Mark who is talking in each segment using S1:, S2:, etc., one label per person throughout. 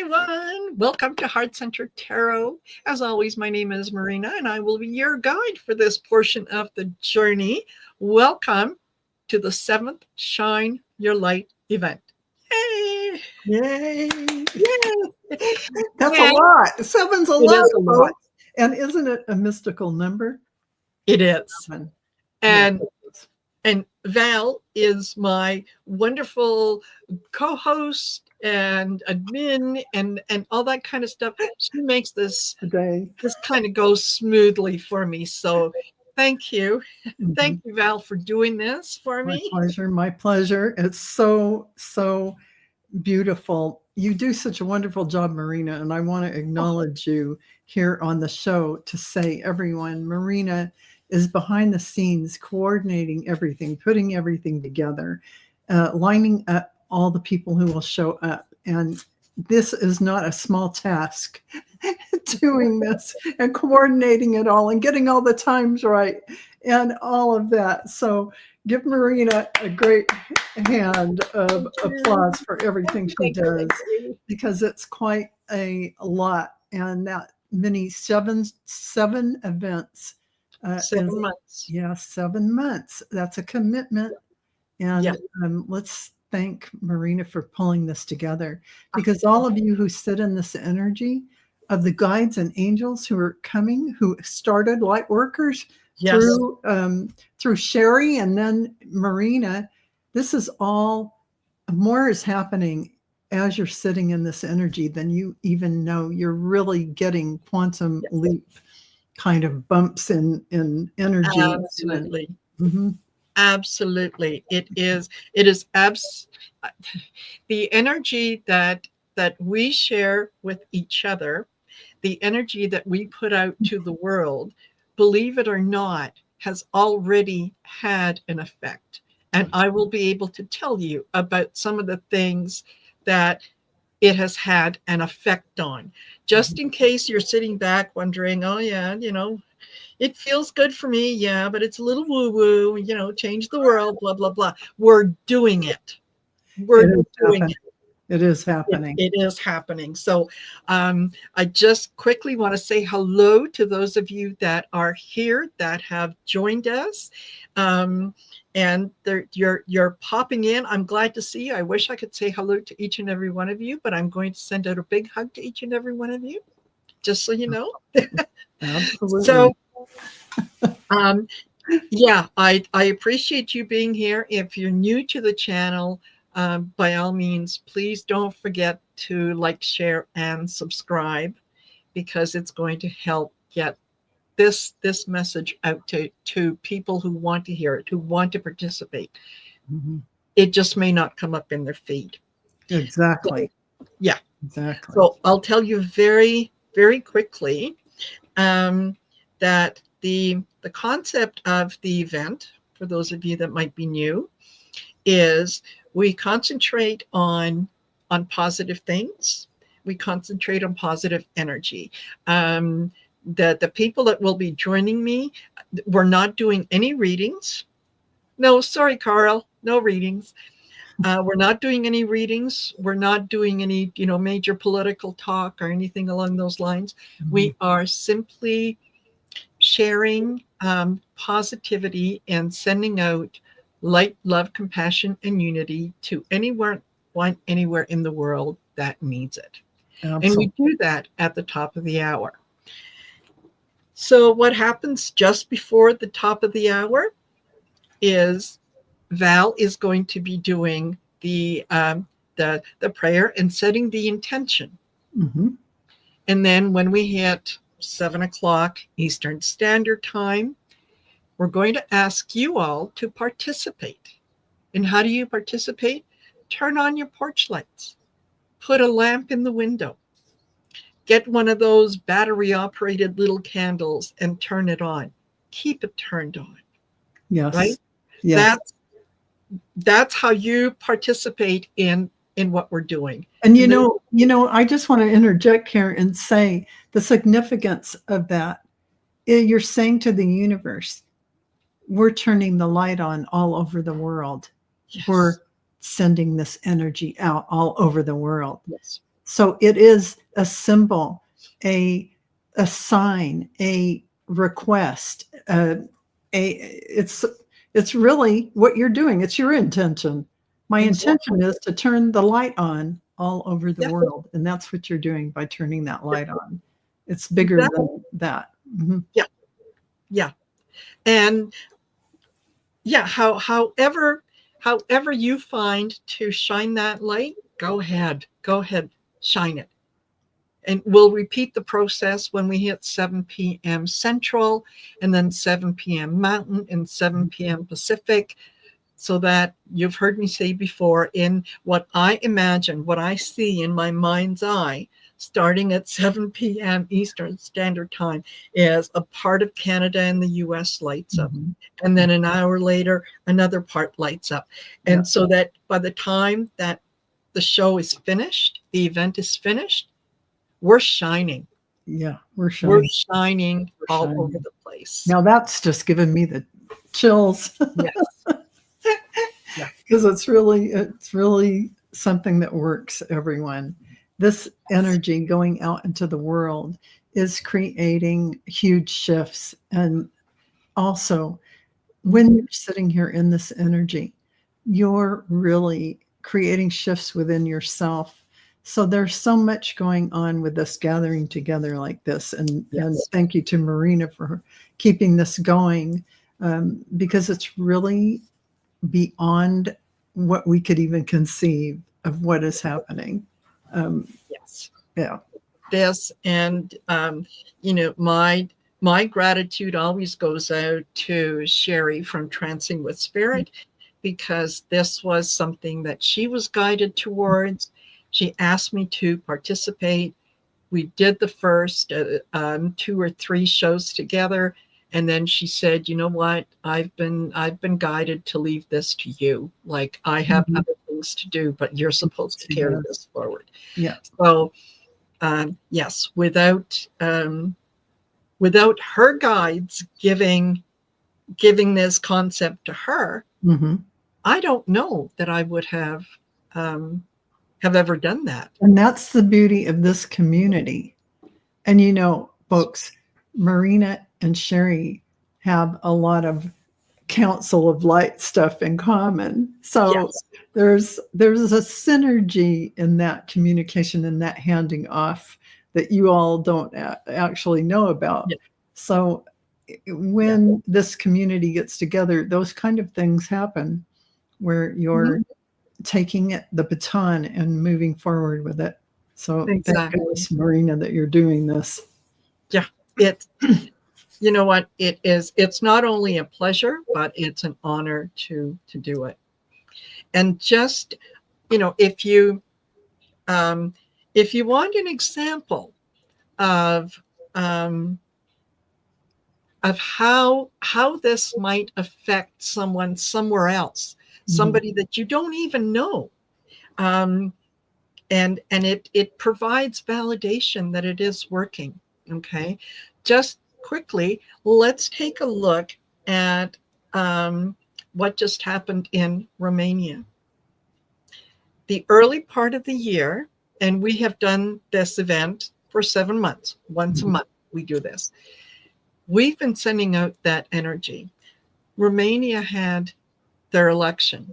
S1: everyone. Welcome to Heart Center Tarot. As always, my name is Marina, and I will be your guide for this portion of the journey. Welcome to the 7th Shine Your Light event. Yay!
S2: Yay!
S1: Yay!
S2: That's a lot. Seven's a
S1: It
S2: lot,
S1: is a lot.
S2: folks. And isn't it a mystical number?
S1: It is.
S2: 7.
S1: And
S2: Yes.
S1: And Val is my wonderful co-host and admin and all that kind of stuff. She makes this
S2: Today.
S1: kind of go smoothly for me. So thank you. Thank you, Val, for doing this for
S2: My
S1: me.
S2: pleasure. My pleasure. It's so beautiful. You do such a wonderful job, Marina, and I want to acknowledge you here on the show to say, everyone, Marina is behind the scenes, coordinating everything, putting everything together, lining up all the people who will show up. And this is not a small task, doing this and coordinating it all and getting all the times right and all of that. So give Marina a great hand of applause for everything she does, because it's quite a lot. And that many seven events.
S1: 7 months.
S2: Yeah, 7 months. That's a commitment. And
S1: Yeah.
S2: Let's thank Marina for pulling this together, because all of you who sit in this energy of the guides and angels who are coming, who started light workers through Sherry and then Marina, this is all, more is happening as you're sitting in this energy than you even know. You're really getting quantum leap kind of bumps in energy.
S1: Absolutely.
S2: Mm-hmm.
S1: Absolutely. It is the energy that we share with each other, the energy that we put out to the world, believe it or not, has already had an effect. And I will be able to tell you about some of the things that it has had an effect on. Just in case you're sitting back wondering, oh yeah, it feels good for me, yeah, but it's a little woo-woo, change the world, blah, blah, blah. We're doing it. We're doing it.
S2: It is happening.
S1: It is happening. So I just quickly want to say hello to those of you that are here, that have joined us. And you're popping in. I'm glad to see you. I wish I could say hello to each and every one of you, but I'm going to send out a big hug to each and every one of you, just so you know.
S2: Absolutely.
S1: So, yeah, I appreciate you being here. If you're new to the channel, by all means, please don't forget to like, share, and subscribe, because it's going to help get this message out to people who want to hear it, who want to participate.
S2: Mm-hmm.
S1: It just may not come up in their feed.
S2: Exactly.
S1: So, yeah.
S2: Exactly.
S1: So I'll tell you very, very quickly that the concept of the event, for those of you that might be new, is we concentrate on positive things. We concentrate on positive energy. The people that will be joining me, we're not doing any readings. No, sorry, Carl, no readings. We're not doing any readings. We're not doing any, major political talk or anything along those lines. Mm-hmm. We are simply sharing positivity and sending out light, love, compassion, and unity to anyone anywhere in the world that needs it. Absolutely. And we do that at the top of the hour. So what happens just before the top of the hour is Val is going to be doing the prayer and setting the intention. Mm-hmm. And then when we hit 7 o'clock Eastern Standard Time, we're going to ask you all to participate. And how do you participate? Turn on your porch lights. Put a lamp in the window. Get one of those battery-operated little candles and turn it on. Keep it turned on.
S2: Yes.
S1: Right?
S2: Yes.
S1: That's how you participate in what we're doing.
S2: And I just want to interject here and say the significance of that. You're saying to the universe, we're turning the light on all over the world. Yes. We're sending this energy out all over the world.
S1: Yes.
S2: So it is a symbol, a a sign, a request. It's really what you're doing. It's your intention. My intention
S1: Exactly.
S2: is to turn the light on all over the
S1: Yeah.
S2: world, and that's what you're doing by turning that
S1: Yeah.
S2: light on. It's bigger
S1: Exactly.
S2: than that. Mhm.
S1: Yeah. Yeah. And yeah, however you find to shine that light, go ahead. Go ahead. Shine it. And we'll repeat the process when we hit 7 p.m. Central, and then 7 p.m. Mountain, and 7 p.m. Pacific, so that you've heard me say before, in what I imagine, what I see in my mind's eye, starting at 7 p.m. Eastern Standard Time, is a part of Canada and the US lights up.
S2: Mhm.
S1: And then an hour later, another part lights up.
S2: Yeah.
S1: And so that by the time that the show is finished, the event is finished, we're shining.
S2: Yeah, we're
S1: We're
S2: shining.
S1: shining
S2: We're
S1: all over
S2: shining.
S1: the place.
S2: Now that's just giving me the chills.
S1: Yes. Yeah.
S2: Because it's really something that works, everyone. This energy going out into the world is creating huge shifts. And also, when you're sitting here in this energy, you're really creating shifts within yourself. So there's so much going on with us gathering together like this. And
S1: Yes.
S2: thank you to Marina for keeping this going, because it's really beyond what we could even conceive of what is happening.
S1: Yes.
S2: Yeah.
S1: This, and my gratitude always goes out to Sherry from Trancing with Spirit, because this was something that she was guided towards. She asked me to participate. We did the first 2 or 3 shows together, and then she said, "You know what? I've been guided to leave this to you. Like, I have
S2: Mhm.
S1: other things to do, but you're supposed to carry
S2: Yeah.
S1: this forward."
S2: Yeah.
S1: So yes, without her guides giving this concept to her,
S2: Hmm.
S1: I don't know that I would have ever done that.
S2: And that's the beauty of this community. And folks, Marina and Sherry have a lot of Council of Light stuff in common. So
S1: Yes.
S2: there's a synergy in that communication and that handing off that you all don't actually know about.
S1: Yeah.
S2: So
S1: Yeah.
S2: when this community gets together, those kind of things happen where you're
S1: Mhm.
S2: taking the baton and moving forward with it. So thank
S1: Exactly.
S2: goodness, Marina, that you're doing this.
S1: Yeah. You know what? It's not only a pleasure, but it's an honor to do it. And just, you know, if you want an example of um, how this might affect someone somewhere else,
S2: Mhm.
S1: somebody that you don't even know, um, and it provides validation that it is working. Okay, just quickly, let's take a look at what just happened in Romania. The early part of the year, and we have done this event for 7 months, once a month we do this. We've been sending out that energy. Romania had their election.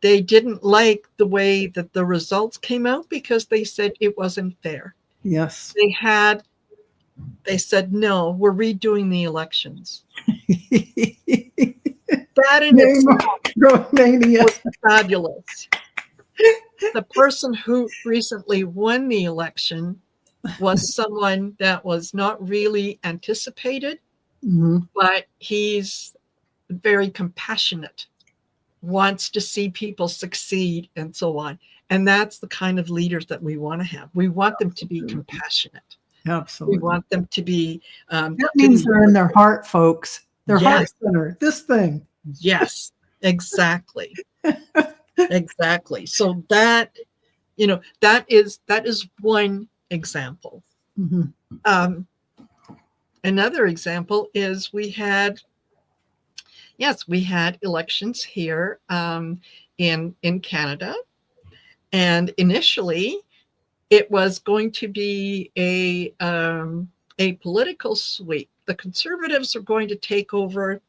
S1: They didn't like the way that the results came out because they said it wasn't fair.
S2: Yes.
S1: They said, no, we're redoing the elections. That in
S2: Name
S1: itself
S2: Romania.
S1: was fabulous. The person who recently won the election was someone that was not really anticipated,
S2: Mhm.
S1: but he's very compassionate, wants to see people succeed, and so on. And that's the kind of leaders that we want to have. We want them to be
S2: Absolutely.
S1: compassionate. We
S2: Absolutely.
S1: want them to be
S2: That means they're in their heart, folks. Their heart
S1: yes,
S2: center. This thing.
S1: yes, exactly, exactly. So that is one example.
S2: Mhm.
S1: Um, Another example is we had elections here in Canada, and initially it was going to be a political sweep. The Conservatives are going to take over.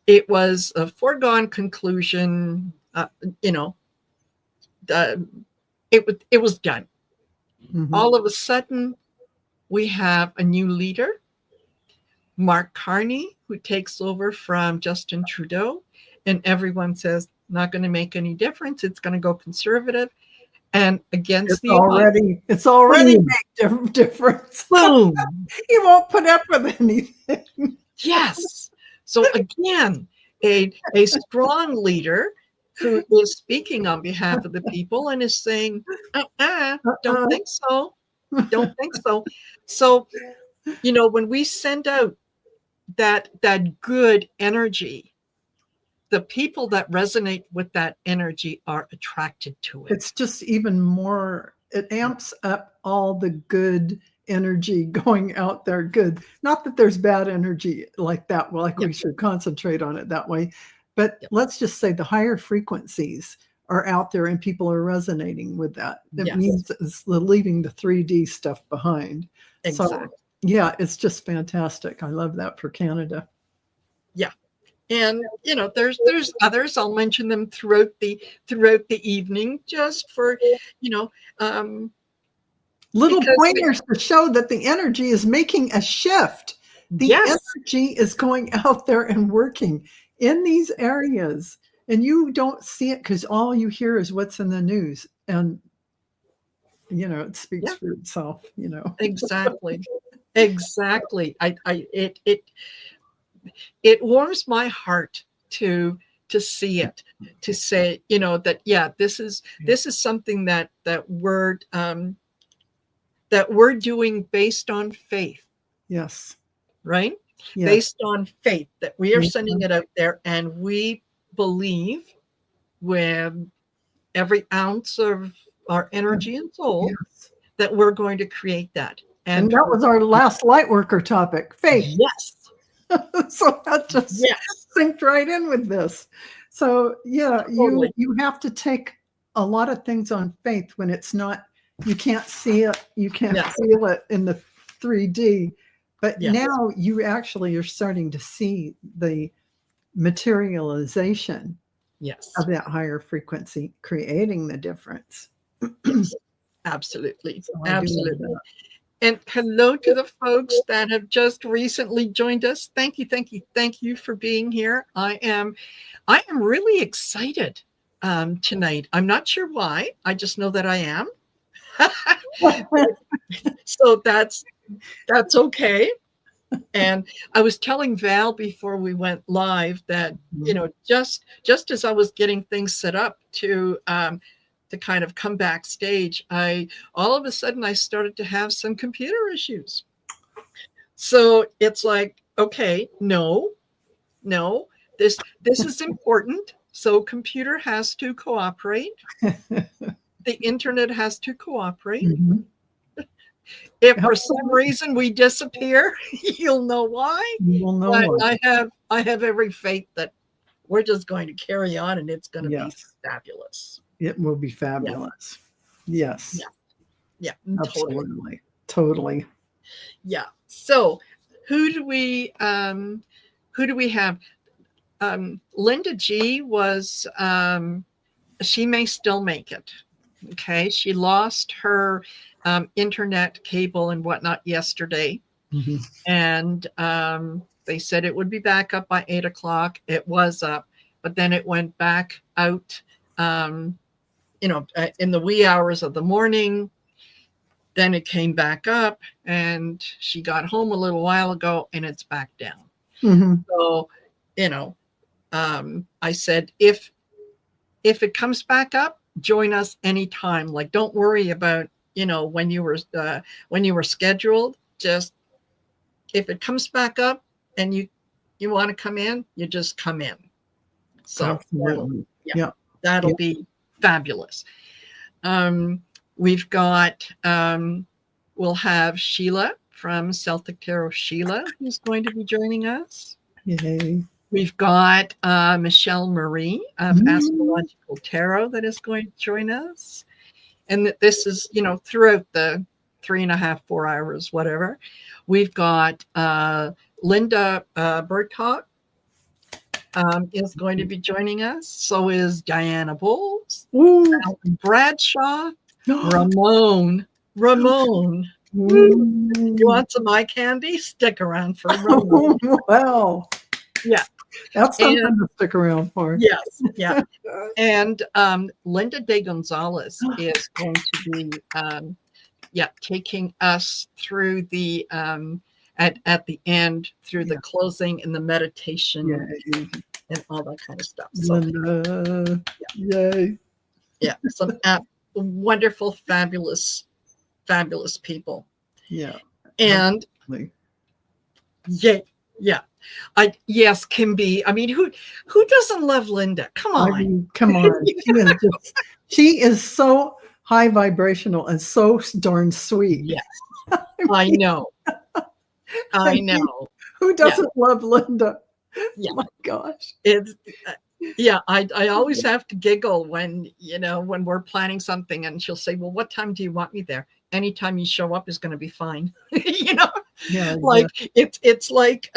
S1: It was a foregone conclusion. You know, it was done.
S2: Mhm.
S1: All of a sudden, we have a new leader, Mark Carney, who takes over from Justin Trudeau, and everyone says not going to make any difference. It's going to go Conservative, and against the
S2: It's already
S1: boom,
S2: made difference.
S1: boom.
S2: He won't put up with anything.
S1: Yes. So again, a strong leader who is speaking on behalf of the people and is saying, don't think so. Don't think so. So, you know, when we send out that good energy, the people that resonate with that energy are attracted to it.
S2: It's just even more, it amps up all the good energy going out there. Good. Not that there's bad energy like that, like we should concentrate on it that way. But let's just say the higher frequencies are out there and people are resonating with that. It means it's leaving the 3D stuff behind.
S1: Exactly.
S2: So yeah, it's just fantastic. I love that for Canada.
S1: Yeah. And you know, there's others. I'll mention them throughout the evening, just for, you know,
S2: little pointers to show that the energy is making a shift. The energy is going out there and working in these areas, and you don't see it because all you hear is what's in the news, and you know it speaks for itself. You know,
S1: exactly. It warms my heart to see it, to say, you know, that this is something that we're doing based on faith.
S2: Yes.
S1: Right? Yes. Based on faith, that we are sending it out there, and we believe with every ounce of our energy and soul that we're going to create that.
S2: And that was our last Lightworker topic, faith.
S1: Yes.
S2: So that just synced right in with this. So yeah, totally. you have to take a lot of things on faith when it's not, you can't see it, you can't feel it in the 3D. But now you actually are starting to see the materialization of that higher frequency creating the difference.
S1: Yes, absolutely. So absolutely. And hello to the folks that have just recently joined us. Thank you for being here. I am really excited tonight. I'm not sure why. I just know that I am. So that's okay. And I was telling Val before we went live that, you know, just as I was getting things set up to kind of come backstage, all of a sudden I started to have some computer issues. So it's like, okay, no, this is important. So computer has to cooperate. The internet has to cooperate. Mm-hmm. If for some reason we disappear, you'll know why.
S2: You'll know why.
S1: I have every faith that we're just going to carry on, and it's going to be fabulous.
S2: It will be fabulous. Yeah. Yes.
S1: Yeah.
S2: Absolutely. Totally.
S1: Yeah. So who do we have? Linda G was she may still make it. Okay. She lost her internet cable and whatnot yesterday. Mm-hmm. And they said it would be back up by 8 o'clock. It was up, but then it went back out, you know, in the wee hours of the morning. Then it came back up, and she got home a little while ago, and it's back down. Mm-hmm. So, you know, I said, if it comes back up, join us anytime. Like, don't worry about, you know, when you were scheduled. Just if it comes back up and you want to come in, you just come in. So that'll be fabulous. We've got we'll have Sheila from Celtic Tarot, Sheila, who's going to be joining us.
S2: Yay.
S1: We've got Michelle Marie of Astrological Tarot that is going to join us. and this is, you know, throughout the 3.5, 4 hours, whatever. We've got Linda Bertot is going to be joining us. So is Diana Bowles, Bradshaw, Ramon. You want some eye candy? Stick around for Ramon.
S2: Wow.
S1: Yeah.
S2: That's something to stick around for.
S1: Yes. Yeah. And Linda De Gonzalez is going to be taking us through the at the end through the closing and the meditation and all that kind of stuff. So,
S2: Linda. Yay.
S1: Yeah, some wonderful, fabulous people.
S2: Yeah.
S1: And yes, Kimby. I mean, who doesn't love Linda? Come on.
S2: I mean, come on. She is so high vibrational and so darn sweet.
S1: Yes. I know. I know.
S2: Who doesn't love Linda?
S1: Yeah.
S2: Oh my gosh.
S1: It's I always have to giggle when, you know, when we're planning something and she'll say, well, what time do you want me there? Anytime you show up is going to be fine. You know, like it's like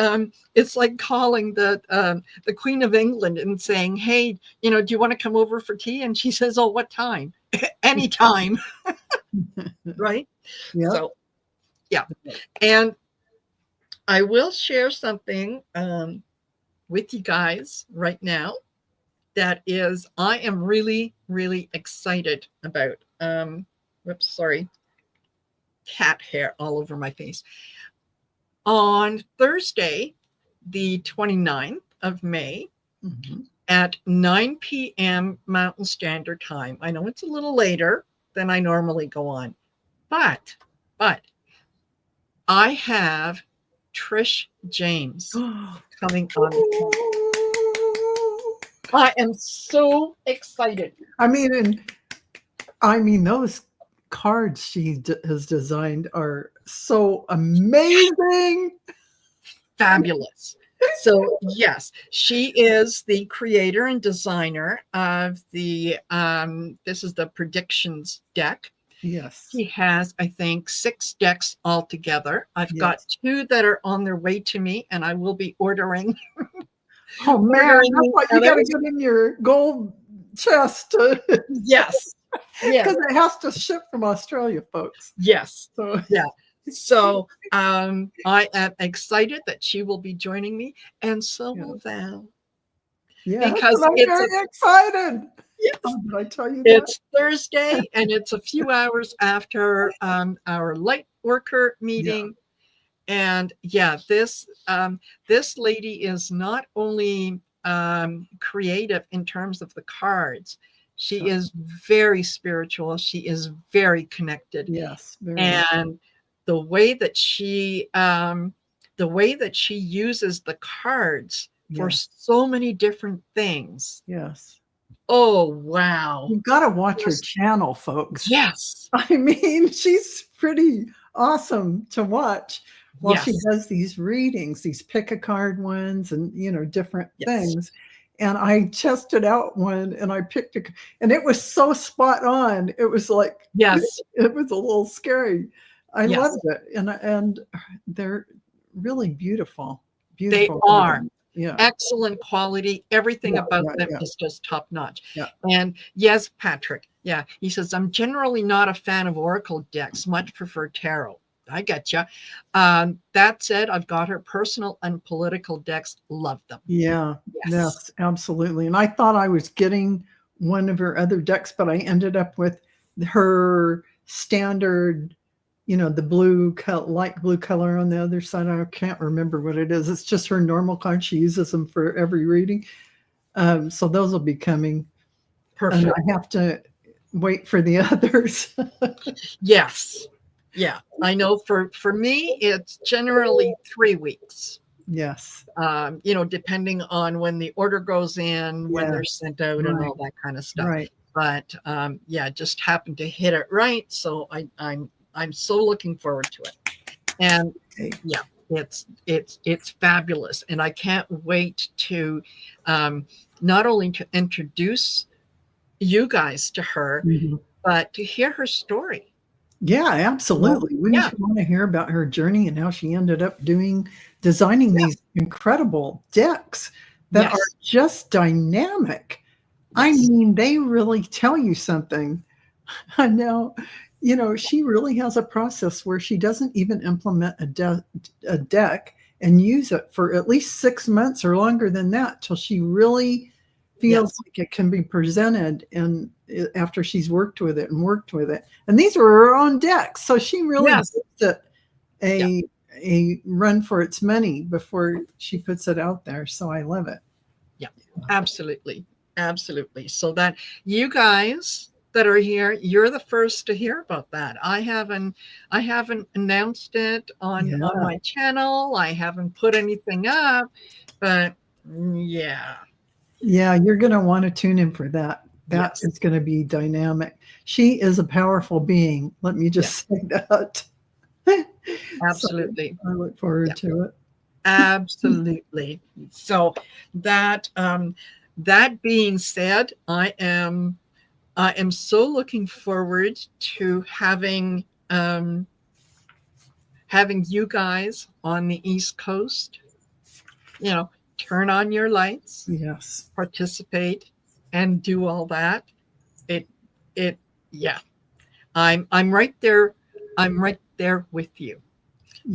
S1: calling the Queen of England and saying, hey, you know, do you want to come over for tea? And she says, oh, what time? Anytime. Right.
S2: Yeah.
S1: So yeah. And I will share something with you guys right now that is, I am really, really excited about. Whoops, sorry. Cat hair all over my face. On Thursday, the 29th of May, at 9 p.m. Mountain Standard Time. I know it's a little later than I normally go on, but I have Trish James coming on. I am so excited.
S2: I mean, those cards she has designed are so amazing.
S1: Fabulous. So yes, she is the creator and designer of the this is the predictions deck.
S2: Yes.
S1: She has, I think, 6 decks altogether. I've got 2 that are on their way to me, and I will be ordering.
S2: Oh man, that's what you got to get in your gold chest.
S1: Yes.
S2: Because it has to ship from Australia, folks.
S1: Yes. So yeah. So I am excited that she will be joining me, and so will Val.
S2: Yeah,
S1: because
S2: I'm very excited.
S1: Yes.
S2: Oh, did I tell you
S1: it's Thursday, and it's a few hours after our light worker meeting. And this lady is not only creative in terms of the cards. She is very spiritual. She is very connected.
S2: Yes.
S1: And the way that she uses the cards for so many different things.
S2: Yes.
S1: Oh, wow.
S2: You've got to watch her channel, folks.
S1: Yes.
S2: I mean, she's pretty awesome to watch while she does these readings, these pick a card ones and, you know, different things. And I tested out one and I picked and it was so spot on. It was like, it was a little scary. I loved it. And they're really beautiful.
S1: They are.
S2: Yeah.
S1: Excellent quality. Everything about them is just top notch.
S2: Yeah.
S1: And yes, Patrick. Yeah. He says, I'm generally not a fan of Oracle decks, much prefer tarot. I get you. That said, I've got her personal and political decks. Love them.
S2: Yeah. Yes, absolutely. And I thought I was getting one of her other decks, but I ended up with her standard, you know, the light blue color on the other side. I can't remember what it is. It's just her normal card. She uses them for every reading. So those will be coming.
S1: Perfect.
S2: And I have to wait for the others.
S1: Yes. Yeah. I know for me, it's generally 3 weeks.
S2: Yes.
S1: You know, depending on when the order goes in, when they're sent out and all that kind of stuff.
S2: Right.
S1: But just happened to hit it right. So I'm so looking forward to it. And it's fabulous. And I can't wait to not only to introduce you guys to her, but to hear her story.
S2: Yeah, absolutely. Wouldn't
S1: Yeah.
S2: you want to hear about her journey and how she ended up designing these incredible decks that are
S1: Yes.
S2: just dynamic? I
S1: Yes.
S2: mean, they really tell you something. I know, she really has a process where she doesn't even implement a deck and use it for at least 6 months or longer than that till she really feels
S1: Yes.
S2: like it can be presented, and after she's worked with it and worked with it. And these were her own decks, so she really
S1: Yes.
S2: gives it
S1: Yeah.
S2: a run for its money before she puts it out there. So I love it.
S1: Yeah. Absolutely. Absolutely. So that you guys that are here, you're the first to hear about that. I haven't announced it on
S2: Yeah.
S1: my channel. I haven't put anything up, but yeah.
S2: Yeah, you're going to want to tune in for that. That
S1: Yes.
S2: is going to be dynamic. She is a powerful being. Let me
S1: Yeah.
S2: just say that. So
S1: Absolutely.
S2: I look forward
S1: Yeah.
S2: to it.
S1: Absolutely. So that being said, I am so looking forward to having you guys on the East Coast, turn on your lights,
S2: Yes.
S1: participate, and do all that. It it yeah. I'm right there. I'm right there with you.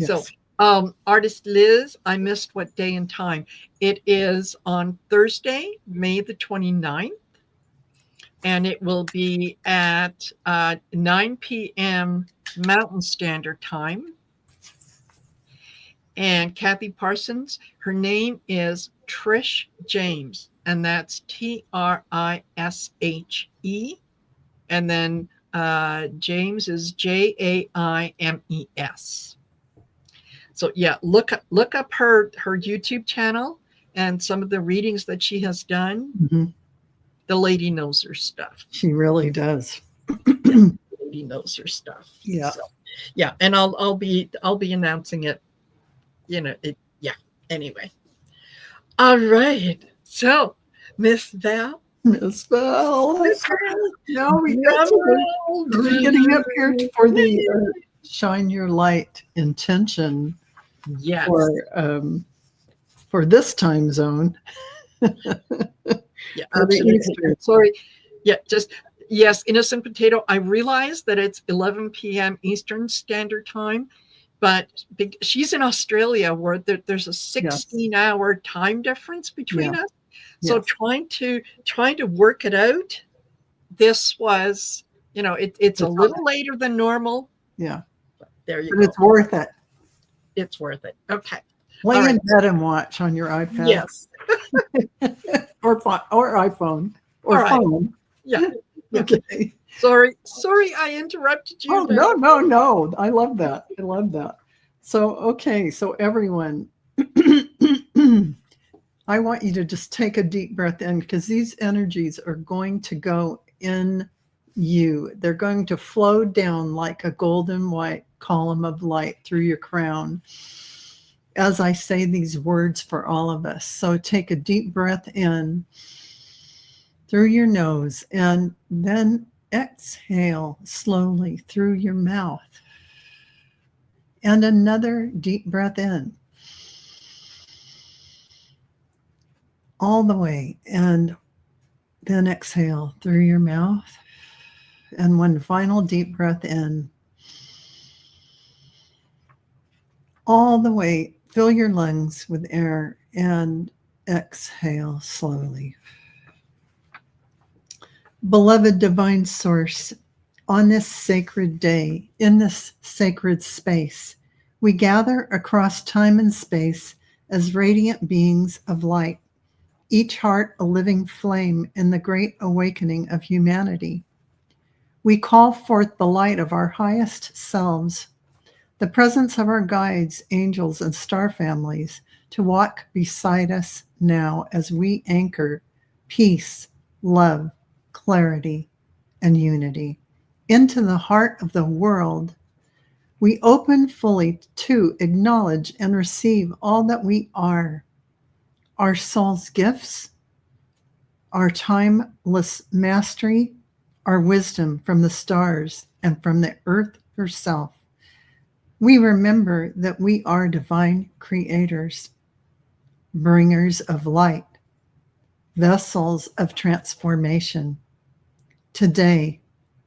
S1: So,
S2: Yes.
S1: artist Liz, I missed what day and time. It is on Thursday, May the 29th, and it will be at 9 p.m. Mountain Standard Time. And Kathy Parsons, her name is Trish James, and that's Trishe. And then James is Jaimes. So yeah, look up her YouTube channel and some of the readings that she has done.
S2: Mhm.
S1: The lady knows her stuff.
S2: She really does.
S1: Yeah, the lady knows her stuff.
S2: Yeah.
S1: So yeah, and I'll be announcing it. Yeah. Anyway, all right. So Miss Val,
S2: Miss Bell.
S1: Miss Val,
S2: Now we get
S1: drum
S2: to
S1: roll.
S2: are we getting up here for the shine your light intention
S1: Yes.
S2: for this time zone?
S1: Yeah,
S2: For the
S1: absolutely.
S2: Eastern.
S1: Sorry. Yeah, yes, Innocent Potato. I realize that it's 11 p.m. Eastern Standard Time, but she's in Australia where there's a 16-hour time difference between us. So
S2: Yes.
S1: trying to work it out. This was, it's a little later than normal.
S2: Yeah.
S1: There you
S2: But
S1: go.
S2: it's worth it.
S1: It's worth it. Okay.
S2: Lay
S1: All
S2: in
S1: right.
S2: bed and watch on your iPad.
S1: Yes.
S2: or iPhone or
S1: All right.
S2: phone.
S1: Yeah. Yeah.
S2: Okay.
S1: Sorry, I interrupted you.
S2: Oh, no. I love that. So, okay. So everyone, I want you to just take a deep breath in, because these energies are going to go in you. They're going to flow down like a golden white column of light through your crown as I say these words for all of us. So take a deep breath in through your nose and then exhale slowly through your mouth. And another deep breath in. All the way, and then exhale through your mouth. And one final deep breath in. All the way, fill your lungs with air and exhale slowly. Beloved Divine Source, on this sacred day, in this sacred space, we gather across time and space as radiant beings of light, each heart a living flame in the great awakening of humanity. We call forth the light of our highest selves, the presence of our guides, angels, and star families to walk beside us now as we anchor peace, love, clarity, and unity into the heart of the world. We open fully to acknowledge and receive all that we are, our soul's gifts, our timeless mastery, our wisdom from the stars and from the earth herself. We remember that we are divine creators, bringers of light, vessels of transformation. Today,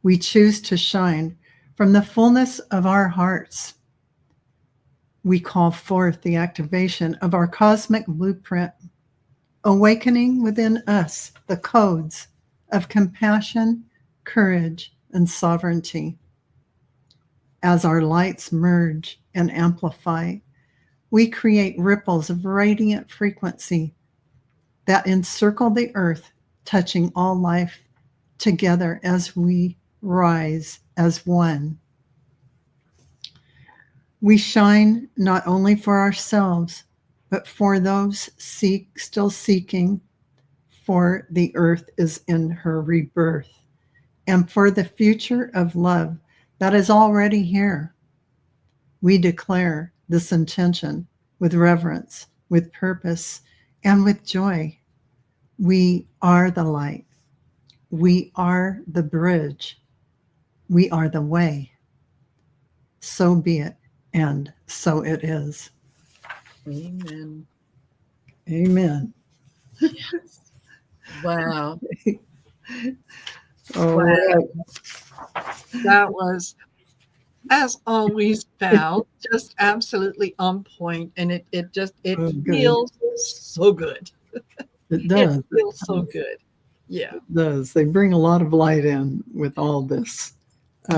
S2: we choose to shine from the fullness of our hearts. We call forth the activation of our cosmic blueprint, awakening within us the codes of compassion, courage, and sovereignty. As our lights merge and amplify, we create ripples of radiant frequency that encircle the earth, touching all life together as we rise as one. We shine not only for ourselves, but for those still seeking, for the earth is in her rebirth, and for the future of love that is already here. We declare this intention with reverence, with purpose, and with joy. We are the light. We are the bridge. We are the way. So be it, and so it is.
S1: Amen.
S2: Amen.
S1: Yes. Wow.
S2: All
S1: Wow.
S2: right.
S1: That was, as always, Val, just absolutely on point, and it feels so good.
S2: It does.
S1: It feels so good. Yeah.
S2: It does. They bring a lot of light in with all this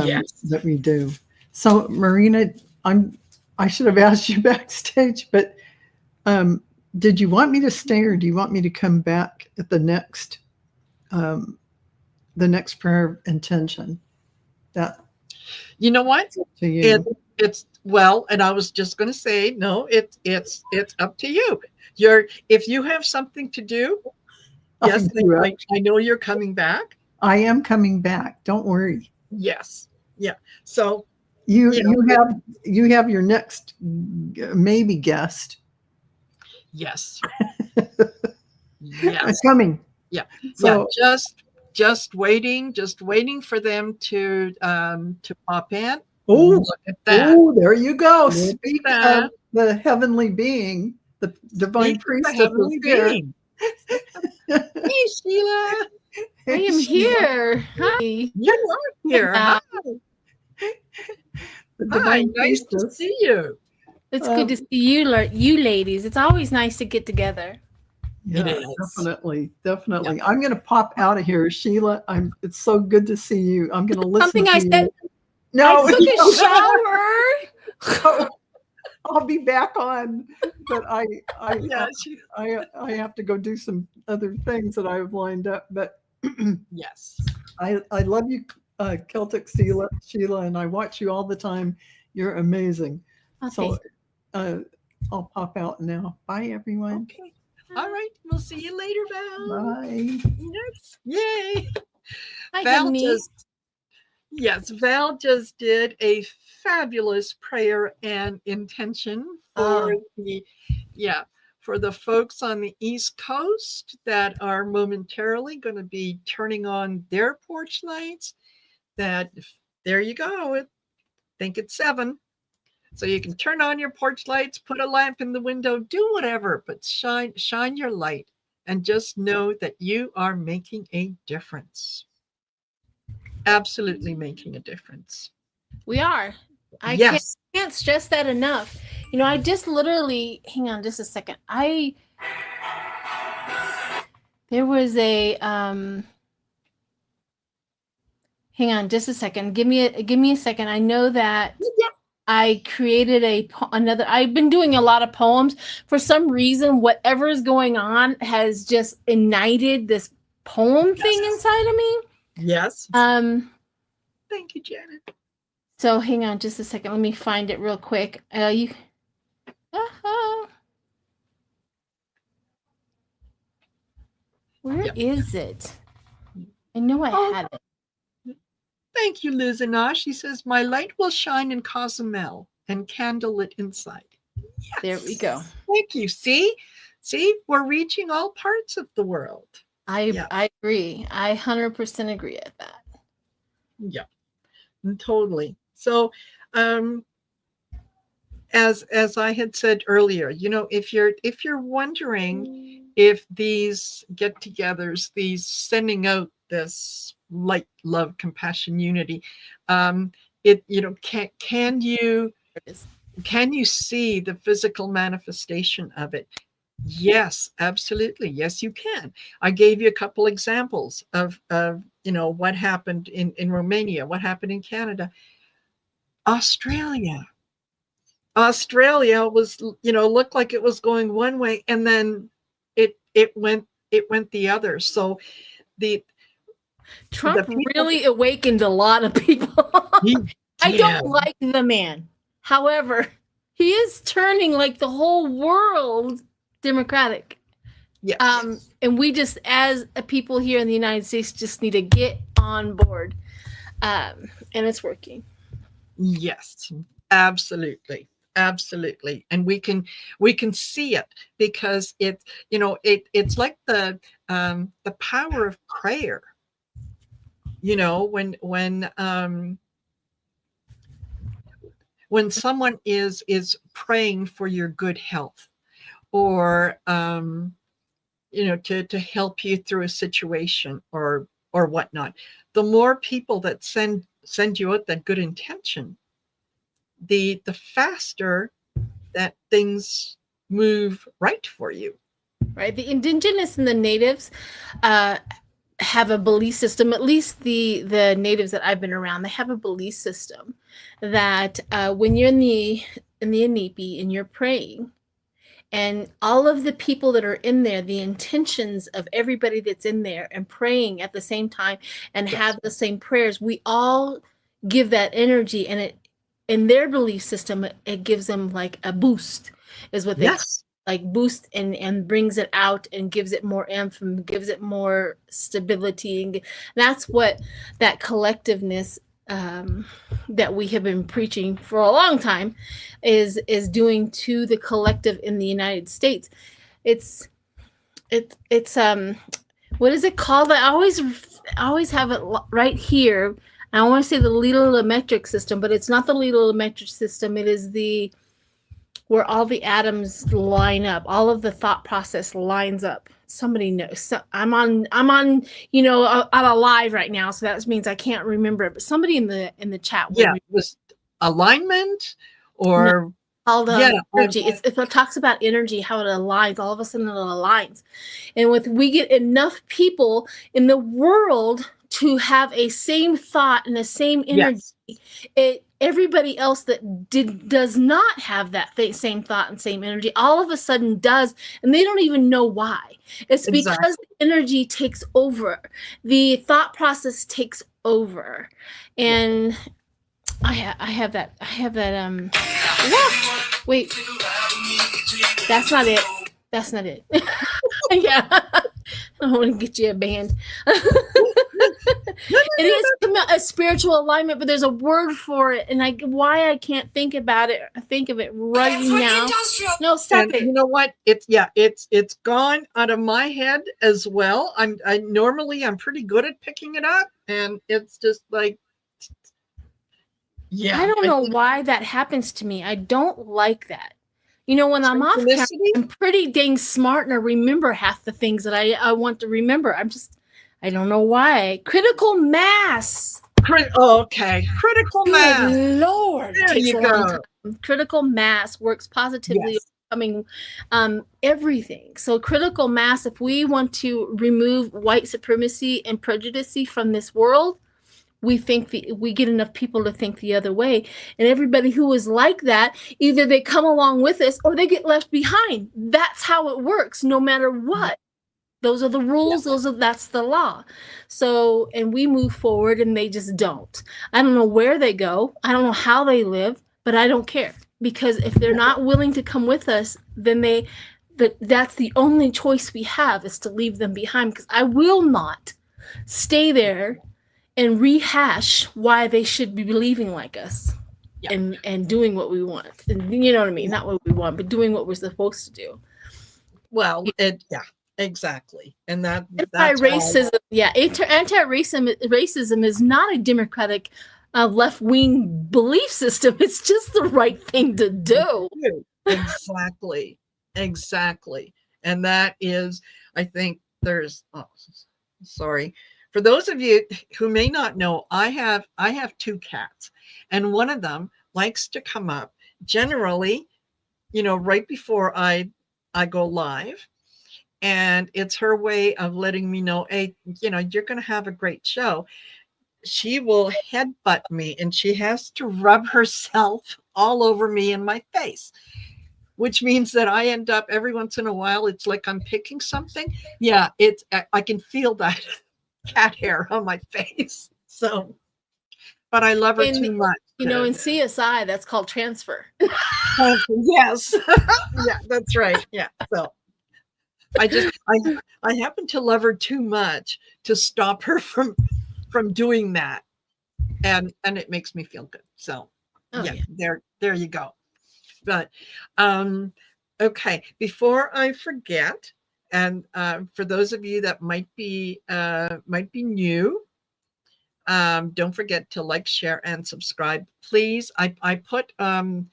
S1: Yes.
S2: that we do. So, Marina, I should have asked you backstage, but did you want me to stay, or do you want me to come back at the next prayer of intention? That,
S1: you know what?
S2: to you.
S1: It's well, and I was just going to say, no, it's up to you. If you have something to do, yes, I know you're coming back.
S2: I am coming back. Don't worry.
S1: Yes. Yeah. So
S2: you have your next maybe guest.
S1: Yes. Yes.
S2: I'm coming.
S1: Yeah.
S2: So
S1: yeah. Just waiting for them to pop in.
S2: Oh,
S1: look at that.
S2: Oh, there you go.
S1: Look
S2: Speak of the heavenly being, the divine priestess is here.
S1: Hey, Sheila.
S3: I am here. Hi.
S1: You are here. Hi. Hi, nice to see you.
S3: It's good to see you ladies. It's always nice to get together.
S2: Yeah, definitely. Yeah. I'm going to pop out of here, Sheila. It's so good to see you. I'm going to listen
S3: Something
S2: to
S3: I
S2: you.
S3: said.
S2: No,
S3: I took a shower.
S2: I'll be back on, but I have to go do some other things that I have lined up. But
S1: yes,
S2: I love you, Celtic Sheila, and I watch you all the time. You're amazing.
S3: Okay.
S2: So I'll pop out now. Bye, everyone.
S1: Okay. All right. We'll see you later, Val.
S2: Bye.
S1: Yes. Yay.
S3: Hi,
S1: Val just did a fabulous prayer and intention for for the folks on the East Coast that are momentarily going to be turning on their porch lights. There you go. I think it's 7. So you can turn on your porch lights, put a lamp in the window, do whatever, but shine your light and just know that you are making a difference. Absolutely making a difference.
S3: We are. I can't stress that enough. You know, I just literally, hang on just a second. There was a hang on just a second. Give me a second. I know that I created another. I've been doing a lot of poems. For some reason, whatever is going on has just ignited this poem thing inside of me.
S1: Yes. Thank you, Janet.
S3: So hang on just a second. Let me find it real quick. Where is it? I know I had it.
S1: Thank you, Liz Anash. She says, my light will shine in Cozumel and candlelit inside. Yes.
S3: There we go.
S1: Thank you. See, we're reaching all parts of the world.
S3: I agree. I 100% agree at that.
S1: Yeah, totally. So, as I had said earlier, if you're wondering if these get-togethers, these sending out this light, love, compassion, unity, can you see the physical manifestation of it? Yes, absolutely. Yes, you can. I gave you a couple examples of what happened in Romania, what happened in Canada. Australia was, looked like it was going one way, and then it went the other. So the
S3: Trump
S1: people,
S3: really awakened a lot of people. I
S1: yeah,
S3: don't like the man. However, he is turning like the whole world Democratic.
S1: yes,
S3: And we just, as a people here in the United States, just need to get on board. And it's working.
S1: yes, absolutely. Absolutely. And we can see it, because it's like the power of prayer. When someone is praying for your good health, or to help you through a situation, or whatnot, the more people that send you out that good intention, the faster that things move right for you.
S3: Right. The indigenous and the natives have a belief system. At least the natives that I've been around, they have a belief system that when you're in the Inipi and you're praying, and all of the people that are in there, the intentions of everybody that's in there and praying at the same time and
S1: Yes.
S3: have the same prayers, we all give that energy, and it, in their belief system, it gives them like a boost, is what they
S1: Yes.
S3: like boost, and brings it out and gives it more oomph and gives it more stability. And that's what that collectiveness that we have been preaching for a long time is doing to the collective in the United States. It's what is it called? I always have it right here. I want to say the Little metric system, but it's not the Little metric system. It is the where all the atoms line up, all of the thought process lines up. Somebody knows. So I'm on, I'm alive right now, so that means I can't remember it. But somebody in the chat will.
S1: Yeah, it was alignment, or
S3: all the energy. It talks about energy, how it aligns. All of a sudden, it aligns, and we get enough people in the world to have a same thought and the same energy. Yes. Everybody else that does not have that same thought and same energy, all of a sudden does, and they don't even know why. It's because the energy takes over, the thought process takes over, and I have that. Wait, that's not it. That's not it. Yeah, I want to get you a band. It is a spiritual alignment, but there's a word for it, and why I can't think about it. I think of it right now. No, stop it.
S1: You know what? It's gone out of my head as well. I'm pretty good at picking it up, and it's just like, yeah.
S3: I don't know why that happens to me. I don't like that. When I'm off camera, I'm pretty dang smart, and I remember half the things that I want to remember. I don't know why. Critical mass.
S1: Okay. Critical mass.
S3: Good Lord.
S1: There you go.
S3: Critical mass works positively. Yes. Everything. So critical mass, if we want to remove white supremacy and prejudice from this world, we get enough people to think the other way, and everybody who is like that, either they come along with us or they get left behind. That's how it works, no matter what. Those are the rules. That's the law. So, and we move forward, and they just don't. I don't know where they go. I don't know how they live, but I don't care, because if they're not willing to come with us, then that's the only choice we have, is to leave them behind, because I will not stay there and rehash why they should be believing like us, and doing what we want. And you know what I mean? Not what we want, but doing what we're supposed to do.
S1: Well, exactly. And that's why.
S3: Anti-racism, yeah, anti-racism is not a democratic left-wing belief system. It's just the right thing to do.
S1: Exactly. Exactly. And that is, I think there's, sorry. For those of you who may not know, I have 2 cats, and one of them likes to come up generally, right before I go live. And it's her way of letting me know, hey, you're going to have a great show. She will headbutt me, and she has to rub herself all over me and my face, which means that I end up every once in a while, it's like I'm picking something. Yeah, I can feel that cat hair on my face. So, but I love her too much.
S3: In CSI, that's called transfer.
S1: Yes. Yeah, that's right. Yeah. So I happen to love her too much to stop her from doing that. And it makes me feel good. So yeah. There you go. But okay, before I forget, and for those of you that might be new, don't forget to like, share, and subscribe, please. I put the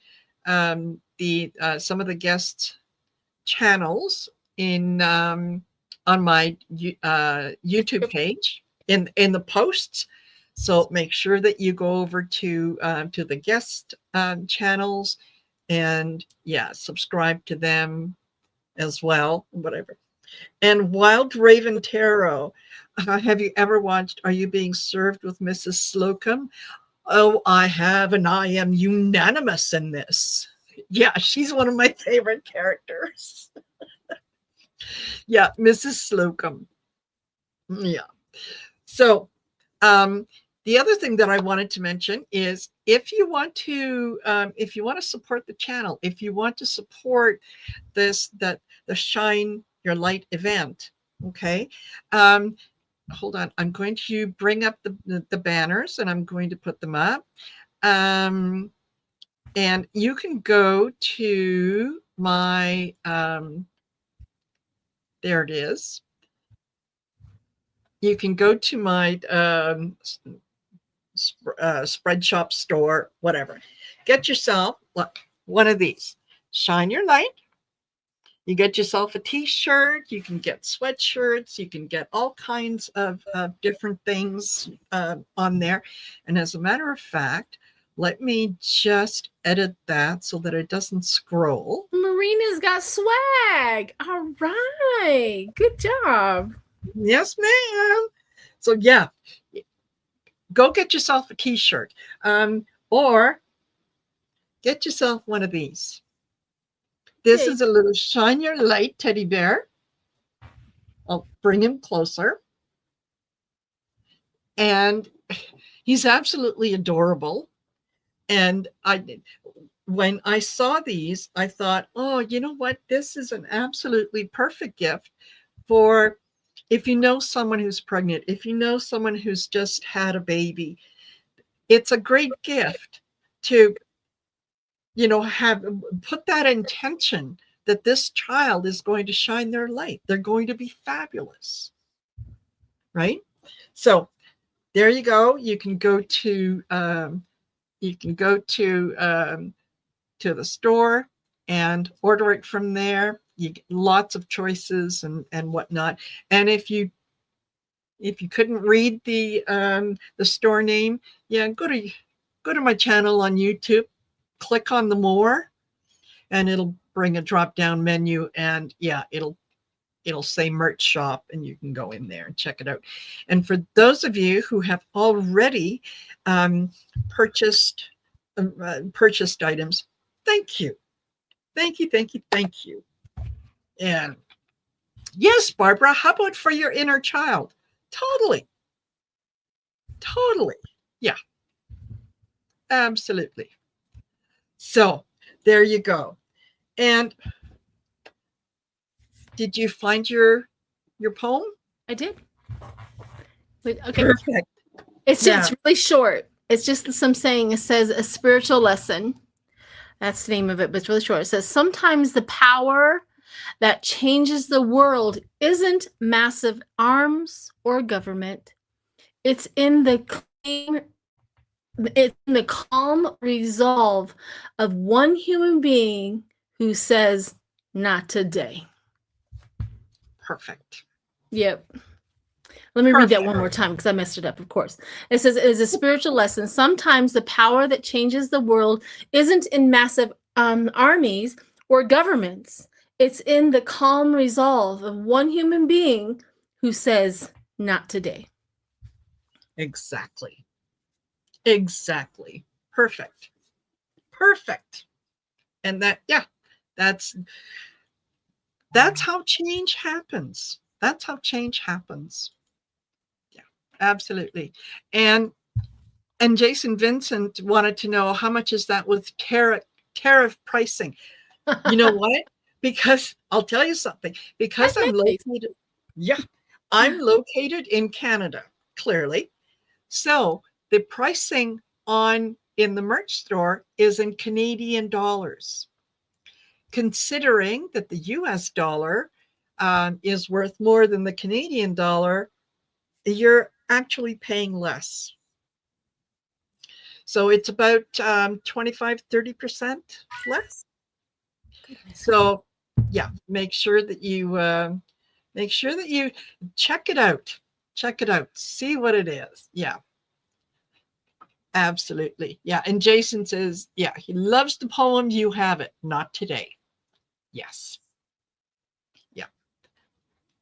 S1: some of the guests' channels in on my YouTube page in the posts. So make sure that you go over to the guest channels and subscribe to them as well, whatever. And Wild Raven Tarot. Have you ever watched Are You Being Served with Mrs. Slocum? Oh, I have, and I am unanimous in this. Yeah, she's one of my favorite characters. Yeah, Mrs. Slocum. Yeah. So, the other thing that I wanted to mention is if you want to support the channel, if you want to support the Shine Your Light event, okay. Hold on, I'm going to bring up the banners, and I'm going to put them up. And you can go to my there it is. You can go to my spread shop store, whatever. Get yourself one of these. Shine Your Light. You get yourself a t-shirt. You can get sweatshirts. You can get all kinds of different things on there. And as a matter of fact, let me just edit that so that it doesn't scroll.
S3: Marina's got swag. All right. Good job.
S1: Yes, ma'am. So yeah, go get yourself a t-shirt, or get yourself one of these. This is a little Shine Your Light teddy bear. I'll bring him closer. And he's absolutely adorable. And when I saw these, I thought, oh, you know what? This is an absolutely perfect gift for if you know someone who's pregnant, if you know someone who's just had a baby. It's a great gift to put that intention that this child is going to shine their light. They're going to be fabulous, right? So there you go. You can go to the store and order it from there. You get lots of choices and whatnot. And if you couldn't read the store name, go to my channel on YouTube. Click on the more, and it'll bring a drop-down menu, and it'll say merch shop, and you can go in there and check it out. And for those of you who have already purchased items, thank you. And yes, Barbara, how about for your inner child? Totally. Yeah, absolutely. So there you go. And did you find your poem?
S3: I did. Wait, okay.
S1: Perfect.
S3: It's really short. It's just some saying. It says a spiritual lesson. That's the name of it, but it's really short. It says sometimes the power that changes the world isn't massive arms or government. It's in the calm resolve of one human being who says, "Not today."
S1: Perfect.
S3: Yep. Let me read that one more time because I messed it up, of course. It says, it is a spiritual lesson. Sometimes the power that changes the world isn't in massive armies or governments. It's in the calm resolve of one human being who says, "Not today."
S1: Exactly. Exactly. Perfect. Perfect. And that's how change happens. That's how change happens. Yeah, absolutely. And Jason Vincent wanted to know, how much is that with tariff pricing? You know what? Because I'll tell you something. Because I'm located in Canada, clearly. So the pricing in the merch store is in Canadian dollars. Considering that the US dollar is worth more than the Canadian dollar, you're actually paying less. So it's about 25-30% less.
S3: Goodness.
S1: So yeah, make sure that you check it out. Check it out. See what it is. Yeah. Absolutely. Yeah. And Jason says, yeah, he loves the poem. You have it. Not today. Yes. Yeah.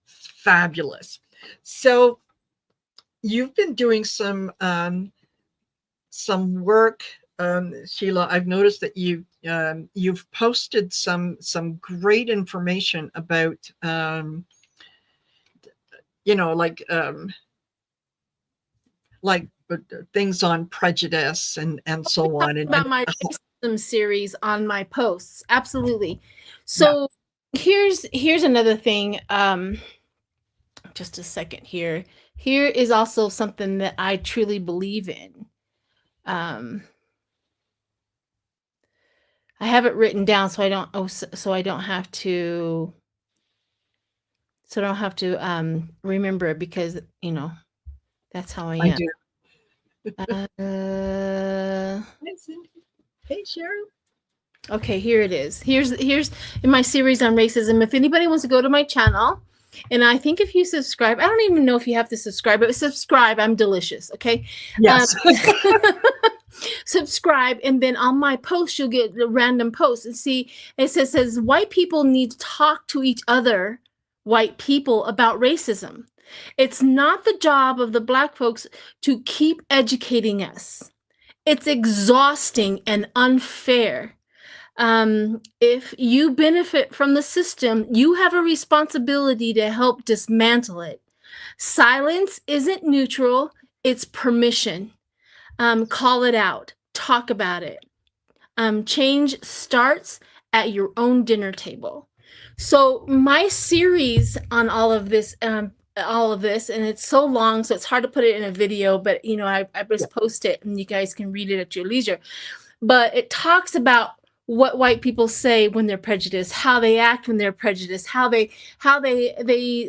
S1: Fabulous. So you've been doing some work, Sheila. I've noticed that you've posted some great information about like things on prejudice and so on. And
S3: about my racism series on my posts. Absolutely. So here's another thing. Just a second here. Here is also something that I truly believe in. I have it written down so I don't have to remember it, because that's how I am.
S1: do. Hey, Sharon.
S3: Okay, here it is. Here's in my series on racism. If anybody wants to go to my channel, and I think if you subscribe, I don't even know if you have to subscribe, but subscribe. I'm delicious. Okay.
S1: Yes.
S3: Subscribe, and then on my post you'll get the random posts, and see it says white people need to talk to each other, white people, about racism. It's not the job of the Black folks to keep educating us. It's exhausting and unfair. If you benefit from the system, you have a responsibility to help dismantle it. Silence isn't neutral, it's permission. Call it out, talk about it. Change starts at your own dinner table. So my series on all of this, and it's so long, so it's hard to put it in a video, but I just post it and you guys can read it at your leisure. But it talks about what white people say when they're prejudiced, how they act when they're prejudiced, how they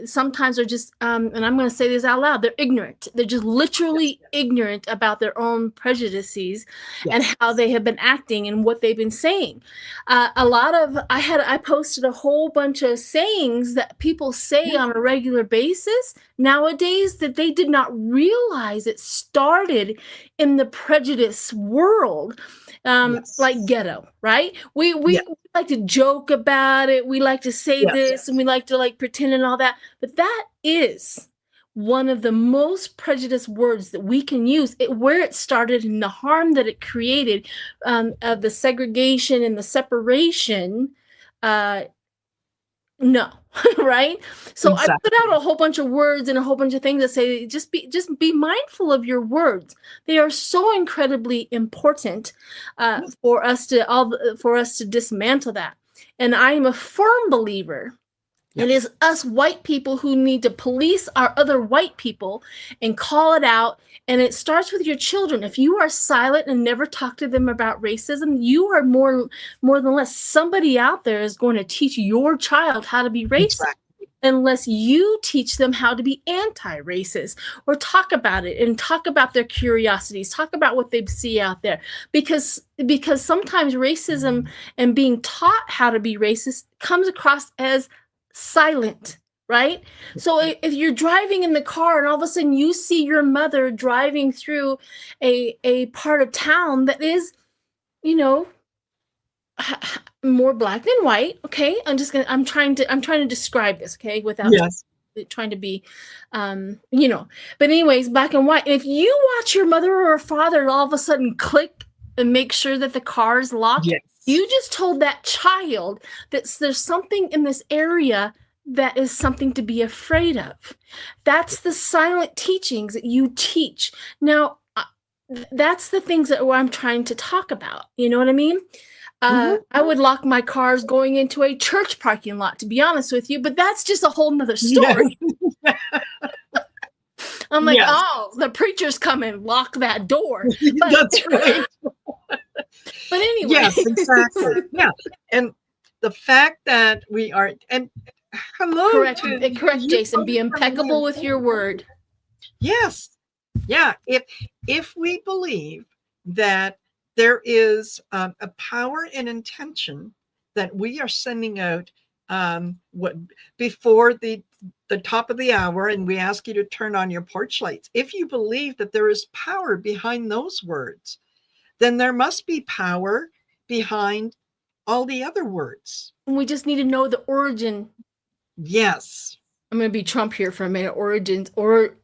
S3: sometimes are just, and I'm going to say this out loud, they're ignorant. They're just literally ignorant about their own prejudices and how they have been acting and what they've been saying. I posted a whole bunch of sayings that people say on a regular basis nowadays that they did not realize it started in the prejudice world. Like ghetto, right? We like to joke about it. We like to say this, and we like to pretend and all that. But that is one of the most prejudiced words that we can use. Where it started and the harm that it created, of the segregation and the separation. No, right? So exactly. I put out a whole bunch of words and a whole bunch of things that say just be mindful of your words. They are so incredibly important for us to dismantle that. And I am a firm believer
S1: Yeah.
S3: It is us white people who need to police our other white people and call it out. And it starts with your children. If you are silent and never talk to them about racism, you are more than less somebody out there is going to teach your child how to be racist.
S1: Exactly.
S3: Unless you teach them how to be anti-racist or talk about it and talk about their curiosities, talk about what they see out there. Because sometimes racism and being taught how to be racist comes across as silent, right? So if you're driving in the car and all of a sudden you see your mother driving through a part of town that is, you know, more black than white, okay? I'm trying to describe this, okay, without
S1: Yes.
S3: trying to be you know, but anyways, black and white. If you watch your mother or father all of a sudden click and make sure that the car is locked,
S1: Yes.
S3: you just told that child that there's something in this area that is something to be afraid of. That's the silent teachings that you teach. Now, that's the things that I'm trying to talk about. You know what I mean? I would lock my cars going into a church parking lot, to be honest with you, but that's just a whole nother story.
S1: Yes.
S3: I'm like,
S1: Yes.
S3: oh, the preacher's coming, lock that door. But,
S1: That's right.
S3: but anyway.
S1: Yes, exactly. Yeah. And the fact that we are, and hello.
S3: Correct, Jason. Be impeccable with your word.
S1: Yes. Yeah. If we believe that there is a power and intention that we are sending out before the top of the hour, and we ask you to turn on your porch lights. If you believe that there is power behind those words, then there must be power behind all the other words.
S3: We just need to know the origin.
S1: Yes.
S3: I'm going to be Trump here for a minute. Origins or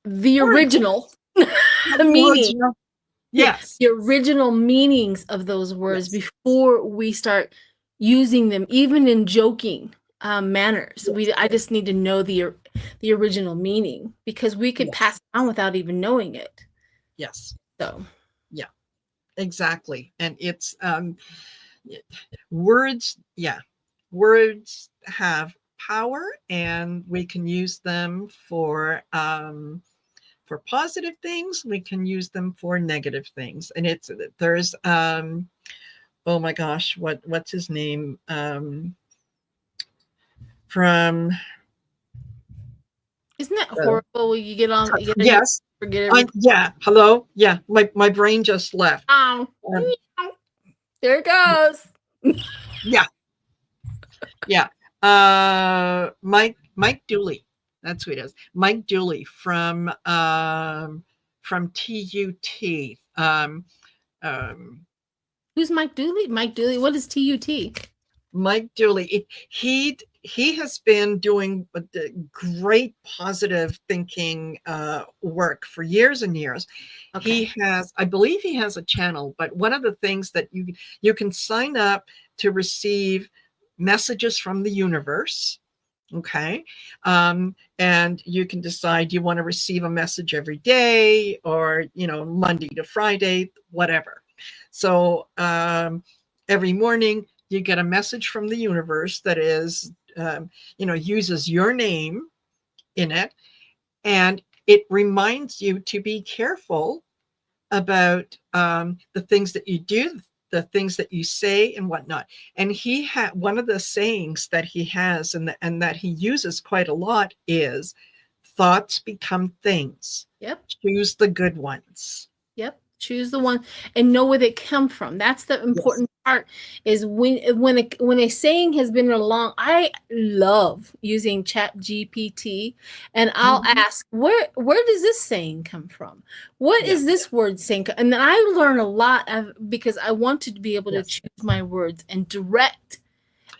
S3: the original meaning.
S1: Yes.
S3: The original meanings of those words before we start using them, even in joking manners. I just need to know the original meaning, because we could pass it on without even knowing it.
S1: Yes.
S3: So.
S1: Yeah, exactly. And it's words. Yeah. Words have power, and we can use them for positive things. We can use them for negative things. And there's oh my gosh, what's his name? From
S3: Isn't that horrible? You get on.
S1: Yes.
S3: Forget everything.
S1: Yeah. Hello. Yeah. My brain just left.
S3: There it goes.
S1: Yeah. Yeah. Mike Dooley. That's who it is. Mike Dooley from TUT.
S3: Who's Mike Dooley? Mike Dooley. What is TUT? Mike
S1: Dooley. He has been doing great positive thinking work for years and years. Okay. I believe he has a channel, but one of the things that you can sign up to receive messages from the universe. Okay. And you can decide you want to receive a message every day, or, Monday to Friday, whatever. So every morning you get a message from the universe that is, uses your name in it. And it reminds you to be careful about the things that you do, the things that you say and whatnot. And he had one of the sayings that he has and that he uses quite a lot is, thoughts become things.
S3: Yep. Choose
S1: the good ones.
S3: Yep. Choose the one and know where they come from. That's the important part, is when a saying has been along. I love using ChatGPT, and I'll ask, where does this saying come from? What is this word saying? And then I learn a lot because I want to be able to choose my words and direct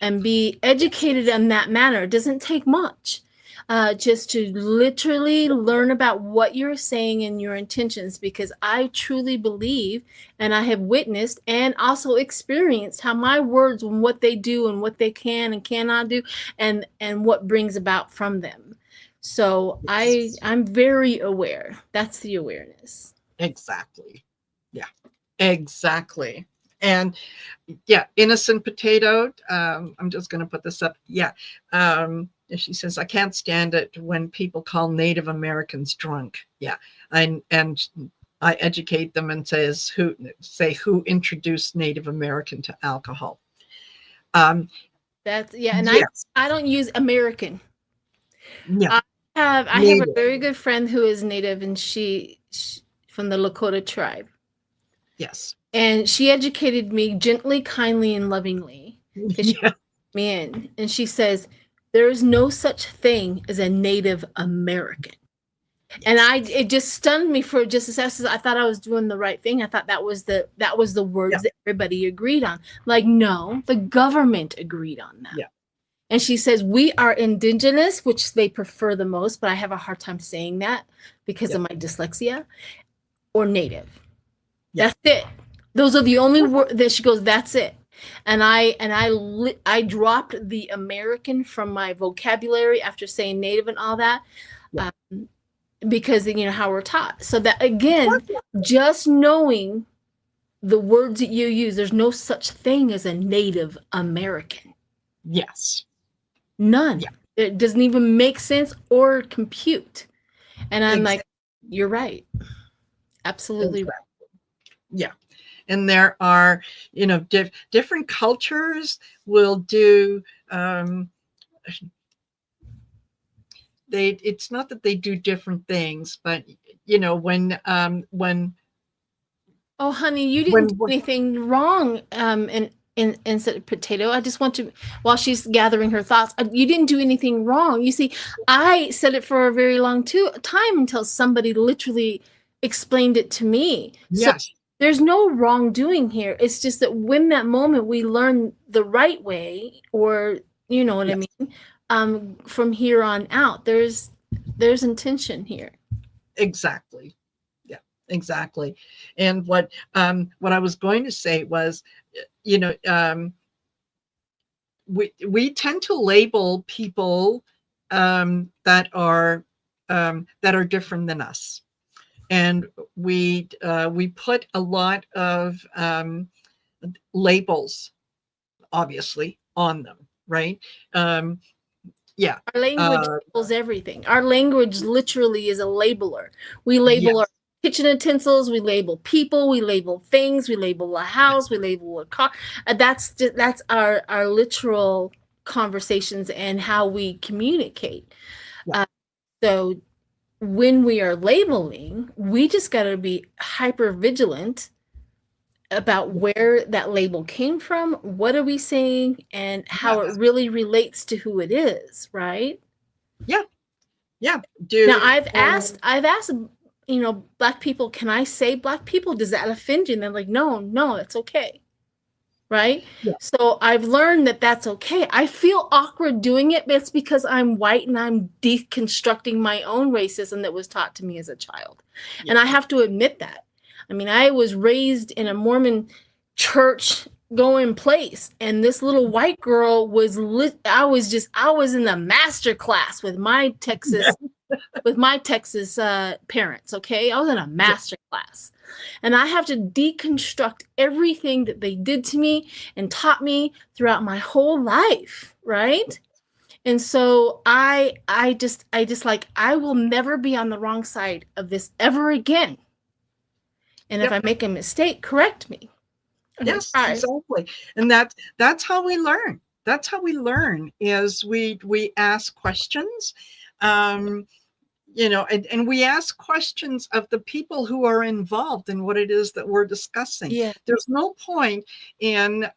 S3: and be educated in that manner. It doesn't take much. Just to literally learn about what you're saying and your intentions, because I truly believe, and I have witnessed and also experienced how my words and what they do and what they can and cannot do, and what brings about from them. So I'm very aware. That's the awareness.
S1: Exactly. Yeah, exactly. And yeah, innocent potato. I'm just going to put this up. Yeah. She says, I can't stand it when people call Native Americans drunk. Yeah. And I educate them and who introduced Native American to alcohol.
S3: That's and
S1: yes.
S3: I don't use American.
S1: Yeah.
S3: I have a very good friend who is Native, and she from the Lakota tribe.
S1: Yes.
S3: And she educated me gently, kindly, and lovingly. She brought me in, and she says, there is no such thing as a Native American. And it just stunned me for just a second. I thought I was doing the right thing. I thought that was the words that everybody agreed on. Like, no, the government agreed on that.
S1: Yeah.
S3: And she says, we are indigenous, which they prefer the most, but I have a hard time saying that because of my dyslexia, or Native. Yeah. That's it. Those are the only words that she goes, that's it. And I dropped the American from my vocabulary after saying Native and all that. Yeah. Because how we're taught. So that again, just knowing the words that you use, there's no such thing as a Native American.
S1: Yes.
S3: None. Yeah. It doesn't even make sense or compute. And I'm like, you're right. Absolutely right.
S1: Yeah. And there are, different cultures will do, it's not that they do different things, but when
S3: oh honey, you didn't do anything wrong in potato. I just want to, while she's gathering her thoughts, you didn't do anything wrong. You see, I said it for a very long time until somebody literally explained it to me.
S1: Yes.
S3: So there's no wrongdoing here. It's just that when that moment we learn the right way, or you know what I mean, from here on out, there's intention here.
S1: Exactly. Yeah, exactly. And what I was going to say was, we tend to label people that are different than us. And we put a lot of labels, obviously, on them, right? Yeah.
S3: Our language labels everything. Our language literally is a labeler. We label our kitchen utensils, we label people, we label things, we label a house, we label a car. That's our literal conversations and how we communicate. Yeah. So when we are labeling, we just got to be hyper vigilant about where that label came from, what are we saying, and how it really relates to who it is, right?
S1: Yeah. Yeah.
S3: Now I've asked, Black people, can I say Black people? Does that offend you? And they're like, no, it's okay. Right? Yeah. So I've learned that that's okay. I feel awkward doing it, but it's because I'm white and I'm deconstructing my own racism that was taught to me as a child. Yeah. And I have to admit that. I mean, I was raised in a Mormon church going place, and this little white girl was I was in the master class with my Texas parents. Okay. I was in a master class, and I have to deconstruct everything that they did to me and taught me throughout my whole life. Right. And so I just like, I will never be on the wrong side of this ever again. And if I make a mistake, correct me.
S1: Yes, exactly. And that's how we learn. That's how we learn, is we ask questions, and we ask questions of the people who are involved in what it is that we're discussing. Yeah. There's no point in,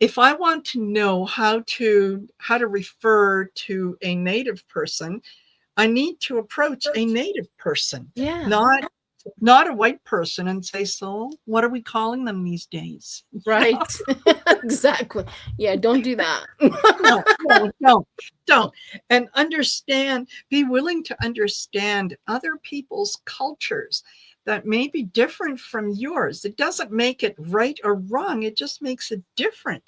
S1: if I want to know how to refer to a Native person, I need to approach a Native person, not a white person, and say, so what are we calling them these days?
S3: Right. Exactly. Yeah. Don't do that.
S1: Don't. And be willing to understand other people's cultures that may be different from yours. It doesn't make it right or wrong. It just makes it different.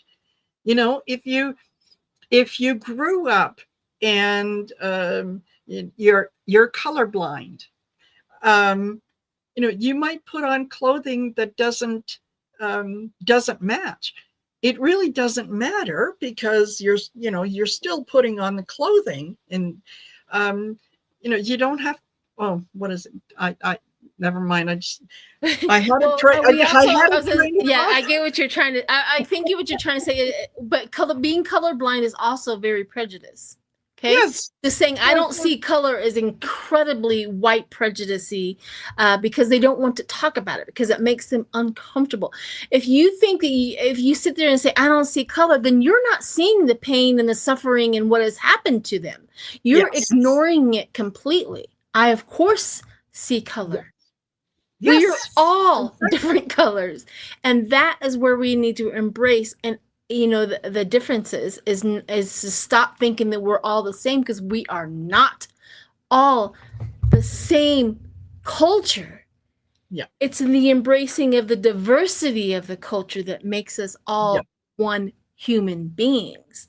S1: If you grew up and you're colorblind, you might put on clothing that doesn't match. It really doesn't matter, because you're still putting on the clothing, and you don't have. Oh, what is it? I never mind. I had
S3: Well,
S1: a train.
S3: we also,
S1: Yeah,
S3: I get what you're trying to. I think what you're trying to say, but being colorblind is also very prejudiced. Okay.
S1: Yes.
S3: Just saying, I don't see color as incredibly white prejudicey, because they don't want to talk about it, because it makes them uncomfortable. If you think that if you sit there and say, I don't see color, then you're not seeing the pain and the suffering and what has happened to them. You're ignoring it completely. I, of course, see color.
S1: Yes.
S3: We are all different colors, and that is where we need to embrace. And the differences is to stop thinking that we're all the same, because we are not all the same culture.
S1: Yeah,
S3: it's in the embracing of the diversity of the culture that makes us all one human beings.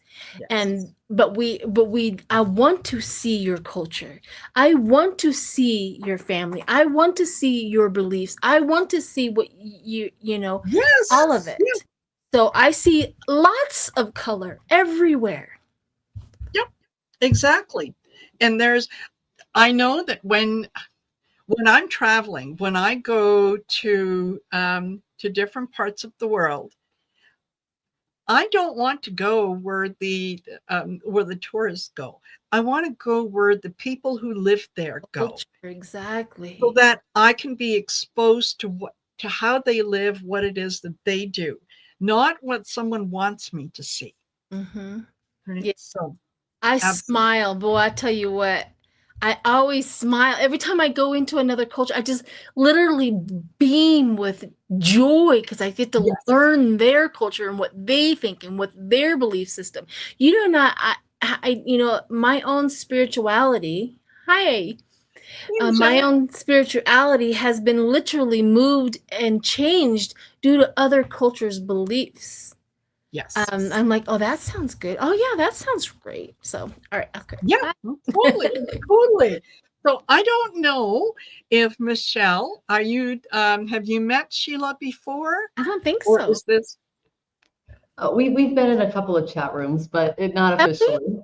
S3: Yes. But I want to see your culture. I want to see your family. I want to see your beliefs. I want to see what
S1: yes,
S3: all of it. Yes. So I see lots of color everywhere.
S1: Yep, exactly. And I know that when I'm traveling, when I go to different parts of the world, I don't want to go where the tourists go. I want to go where the people who live there go.
S3: Exactly.
S1: So that I can be exposed to how they live, what it is that they do, not what someone wants me to see.
S3: Mm-hmm.
S1: Right? Yeah. So
S3: I smile, boy. I tell you what. I always smile. Every time I go into another culture, I just literally beam with joy, because I get to learn their culture and what they think and what their belief system. My own spirituality. My own spirituality has been literally moved and changed due to other cultures' beliefs.
S1: Yes.
S3: I'm like, oh, that sounds good. Oh, yeah, that sounds great. So, all right. Okay.
S1: Yeah, totally. So I don't know if Michelle, have you met Sheila before?
S3: I don't think
S1: so.
S3: Or
S1: is this?
S4: We've been in a couple of chat rooms, but not officially.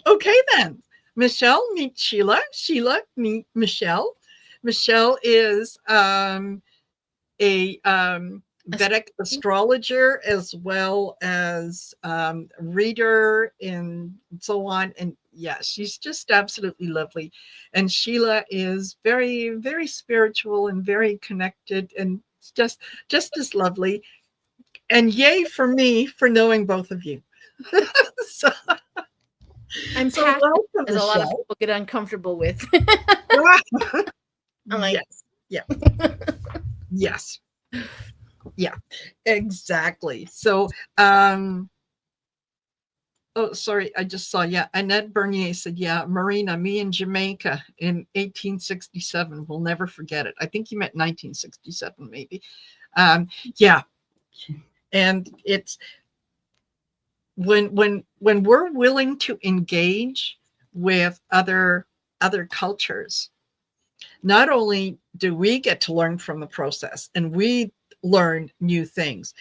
S1: Okay, then. Michelle, meet Sheila. Sheila, meet Michelle. Michelle is a Vedic astrologer, as well as reader and so on. And she's just absolutely lovely. And Sheila is very, very spiritual and very connected, and just as lovely. And yay for me for knowing both of you.
S3: I'm passionate, as a lot of people get uncomfortable with.
S1: I'm like, yes. Yeah, exactly. So, oh, sorry, I just saw, Annette Bernier said, Marina, me in Jamaica in 1867. We'll never forget it. I think you meant 1967, maybe. And it's when we're willing to engage with other cultures, not only do we get to learn from the process and we learn new things,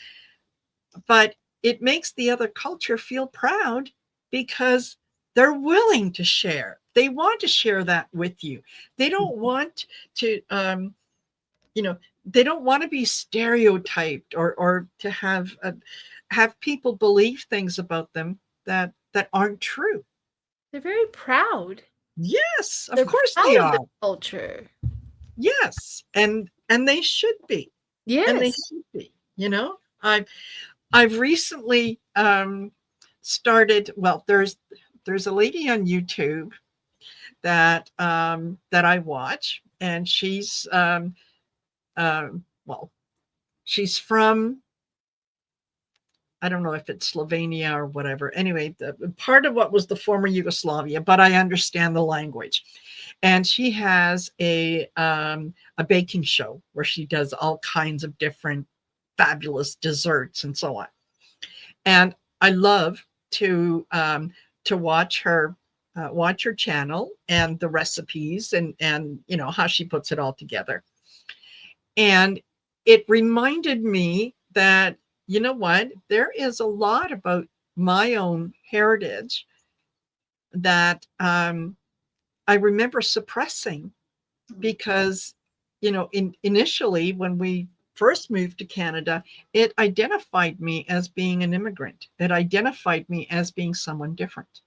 S1: but it makes the other culture feel proud, because they're willing to share. They want to share that with you. They don't want to, they don't want to be stereotyped or to have people believe things about them that aren't true.
S3: They're very proud.
S1: Yes, of course they are.
S3: Of culture.
S1: Yes, and they should be.
S3: Yes,
S1: and they should be. I've recently started. Well, there's a lady on YouTube that I watch, and she's she's from, I don't know if it's Slovenia or whatever. Anyway, part of what was the former Yugoslavia, but I understand the language. And she has a baking show where she does all kinds of different fabulous desserts and so on. And I love to watch her watch her channel and the recipes and you know how she puts it all together. And it reminded me that, you know what, there is a lot about my own heritage that I remember suppressing because, you know, initially when we first moved to Canada, it identified me as being an immigrant. It identified me as being someone different.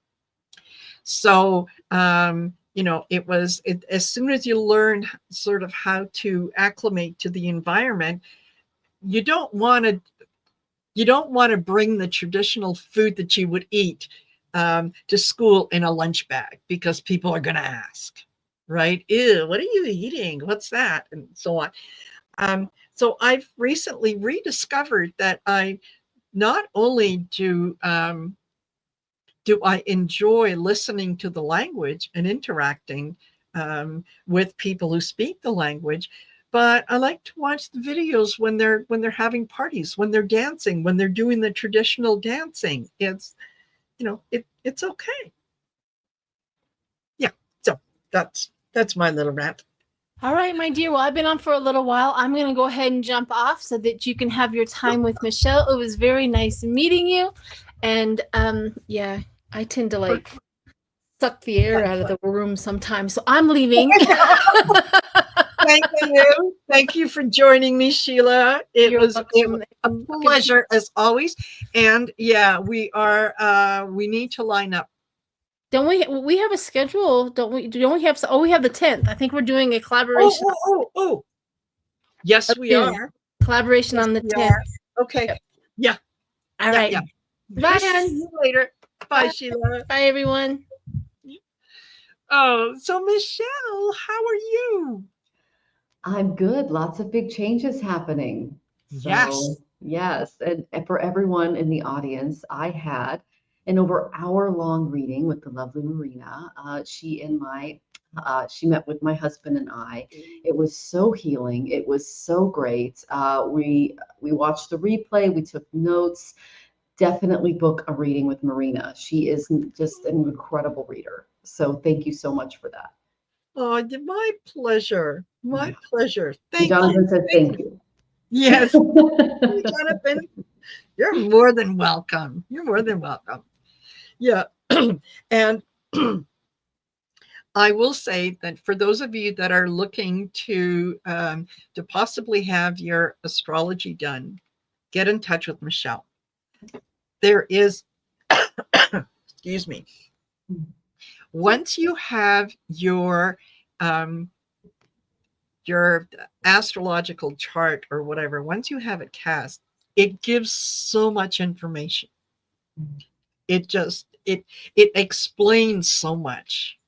S1: So, you know, as soon as you learn sort of how to acclimate to the environment, you don't want to bring the traditional food that you would eat to school in a lunch bag because people are going to ask, right? Ew, what are you eating? What's that? And so on. So I've recently rediscovered that I not only do I enjoy listening to the language and interacting with people who speak the language, but I like to watch the videos when they're having parties, when they're dancing, when they're doing the traditional dancing. It's, you know, it's okay. Yeah. So that's my little rant.
S3: All right, my dear. Well, I've been on for a little while. I'm going to go ahead and jump off so that you can have your time with Michelle. It was very nice meeting you. And yeah, I tend to like suck the air out of the room sometimes. So I'm leaving.
S1: Thank you for joining me, Sheila. It was a pleasure as always. And yeah, we need to line up.
S3: Don't we have a schedule? Don't we have, we have the 10th. I think we're doing a collaboration.
S1: Oh. Yes, we are.
S3: Collaboration on the 10th.
S1: Okay. Yep. Yeah.
S3: All right. Yeah. Bye,
S1: see you later. Bye, Sheila.
S3: Bye, everyone.
S1: Oh, so Michelle, how are you?
S4: I'm good. Lots of big changes happening. Yes. And for everyone in the audience, I had an over hour-long reading with the lovely Marina. She met with my husband and I. It was so healing. It was so great. We watched the replay. We took notes. Definitely book a reading with Marina. She is just an incredible reader. So thank you so much for that.
S1: Oh, my pleasure. My pleasure. Thank
S4: Jonathan
S1: you.
S4: Said thank you.
S1: Yes. Jonathan, you're more than welcome. You're more than welcome. Yeah. And I will say that for those of you that are looking to possibly have your astrology done, get in touch with Michelle. There is, excuse me, once you have your astrological chart or whatever, once you have it cast, it gives so much information. It explains so much.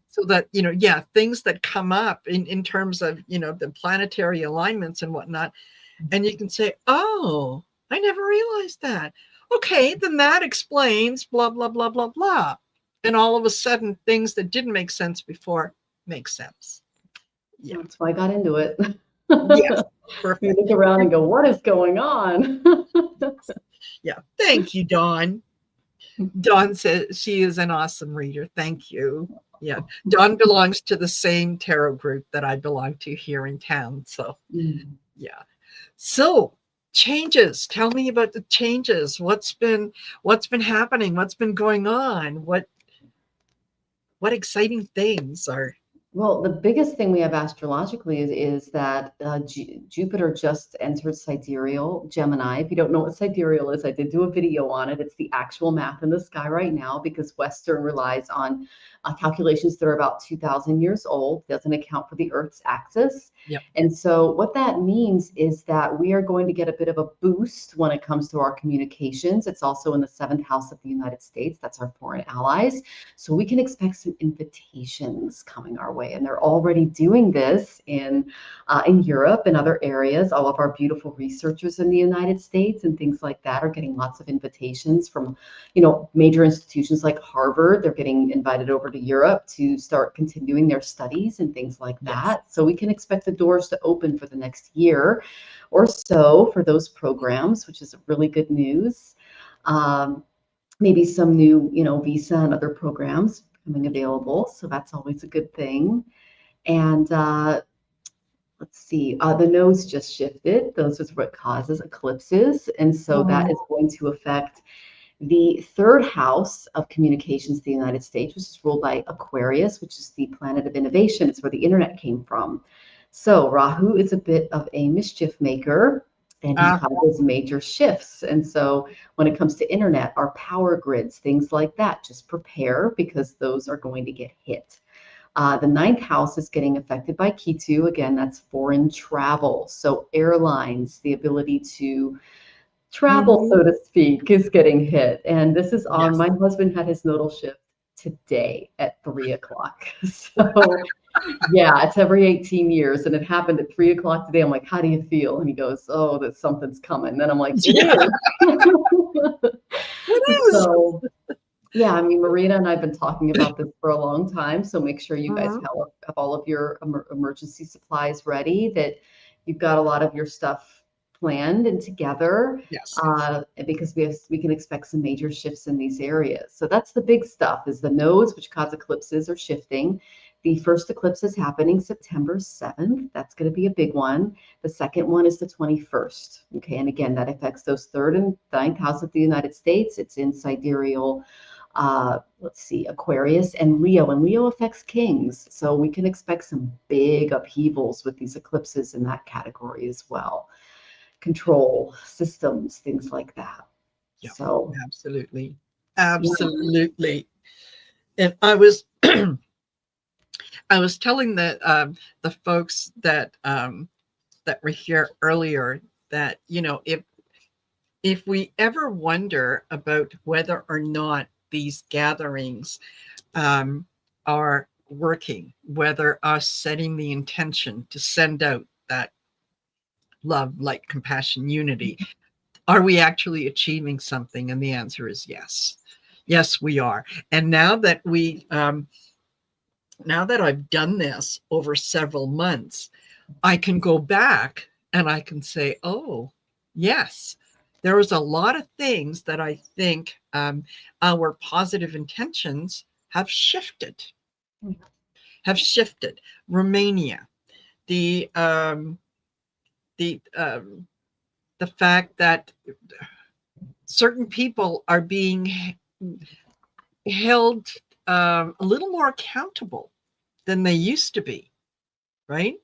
S1: So that, you know, yeah, things that come up in terms of, you know, the planetary alignments and whatnot, and you can say, oh, I never realized that. Okay, then that explains blah, blah, blah, blah, blah. And all of a sudden, things that didn't make sense before make sense.
S4: Yeah. That's why I got into it.
S1: Yes, perfect.
S4: You look around and go, what is going on?
S1: Yeah, thank you, Dawn. Dawn says she is an awesome reader. Thank you. Yeah, Dawn belongs to the same tarot group that I belong to here in town. So, yeah. So, changes. Tell me about the changes. What's been happening? What's been going on? What exciting things are?
S4: Well, the biggest thing we have astrologically is that Jupiter just entered sidereal Gemini. If you don't know what sidereal is, I did do a video on it. It's the actual math in the sky right now because Western relies on calculations that are about 2,000 years old. Doesn't account for the Earth's axis.
S1: Yep.
S4: And so what that means is that we are going to get a bit of a boost when it comes to our communications. It's also in the 7th house of the United States. That's our foreign allies. So we can expect some invitations coming our way. And they're already doing this in Europe and other areas. All of our beautiful researchers in the United States and things like that are getting lots of invitations from, you know, major institutions like Harvard. They're getting invited over to Europe to start continuing their studies and things like that. So we can expect the doors to open for the next year or so for those programs, which is really good news. Maybe some new, you know, visa and other programs becoming available. So that's always a good thing. And let's see, the nodes just shifted. Those is what causes eclipses. And so that is going to affect the third house of communications in the United States, which is ruled by Aquarius, which is the planet of innovation. It's where the internet came from. So Rahu is a bit of a mischief maker, and he causes major shifts. And so when it comes to internet, our power grids, things like that, just prepare, because those are going to get hit. The ninth house is getting affected by Ketu. Again, that's foreign travel. So airlines, the ability to travel, so to speak, is getting hit. And this is on, my husband had his nodal shift today at 3 o'clock. So yeah, it's every 18 years. And it happened at 3 o'clock today. I'm like, how do you feel? And he goes, oh, that something's coming. And then I'm like, it is.
S1: It is.
S4: So yeah, I mean, Marina and I have been talking about this for a long time. So make sure you guys have all of your emergency supplies ready, that you've got a lot of your stuff planned and together.
S1: Yes.
S4: Because we can expect some major shifts in these areas. So that's the big stuff, is the nodes, which cause eclipses, are shifting. The first eclipse is happening September 7th. That's going to be a big one. The second one is the 21st. Okay, and again, that affects those third and ninth house of the United States. It's in sidereal, let's see, Aquarius and Leo affects kings. So we can expect some big upheavals with these eclipses in that category as well. Control systems, things like that.
S1: Yeah,
S4: so
S1: absolutely. And I was I was telling the folks that that were here earlier that, you know, if we ever wonder about whether or not these gatherings are working, whether us setting the intention to send out that love, light, compassion, unity, are we actually achieving something? And the answer is yes. Yes, we are. And now that now that I've done this over several months, I can go back and I can say, oh, yes, there was a lot of things that I think our positive intentions have shifted. Romania, the fact that certain people are being held a little more accountable than they used to be, right?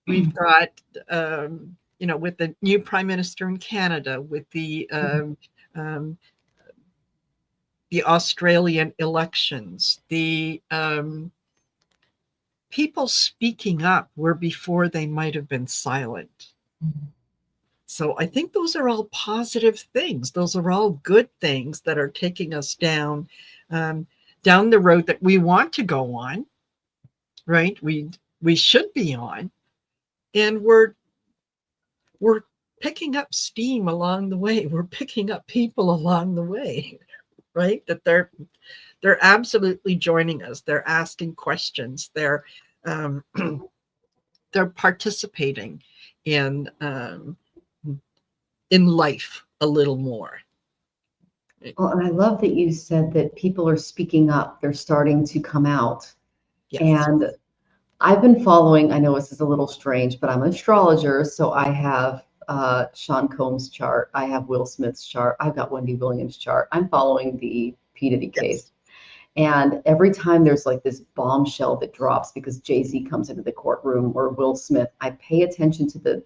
S1: We've got, you know, with the new prime minister in Canada, with the Australian elections, the people speaking up where before they might have been silent. So I think those are all positive things. Those are all good things that are taking us down the road that we want to go on, right? We should be on, and we're picking up steam along the way. We're picking up people along the way, right? That they're absolutely joining us. They're asking questions. They're participating in life a little more.
S4: Well, and I love that you said that people are speaking up. They're starting to come out.
S1: Yes.
S4: And I've been following, I know this is a little strange, but I'm an astrologer. So I have Sean Combs' chart. I have Will Smith's chart. I've got Wendy Williams' chart. I'm following the P. Diddy case. And every time there's like this bombshell that drops because Jay-Z comes into the courtroom or Will Smith, I pay attention to the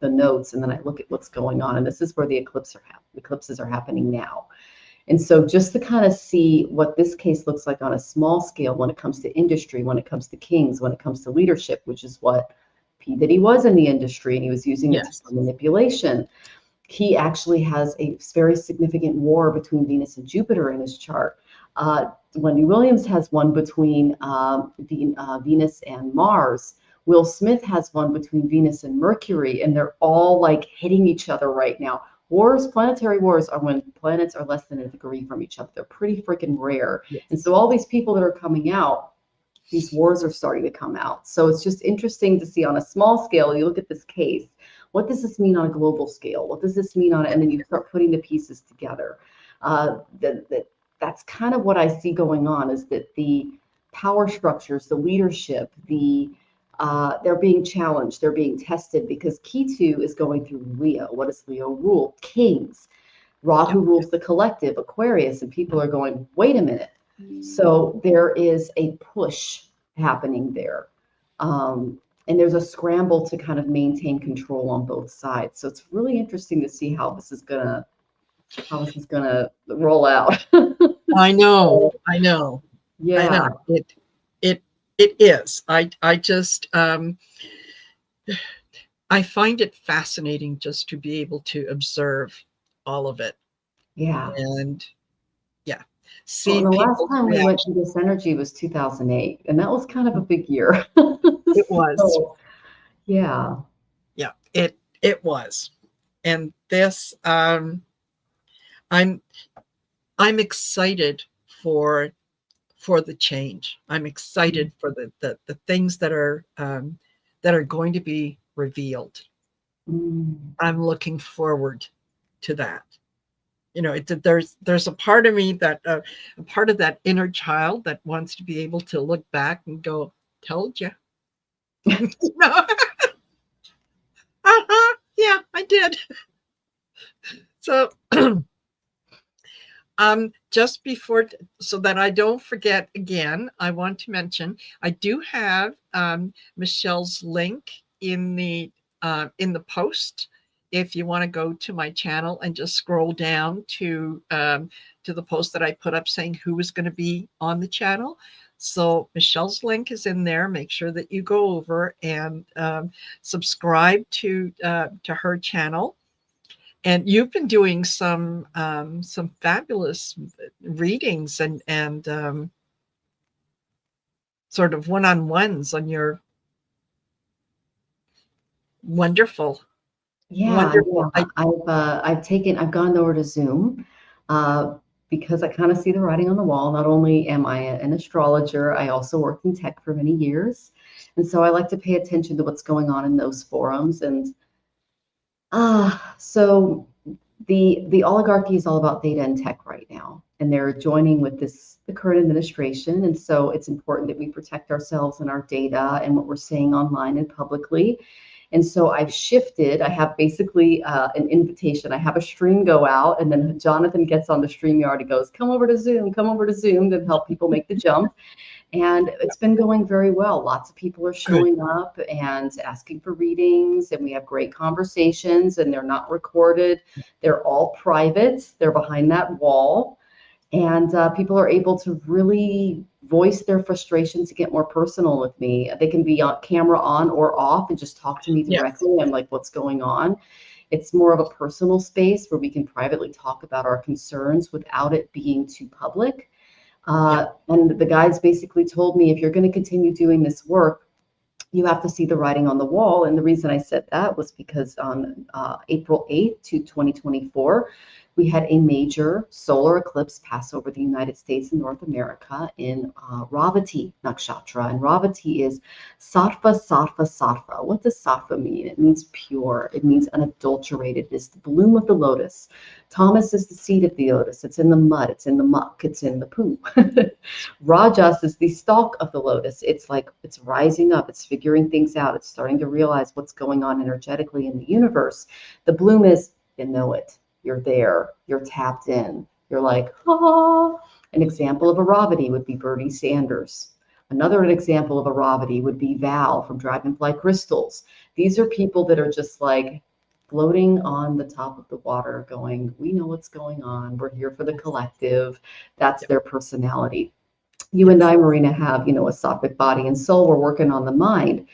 S4: notes, and then I look at what's going on. And this is where the eclipses are happening now. And so just to kind of see what this case looks like on a small scale when it comes to industry, when it comes to kings, when it comes to leadership, which is what P. Diddy was in the industry, and he was using it for manipulation. He actually has a very significant war between Venus and Jupiter in his chart. Wendy Williams has one between Venus and Mars. Will Smith has one between Venus and Mercury, and they're all like hitting each other right now. Planetary wars are when planets are less than a degree from each other. They're pretty freaking rare. Yes. And so all these people that are coming out, these wars are starting to come out. So it's just interesting to see on a small scale, you look at this case, what does this mean on a global scale? What does this mean on it? And then you start putting the pieces together. that's kind of what I see going on, is that the power structures, the leadership, they're being challenged, they're being tested, because Ketu is going through Leo. What does Leo rule? Kings. Rahu rules the collective, Aquarius, and people are going, wait a minute. So there is a push happening there. And there's a scramble to kind of maintain control on both sides. So it's really interesting to see how this is gonna roll out.
S1: I know. I know.
S4: Yeah.
S1: I know. It is. I just I find it fascinating just to be able to observe all of it.
S4: Yeah.
S1: And yeah, see
S4: Well, the last
S1: people's
S4: time we went
S1: reaction.
S4: through this energy was 2008, and that was kind of a big year.
S1: It was.
S4: So, yeah.
S1: Yeah, it was. And this I'm excited for the change. I'm excited for the things that are going to be revealed. I'm looking forward to that. You know, there's a part of me that a part of that inner child that wants to be able to look back and go, told you. You know? Yeah, I did. So just before, so that I don't forget again, I want to mention I do have Michelle's link in the post. If you want to go to my channel and just scroll down to the post that I put up saying who is going to be on the channel. So Michelle's link is in there. Make sure that you go over and subscribe to her channel. And you've been doing some fabulous readings and sort of one-on-ones on your wonderful.
S4: Yeah,
S1: Wonderful.
S4: yeah. I've gone over to Zoom because I kind of see the writing on the wall. Not only am I an astrologer, I also worked in tech for many years. And so I like to pay attention to what's going on in those forums. And so the oligarchy is all about data and tech right now, and they're joining with the current administration. And so it's important that we protect ourselves and our data and what we're saying online and publicly. And so I've shifted. I have basically an invitation. I have a stream go out, and then Jonathan gets on the StreamYard and goes, come over to Zoom to help people make the jump. And it's been going very well. Lots of people are showing up and asking for readings, and we have great conversations, and they're not recorded. They're all private. They're behind that wall. And people are able to really voice their frustration to get more personal with me. They can be on camera on or off and just talk to me directly. I'm like, what's going on? It's more of a personal space where we can privately talk about our concerns without it being too public. And the guides basically told me, if you're going to continue doing this work, you have to see the writing on the wall. And the reason I said that was because on April 8th to 2024, we had a major solar eclipse pass over the United States and North America in Ravati Nakshatra. And Ravati is Sattva, Sattva, Sattva. What does Sattva mean? It means pure. It means unadulterated. It's the bloom of the lotus. Tamas is the seed of the lotus. It's in the mud. It's in the muck. It's in the poo. Rajas is the stalk of the lotus. It's like it's rising up. It's figuring things out. It's starting to realize what's going on energetically in the universe. The bloom is, you know it. You're there, you're tapped in, you're like, ah. An example of a Ravati would be Bernie Sanders. Another example of a Ravati would be Val from Dragonfly Crystals. These are people that are just like floating on the top of the water going, we know what's going on, we're here for the collective. That's their personality. You and I, Marina, have, a sattvic body and soul. We're working on the mind.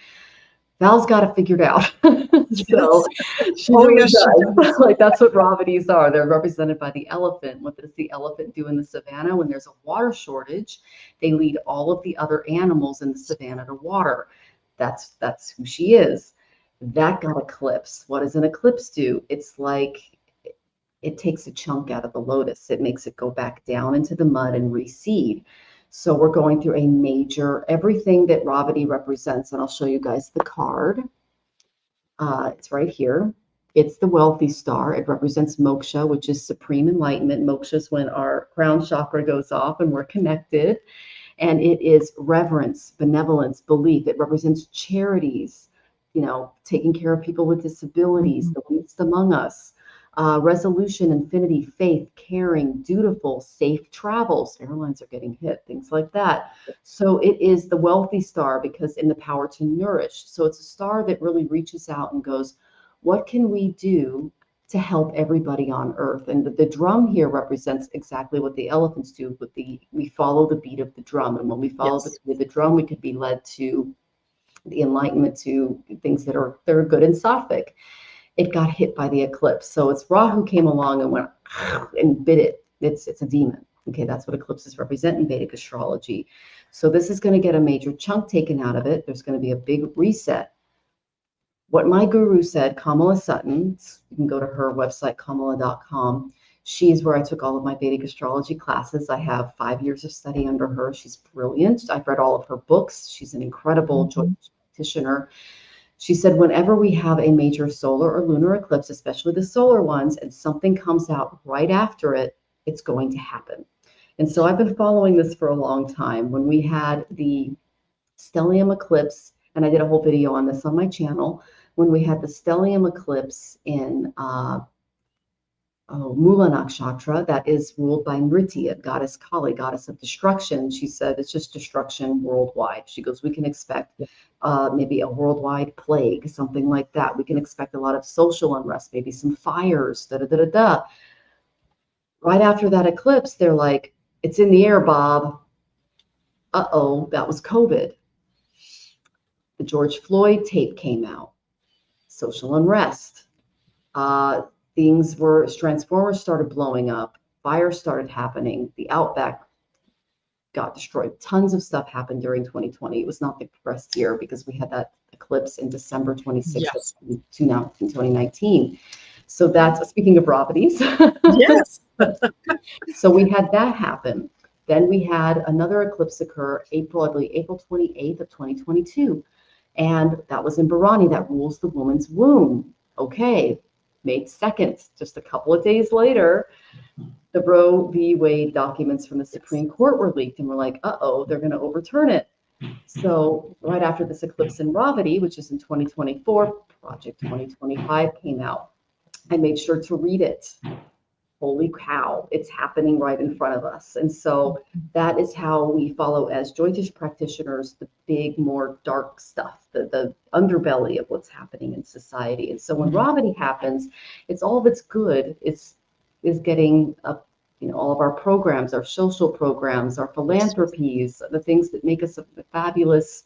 S4: Val's got it figured out. So she really does. Like, that's what Ravatis are. They're represented by the elephant. What does the elephant do in the savannah? When there's a water shortage, they lead all of the other animals in the savannah to water. That's who she is. That got eclipsed. What does an eclipse do? It's like it takes a chunk out of the lotus. It makes it go back down into the mud and reseed. So we're going through a major, everything that Ravati represents, and I'll show you guys the card. It's right here. It's the wealthy star. It represents moksha, which is supreme enlightenment. Moksha is when our crown chakra goes off and we're connected. And it is reverence, benevolence, belief. It represents charities, taking care of people with disabilities, the least among us. Resolution, infinity, faith, caring, dutiful, safe travels. Airlines are getting hit, things like that. So it is the wealthy star because in the power to nourish. So it's a star that really reaches out and goes, what can we do to help everybody on Earth? And the drum here represents exactly what the elephants do. But we follow the beat of the drum, and when we follow the beat of the drum, we could be led to the enlightenment, to things that are good and sattvic. It got hit by the eclipse, so it's Rahu came along and went and bit it. It's a demon. Okay, that's what eclipses represent in Vedic astrology. So this is going to get a major chunk taken out of it. There's going to be a big reset. What my guru said, Kamala Sutton, you can go to her website, kamala.com. She's where I took all of my Vedic astrology classes. I have 5 years of study under her. She's brilliant. I've read all of her books. She's an incredible practitioner. She said, whenever we have a major solar or lunar eclipse, especially the solar ones, and something comes out right after it, it's going to happen. And so I've been following this for a long time. When we had the stellium eclipse, and I did a whole video on this on my channel, when we had the stellium eclipse in Mula Nakshatra, that is ruled by Nritya, goddess Kali, goddess of destruction. She said it's just destruction worldwide. She goes, we can expect maybe a worldwide plague, something like that. We can expect a lot of social unrest, maybe some fires, Right after that eclipse, they're like, it's in the air, Bob. Uh-oh, that was COVID. The George Floyd tape came out. Social unrest. Transformers started blowing up. Fires started happening. The Outback got destroyed. Tons of stuff happened during 2020. It was not the best year because we had that eclipse in December 26th of 2019. So that's, speaking of properties.
S1: Yes.
S4: So we had that happen. Then we had another eclipse occur, April 28th of 2022. And that was in Bharani, that rules the woman's womb. Okay, May 2nd, just a couple of days later, the Roe v. Wade documents from the Supreme Court were leaked, and we're like, uh-oh, they're going to overturn it. So right after this eclipse in Ravati, which is in 2024, Project 2025 came out. I made sure to read it. Holy cow, it's happening right in front of us. And so that is how we follow as Jyotish practitioners, the big, more dark stuff, the underbelly of what's happening in society. And so when Ravati happens, it's all that's good is getting up, all of our programs, our social programs, our philanthropies, the things that make us a fabulous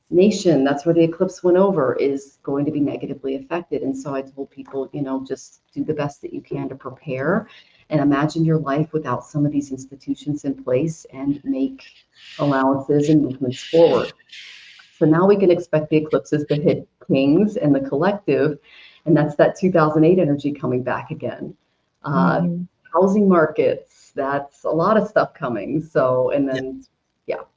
S4: nation. That's where the eclipse went over, is going to be negatively affected. And so I told people, just do the best that you can to prepare and imagine your life without some of these institutions in place and make allowances and movements forward. So now we can expect the eclipses to hit kings and the collective, and that's that 2008 energy coming back again. Housing markets, that's a lot of stuff coming. So, and then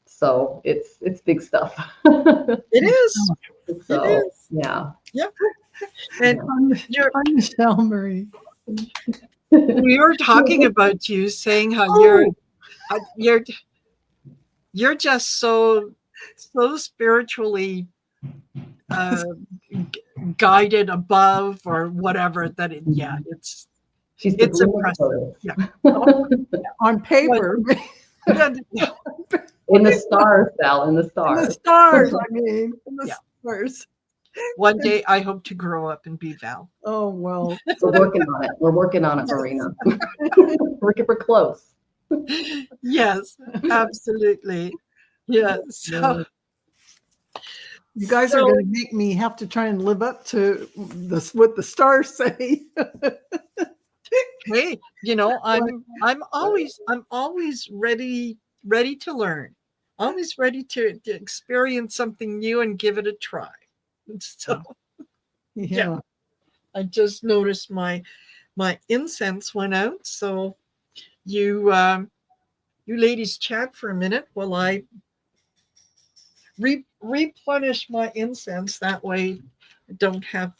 S4: so it's big stuff.
S1: It is.
S4: So,
S1: it is.
S4: Yeah.
S1: And
S2: I'm Michelle Marie.
S1: we were talking about you, saying how you're just so spiritually guided above or whatever that it's impressive.
S2: On paper.
S4: In the stars, Val, in the stars.
S2: In the stars, I mean, in the stars.
S1: One day I hope to grow up and be Val.
S2: Oh, well.
S4: We're working on it. We're working on it, Marina. We're close.
S1: Yes, absolutely. Yes. So,
S2: you guys are going to make me have to try and live up to what the stars say.
S1: Hey, I'm always ready to learn. Always ready to experience something new and give it a try. So I just noticed my incense went out. So you ladies chat for a minute while I replenish my incense. That way I don't have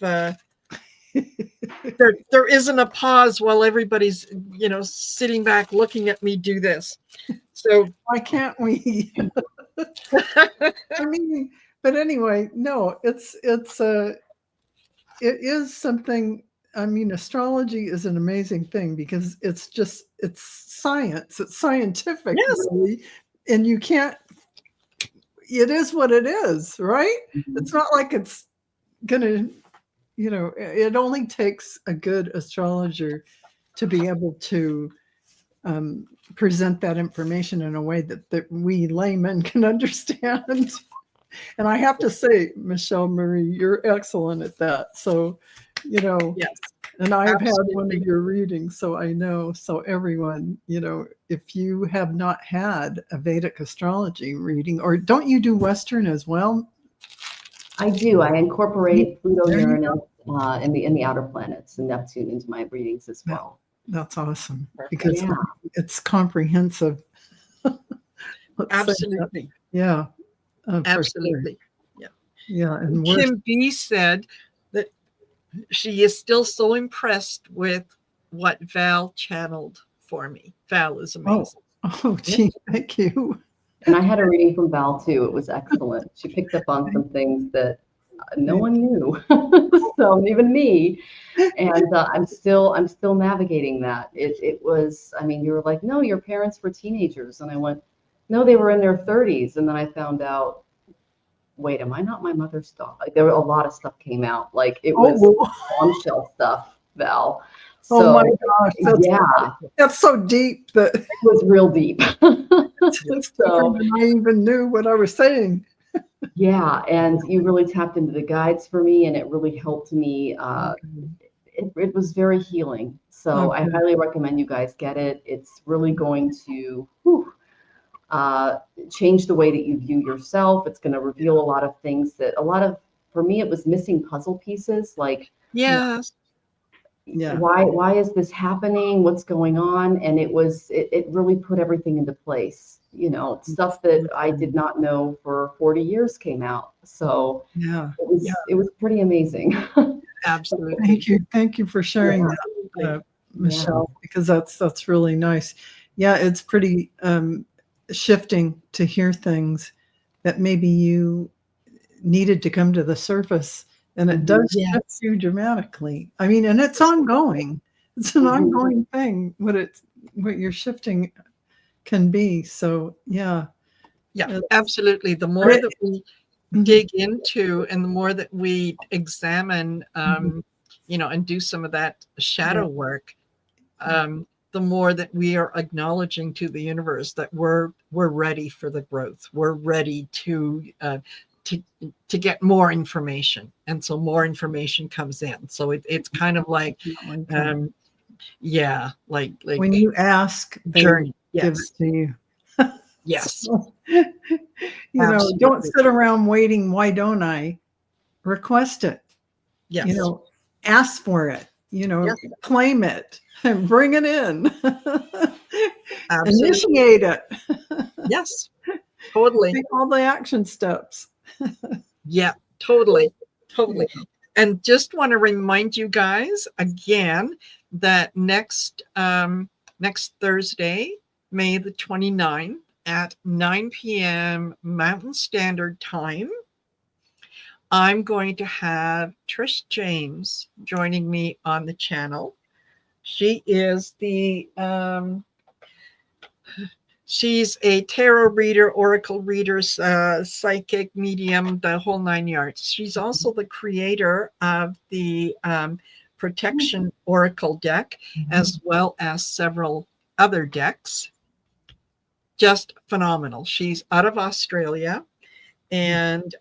S1: there isn't a pause while everybody's, sitting back looking at me do this. So
S2: Why can't we? I mean, but anyway, no, it is something. I mean, astrology is an amazing thing because it's science. It's scientific,
S1: Yes.
S2: really, and you can't. It is what it is, right? It's not like it's gonna. It only takes a good astrologer to be able to present that information in a way that we laymen can understand. And I have to say, Michelle Marie, you're excellent at that. So,
S1: yes,
S2: and I've had one
S1: absolutely.
S2: of your readings, so I know. So everyone, if you have not had a Vedic astrology reading, or don't you do Western as well?
S4: I do. I incorporate Pluto,
S2: There you
S4: Uranus, in the outer planets and Neptune into my readings as well.
S2: That's awesome
S1: Perfect.
S2: because
S4: Yeah.
S2: it's comprehensive. Let's say that.
S1: Absolutely.
S2: Yeah. For sure.
S1: Absolutely.
S2: Yeah. And
S1: Kim B said that she is still so impressed with what Val channeled for me. Val is amazing.
S2: Oh, gee, thank you.
S4: And I had a reading from Val too. It was excellent. She picked up on some things that no one knew, so even me. And I'm still navigating that. It was. I mean, you were like, no, your parents were teenagers, and I went, no, they were in their 30s, and then I found out, wait, am I not my mother's daughter? Like, there were a lot of stuff came out. Like it was bombshell stuff, Val. So,
S2: oh my gosh, that's so deep that
S4: it was real deep.
S2: it's so I even knew what I was saying.
S4: Yeah, and you really tapped into the guides for me, and it really helped me. It was very healing. So I highly recommend you guys get it. It's really going to change the way that you view yourself. It's going to reveal a lot of things for me, it was missing puzzle pieces. Like,
S1: Yes.
S4: why is this happening? What's going on? And it really put everything into place. Stuff that I did not know for 40 years came out. So it was pretty amazing.
S1: Absolutely.
S2: Thank you for sharing that, Michelle, because that's really nice. Yeah, it's pretty shifting to hear things that maybe you needed to come to the surface, and it does shift you dramatically. I mean, and it's ongoing. It's an ongoing thing. What you're shifting can be. So yeah,
S1: absolutely. The more that we dig into, and the more that we examine, and do some of that shadow work, the more that we are acknowledging to the universe that we're ready for the growth. We're ready to get more information, and so more information comes in. So it's kind of like, like
S2: when you ask, they
S1: journey.
S2: give it to you.
S1: Yes.
S2: So, don't sit around waiting. Why don't I? Request it.
S1: Yes.
S2: Ask for it. Claim it and bring it in. Initiate it.
S1: Yes. Totally.
S2: Take all the action steps.
S1: Yeah, totally. And just want to remind you guys again that next Thursday, May the 29th at 9 p.m. Mountain Standard Time, I'm going to have Trish James joining me on the channel. She is she's a tarot reader, oracle reader, psychic, medium, the whole 9 yards. She's also the creator of the Protection Oracle deck, as well as several other decks. Just phenomenal. She's out of Australia. And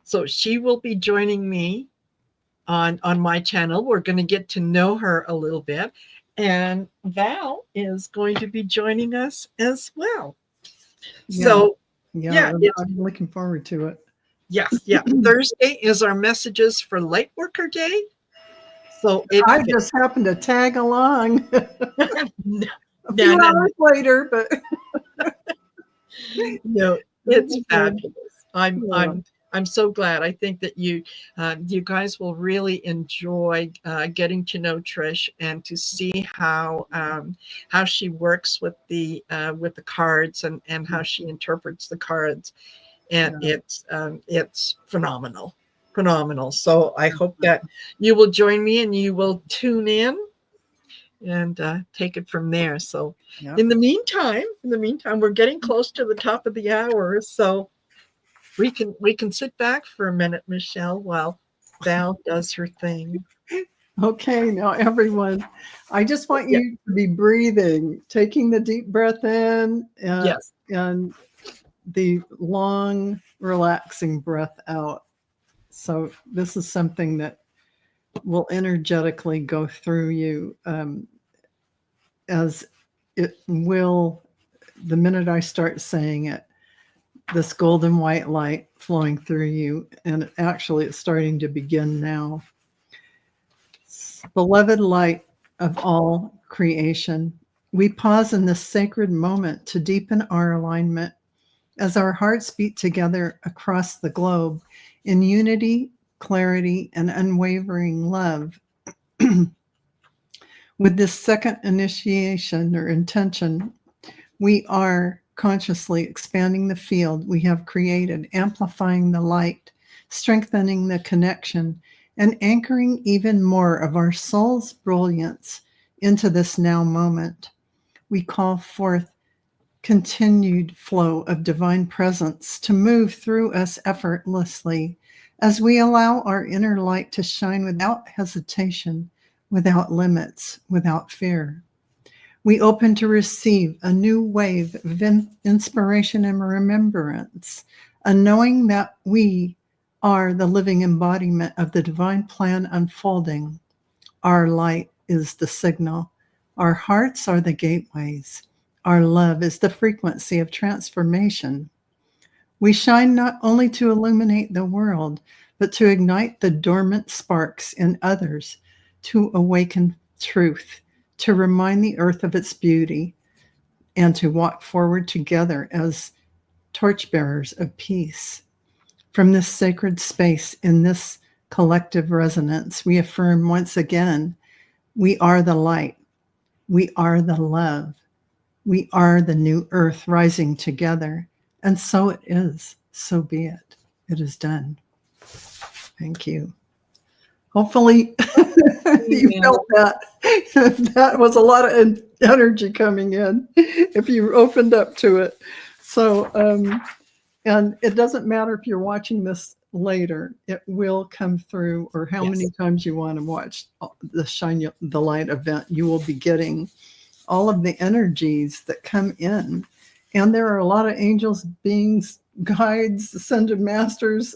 S1: so she will be joining me on my channel. We're going to get to know her a little bit. And Val is going to be joining us as well. So,
S2: I'm looking forward to it.
S1: Yes. Thursday is our Messages for Lightworker Day. So
S2: I just happened to tag along a few hours later, but
S1: no, it's fabulous. I'm I'm so glad. I think that you guys will really enjoy getting to know Trish and to see how she works with the cards and how she interprets the cards. And
S2: Yeah.
S1: it's phenomenal, phenomenal. So I hope that you will join me and you will tune in and take it from there. So
S2: Yeah.
S1: in the meantime, we're getting close to the top of the hour. So we can sit back for a minute, Michelle, while Val does her thing.
S2: Okay, now everyone, I just want
S1: Yeah.
S2: you to be breathing, taking the deep breath in
S1: Yes.
S2: and the long, relaxing breath out. So this is something that will energetically go through you as it will, the minute I start saying it, this golden white light flowing through you. And actually, it's starting to begin now. Beloved light of all creation, we pause in this sacred moment to deepen our alignment as our hearts beat together across the globe in unity, clarity, and unwavering love. With this second initiation or intention, we are consciously expanding the field we have created, amplifying the light, strengthening the connection, and anchoring even more of our soul's brilliance into this now moment. We call forth continued flow of divine presence to move through us effortlessly as we allow our inner light to shine without hesitation, without limits, without fear. We open to receive a new wave of inspiration and remembrance, a knowing that we are the living embodiment of the divine plan unfolding. Our light is the signal. Our hearts are the gateways. Our love is the frequency of transformation. We shine not only to illuminate the world, but to ignite the dormant sparks in others, to awaken truth, to remind the earth of its beauty, and to walk forward together as torchbearers of peace. From this sacred space, in this collective resonance, we affirm once again, we are the light, we are the love, we are the new earth rising together. And so it is, so be it. It is done. Thank you. Hopefully you felt that. That was a lot of energy coming in if you opened up to it. So, and it doesn't matter if you're watching this later, it will come through, or how many times you want to watch the Shine the Light event, you will be getting all of the energies that come in. And there are a lot of angels, beings, guides, ascended masters.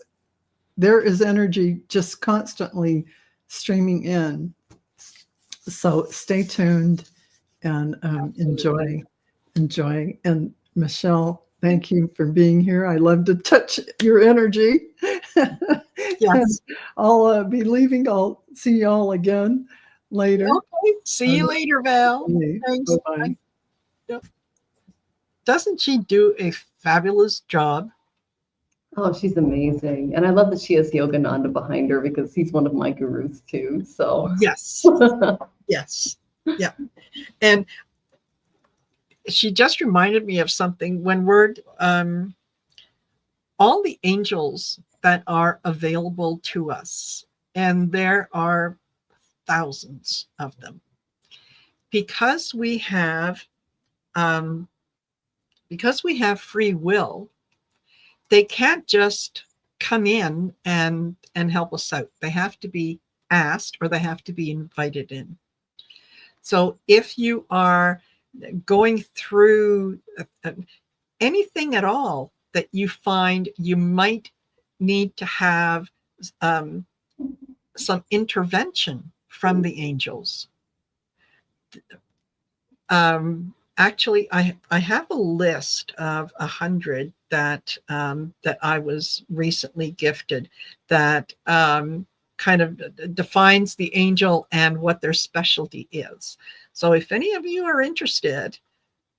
S2: There is energy just constantly streaming in. So stay tuned and enjoy. And Michelle, thank you for being here. I love to touch your energy.
S1: Yes.
S2: I'll be leaving. I'll see y'all again later.
S1: Okay. See you later, Val. Thanks.
S2: Bye-bye.
S1: Doesn't she do a fabulous job?
S4: Oh, she's amazing. And I love that she has Yogananda behind her because he's one of my gurus too. So
S1: yes. Yes. Yeah. And she just reminded me of something when we're all the angels that are available to us, and there are thousands of them, because we have free will. They can't just come in and help us out. They have to be asked, or they have to be invited in. So if you are going through anything at all that you find you might need to have some intervention from the angels, actually, I have a list of 100 that I was recently gifted that kind of defines the angel and what their specialty is. So if any of you are interested,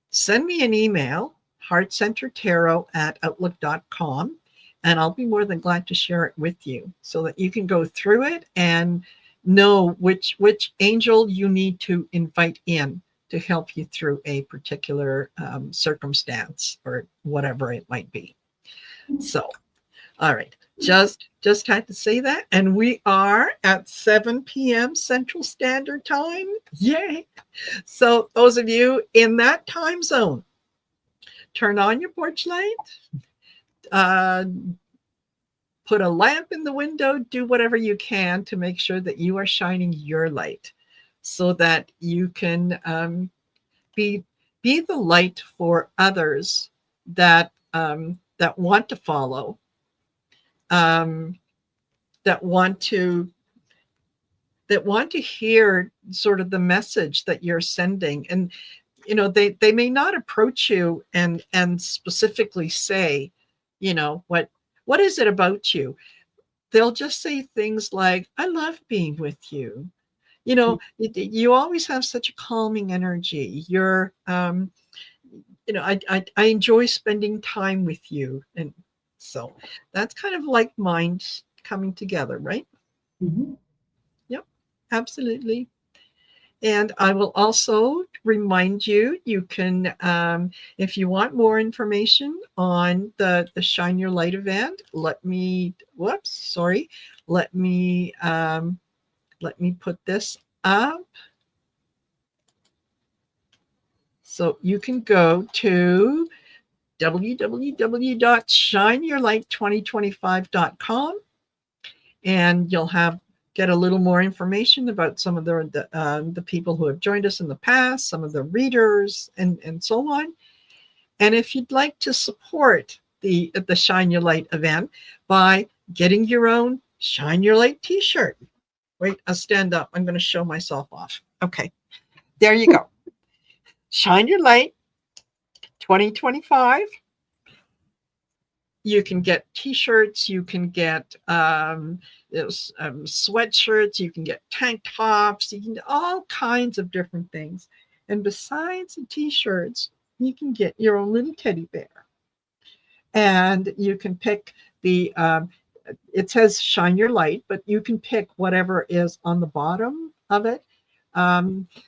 S1: send me an email, heartcentertarot@outlook.com, and I'll be more than glad to share it with you so that you can go through it and know which angel you need to invite in to help you through a particular circumstance or whatever it might be. So, all right, just had to say that. And we are at 7 p.m. Central Standard Time. Yay! So those of you in that time zone, turn on your porch light, put a lamp in the window, do whatever you can to make sure that you are shining your light so that you can be the light for others that that want to follow, that want to hear sort of the message that you're sending. And you know, they may not approach you and specifically say, you know, what is it about you? They'll just say things like, I love being with you. You know, you always have such a calming energy. You're, you know, I enjoy spending time with you. And so that's kind of like minds coming together, right?
S4: Mhm.
S1: Yep, absolutely. And I will also remind you, you can, if you want more information on the Shine Your Light event, let me put this up. So you can go to www.shineyourlight2025.com and you'll get a little more information about some of the people who have joined us in the past, some of the readers, and so on. And if you'd like to support the Shine Your Light event by getting your own Shine Your Light t-shirt. Wait, I'll stand up. I'm going to show myself off. Okay, there you go. Shine Your Light 2025. You can get t-shirts, you can get sweatshirts, you can get tank tops, you can get all kinds of different things. And besides the t-shirts, you can get your own little teddy bear. And you can pick it says Shine Your Light, but you can pick whatever is on the bottom of it.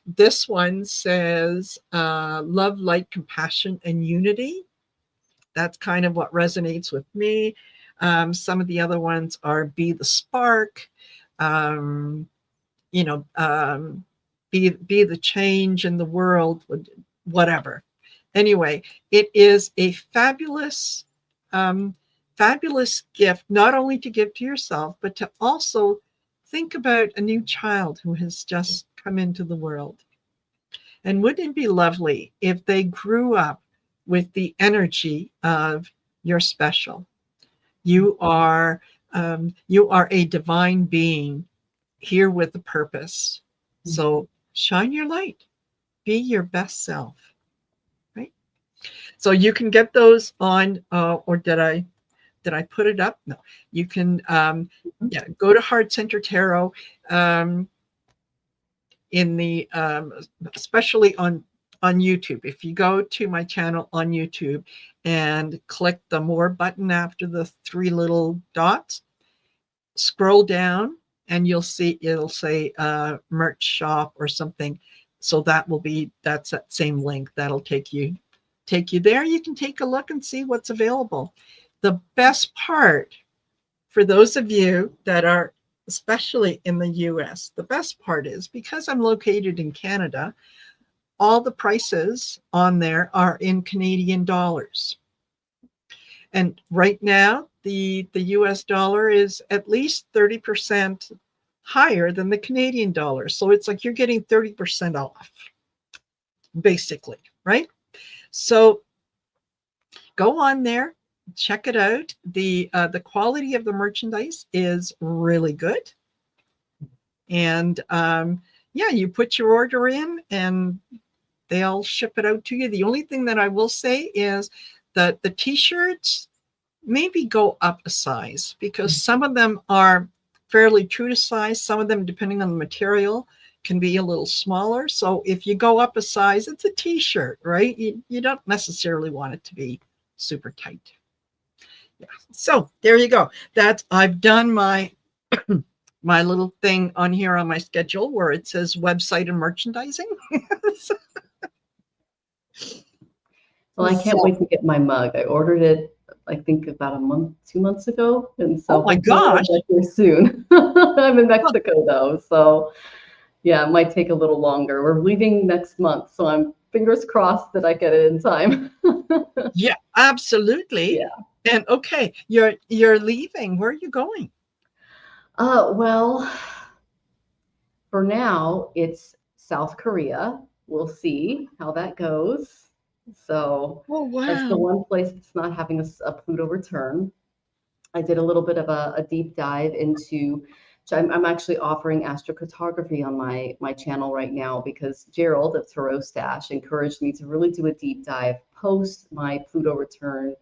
S1: This one says love, light, compassion, and unity. That's kind of what resonates with me. Some of the other ones are be the spark, you know, be the change in the world, whatever. Anyway, it is a fabulous, fabulous gift, not only to give to yourself, but to also think about a new child who has just come into the world. And wouldn't it be lovely if they grew up with the energy of you're special. You are a divine being here with a purpose. So shine your light. Be your best self. Right? So you can get those on, or did I put it up? No. You can go to Heart Center Tarot in the especially on YouTube. If you go to my channel on YouTube and click the more button after the three little dots, scroll down and you'll see it'll say merch shop or something. So that's that same link that'll take you there. You can take a look and see what's available. The best part for those of you that are especially in the US, the best part is because I'm located in Canada, all the prices on there are in Canadian dollars. And right now, the US dollar is at least 30% higher than the Canadian dollar. So it's like you're getting 30% off, basically, right? So go on there, check it out. The quality of the merchandise is really good. And you put your order in and they'll ship it out to you. The only thing that I will say is that the t-shirts maybe go up a size because some of them are fairly true to size. Some of them, depending on the material, can be a little smaller. So if you go up a size, it's a t-shirt, right? You don't necessarily want it to be super tight. So there you go. I've done my my little thing on here on my schedule where it says website and merchandising.
S4: Well, I can't wait to get my mug. I ordered it, I think, about 2 months ago, and so
S1: Oh my
S4: hopefully it'll
S1: gosh.
S4: get here soon. I'm in Mexico though, so yeah, it might take a little longer. We're leaving next month, so I'm fingers crossed that I get it in time.
S1: Yeah, absolutely.
S4: Yeah.
S1: And okay, you're leaving. Where are you going?
S4: Well, for now, it's South Korea. We'll see how that goes. So
S1: Oh
S4: that's the
S1: wow.
S4: one place that's not having a Pluto return. I did a little bit of a deep dive into. So I'm actually offering astrocartography on my channel right now because Gerald of Tarot Stash encouraged me to really do a deep dive post my Pluto return,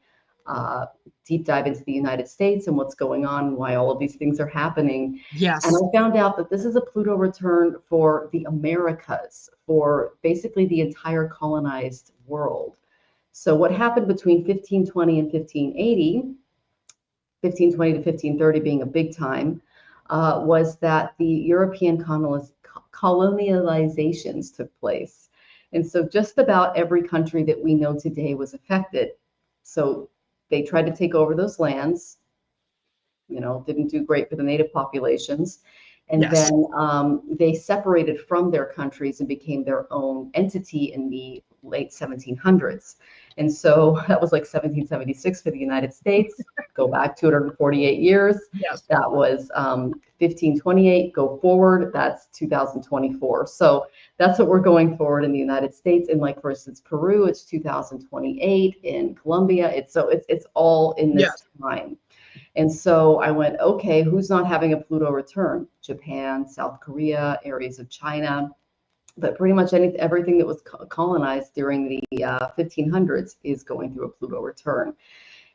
S4: deep dive into the United States and what's going on and why all of these things are happening. And
S1: Yes.
S4: I found out that this is a Pluto return for the Americas, for basically the entire colonized world. So what happened between 1520 and 1580, 1520 to 1530 being a big time, was that the European colonializations took place. And so just about every country that we know today was affected. So they tried to take over those lands, didn't do great for the native populations. And
S1: Yes.
S4: then they separated from their countries and became their own entity in the late 1700s. And so that was like 1776 for the United States. Go back 248 years.
S1: Yes.
S4: That was 1528. Go forward. That's 2024. So that's what we're going forward in the United States. And like, for instance, Peru, it's 2028. In Colombia, it's all in this
S1: Yes.
S4: time. And so I went, okay, who's not having a Pluto return? Japan, South Korea, areas of China, but pretty much everything that was colonized during the 1500s is going through a Pluto return.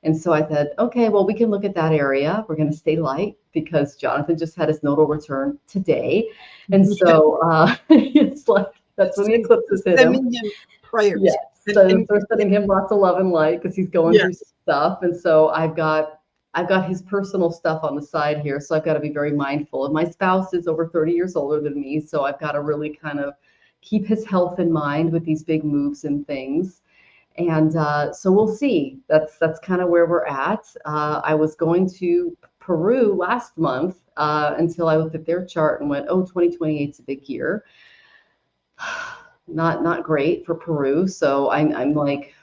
S4: And so I said, okay, well, we can look at that area. We're going to stay light because Jonathan just had his nodal return today. And so it's like, that's when the eclipses hit him.
S1: Sending him prayers.
S4: Yes. So we're sending him lots of love and light because he's going through stuff. And so I've got his personal stuff on the side here. So I've got to be very mindful. And my spouse is over 30 years older than me. So I've got to really kind of keep his health in mind with these big moves and things. And so we'll see. That's kind of where we're at. I was going to Peru last month until I looked at their chart and went, oh, 2028 is a big year. Not great for Peru. So I'm like,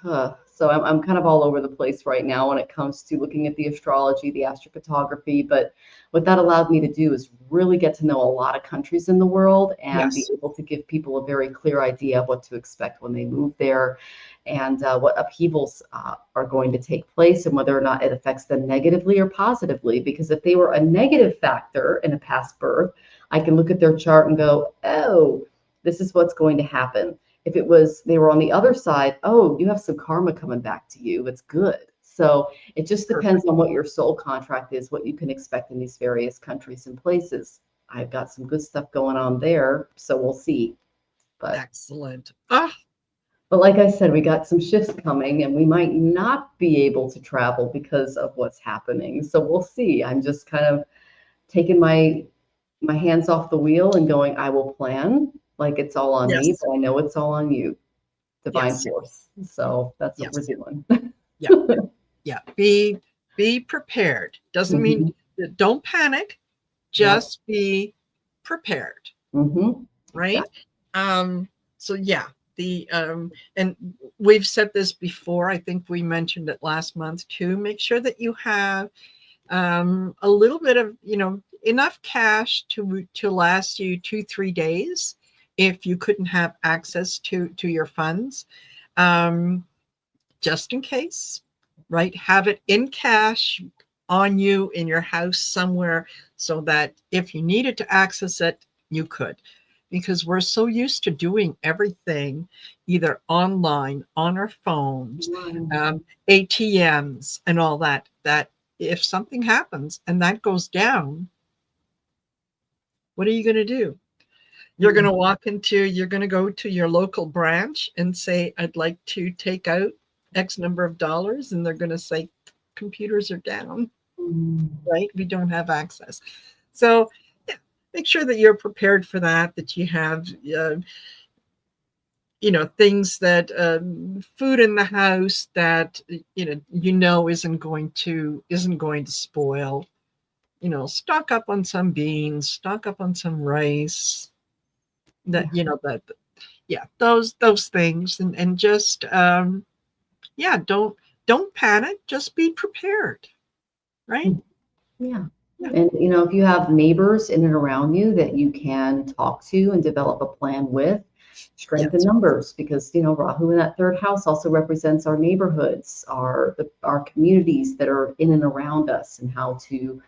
S4: so I'm kind of all over the place right now when it comes to looking at the astrology, the astrocartography. But what that allowed me to do is really get to know a lot of countries in the world and be able to give people a very clear idea of what to expect when they move there and what upheavals are going to take place and whether or not it affects them negatively or positively. Because if they were a negative factor in a past birth, I can look at their chart and go, oh, this is what's going to happen. If they were on the other side, oh, you have some karma coming back to you. It's good. So it just depends on what your soul contract is, what you can expect in these various countries and places. I've got some good stuff going on there, so we'll see. But
S1: excellent.
S4: But like I said, we got some shifts coming and we might not be able to travel because of what's happening. So we'll see. I'm just kind of taking my hands off the wheel and going, I will plan. Like it's all on me, but I know it's all on you, divine force. So that's what we're doing.
S1: Yeah. Be prepared. Doesn't mean don't panic. Just be prepared. Right.
S4: Exactly.
S1: So yeah, and we've said this before. I think we mentioned it last month too. Make sure that you have a little bit of enough cash to last you 2-3 days if you couldn't have access to your funds, just in case, right? Have it in cash on you in your house somewhere so that if you needed to access it, you could, because we're so used to doing everything either online, on our phones, ATMs and all that if something happens and that goes down, what are you going to do? You're going to go to your local branch and say, I'd like to take out X number of dollars. And they're going to say, computers are down,
S4: Mm.
S1: right? We don't have access. So yeah, make sure that you're prepared for that, that you have, things that, food in the house that, isn't going to spoil. Stock up on some beans, stock up on some rice, that, yeah, those things. And just, yeah, don't panic, just be prepared, right?
S4: Yeah.
S1: Yeah.
S4: And if you have neighbors in and around you that you can talk to and develop a plan with, strengthen
S1: Yes.
S4: numbers, because Rahu in that third house also represents our neighborhoods, our communities that are in and around us, and how to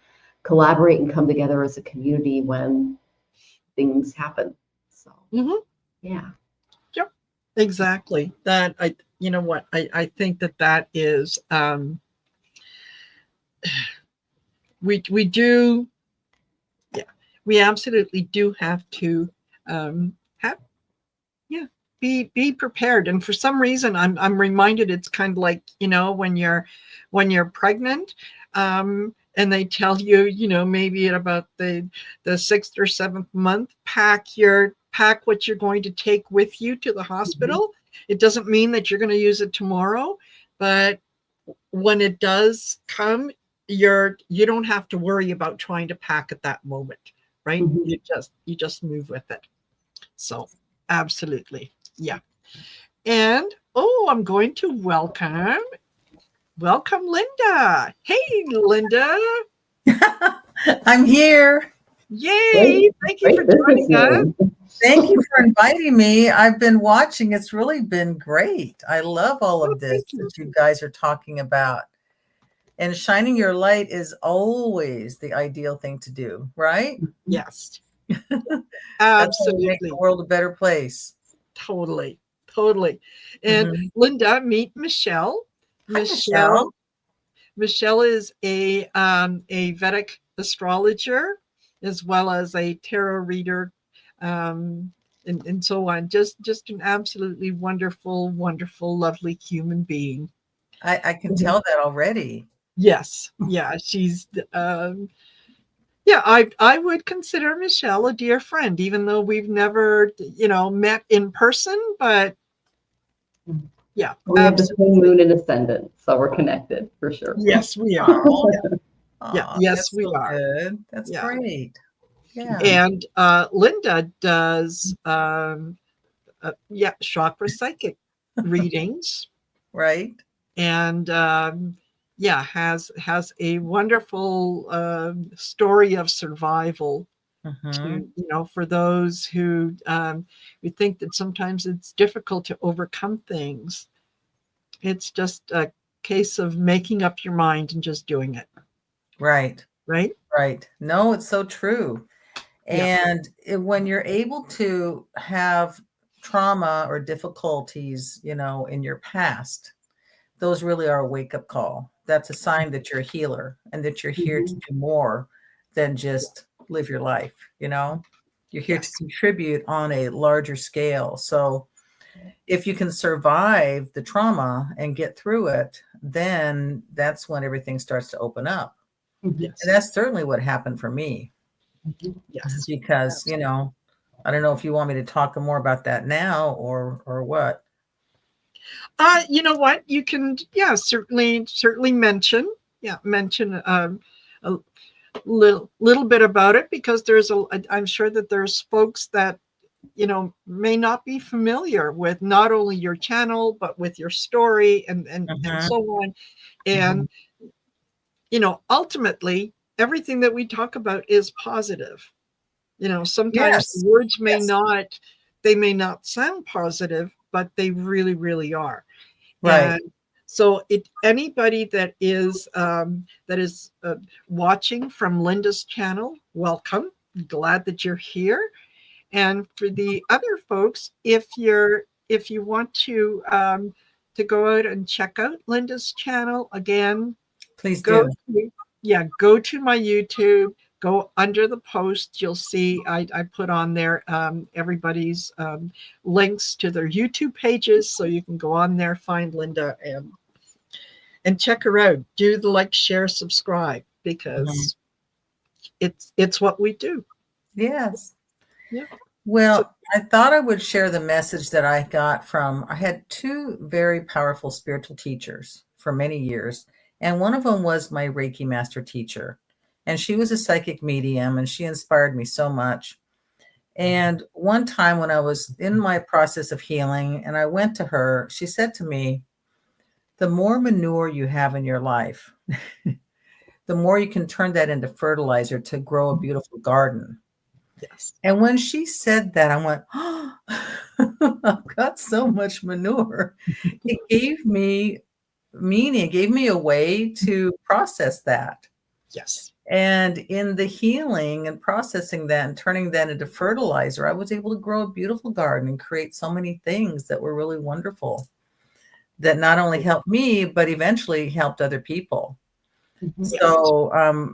S4: collaborate and come together as a community when things happen. So
S1: Mhm.
S4: yeah.
S1: Yep, exactly. That I think that is, we do, yeah, we absolutely do have to, have, yeah, be prepared. And for some reason, I'm reminded, it's kind of like, when you're pregnant, and they tell you, maybe at about the sixth or seventh month, pack what you're going to take with you to the hospital. It doesn't mean that you're going to use it tomorrow, but when it does come, you don't have to worry about trying to pack at that moment, right?
S4: Mhm.
S1: You just move with it. So absolutely. Yeah. And I'm going to welcome Linda. Hey, Linda.
S5: I'm here.
S1: Yay. Thank you for
S4: Great business
S1: joining us.
S4: name.
S5: Thank you for inviting me. I've been watching. It's really been great. I love all
S1: Oh,
S5: of this
S1: thank you.
S5: that you guys are talking about. And shining your light is always the ideal thing to do, right?
S1: Yes.
S5: That's how we make
S1: Absolutely.
S5: the world a better place.
S1: Totally. Totally. And
S5: Mhm.
S1: Linda, meet Michelle.
S5: Hi, Michelle.
S1: Michelle is a Vedic astrologer, as well as a tarot reader, and so on. Just an absolutely wonderful, wonderful, lovely human being.
S5: I can tell that already.
S1: Yes, yeah, she's. Yeah, I would consider Michelle a dear friend, even though we've never, met in person. But yeah,
S4: We have the same
S1: absolutely.
S4: moon and ascendant, so we're connected for sure.
S1: Yes, we are.
S5: Oh,
S1: Yeah, yes,
S5: that's
S1: we
S5: so
S1: are.
S5: good. That's
S1: Yeah.
S5: great. Yeah.
S1: And Linda does, chakra psychic readings,
S5: Right.
S1: and yeah, has a wonderful story of survival
S5: Mhm.
S1: to, for those who we think that sometimes it's difficult to overcome things. It's just a case of making up your mind and just doing it,
S5: Right.
S1: right?
S5: Right. No, it's so true.
S1: Yeah.
S5: And when you're able to have trauma or difficulties, in your past, those really are a wake-up call. That's a sign that you're a healer and that you're here to do more than just live your life, You're here to
S1: Yes.
S5: contribute on a larger scale. So if you can survive the trauma and get through it, then that's when everything starts to open up.
S1: Yes.
S5: And that's certainly what happened for me.
S1: Yes.
S5: Because, I don't know if you want me to talk more about that now or what.
S1: You know what? You can, yeah, certainly mention, a little bit about it, because I'm sure that there's folks that, may not be familiar with not only your channel, but with your story, and so on. And, ultimately, everything that we talk about is positive. Sometimes
S5: Yes.
S1: the words may
S5: Yes.
S1: not sound positive, but they really, really are.
S5: Right.
S1: And so anybody that is watching from Linda's channel, welcome. Glad that you're here. And for the other folks, if you want to go out and check out Linda's channel again,
S5: Please
S1: go
S5: do.
S1: go to my YouTube. Go under the post. You'll see I put on there everybody's links to their YouTube pages, so you can go on there, find Linda, And check her out. Do the like, share, subscribe, because it's what we do.
S5: Yes.
S1: Yeah.
S5: Well,
S1: So-
S5: I thought I would share the message that I got from, I had two very powerful spiritual teachers for many years. And one of them was my Reiki master teacher. And she was a psychic medium, and she inspired me so much. And one time when I was in my process of healing and I went to her, she said to me, the more manure you have in your life, the more you can turn that into fertilizer to grow a beautiful garden.
S1: Yes.
S5: And when she said that, I went, oh, I've got so much manure. It gave me meaning, it gave me a way to process that.
S1: Yes.
S5: And in the healing and processing that and turning that into fertilizer, I was able to grow a beautiful garden and create so many things that were really wonderful, that not only helped me, but eventually helped other people. So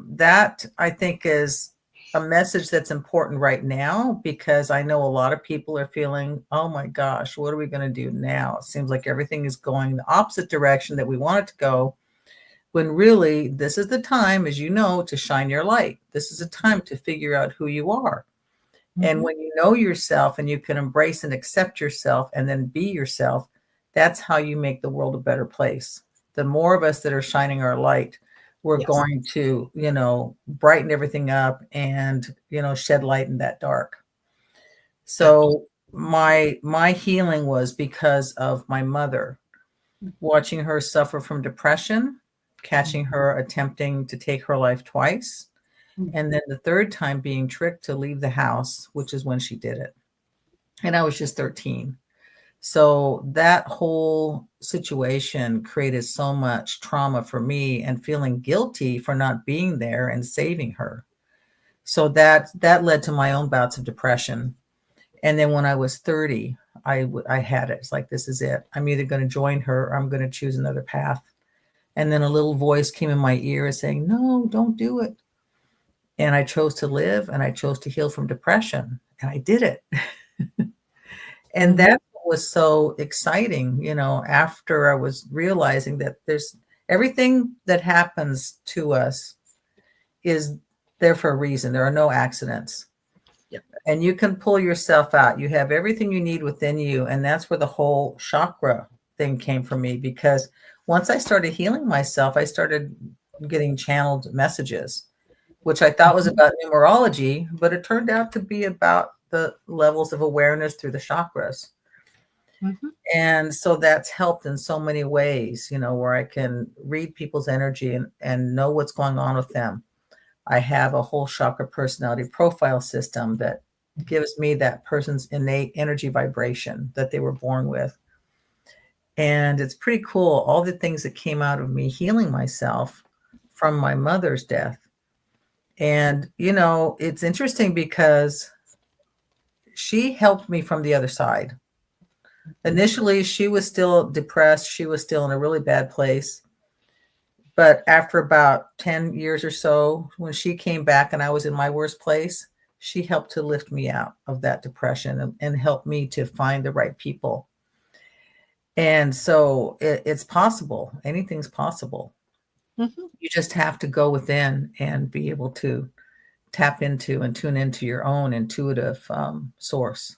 S5: that, I think, is a message that's important right now, because I know a lot of people are feeling, oh my gosh, what are we going to do now? It seems like everything is going the opposite direction that we want it to go, when really this is the time, as you know, to shine your light. This is a time to figure out who you are. And when you know yourself and you can embrace and accept yourself and then be yourself, that's how you make the world a better place. The more of us that are shining our light, we're going to, brighten everything up and, shed light in that dark. So my healing was because of my mother, watching her suffer from depression, catching her attempting to take her life twice, and then the third time being tricked to leave the house, which is when she did it. And I was just 13. So that whole situation created so much trauma for me, and feeling guilty for not being there and saving her. So that led to my own bouts of depression. And then when I was 30, I had it. It's like, this is it. I'm either going to join her or I'm going to choose another path. And then a little voice came in my ear saying, no, don't do it. And I chose to live, and I chose to heal from depression, and I did it. And that was so exciting, after I was realizing that there's everything that happens to us is there for a reason. There are no accidents.
S1: Yep.
S5: And you can pull yourself out. You have everything you need within you. And that's where the whole chakra thing came from me, because once I started healing myself, I started getting channeled messages, which I thought was about numerology, but it turned out to be about the levels of awareness through the chakras. And so that's helped in so many ways, where I can read people's energy and know what's going on with them. I have a whole chakra personality profile system that gives me that person's innate energy vibration that they were born with. And it's pretty cool, all the things that came out of me healing myself from my mother's death. And, it's interesting because she helped me from the other side. Initially, she was still depressed. She was still in a really bad place. But after about 10 years or so, when she came back and I was in my worst place, she helped to lift me out of that depression and help me to find the right people. And so it's possible. Anything's possible. You just have to go within and be able to tap into and tune into your own intuitive source.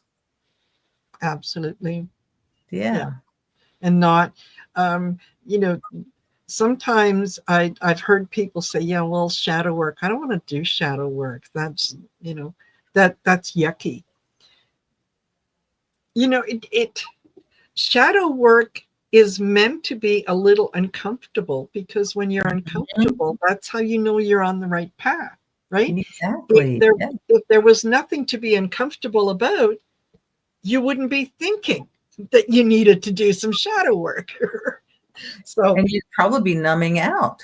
S1: Absolutely.
S5: Yeah.
S1: And not, sometimes I've heard people say, yeah, well, shadow work. I don't want to do shadow work. That's, that's yucky. Shadow work is meant to be a little uncomfortable, because when you're uncomfortable, that's how you know you're on the right path, right?
S5: Exactly.
S1: If there was nothing to be uncomfortable about, you wouldn't be thinking that you needed to do some shadow work.
S5: And you'd probably be numbing out.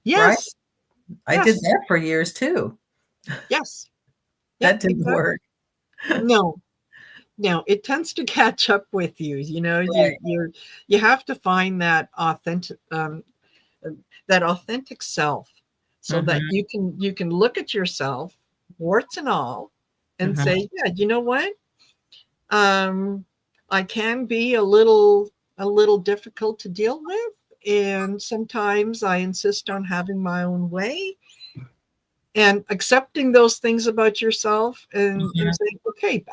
S1: Yes.
S5: Right? I did that for years too.
S1: Yes.
S5: That didn't work.
S1: No, it tends to catch up with you.
S5: Right.
S1: You have to find that authentic self, so that you can look at yourself, warts and all, and say, yeah, you know what? I can be a little difficult to deal with, and sometimes I insist on having my own way, and accepting those things about yourself, and saying, okay,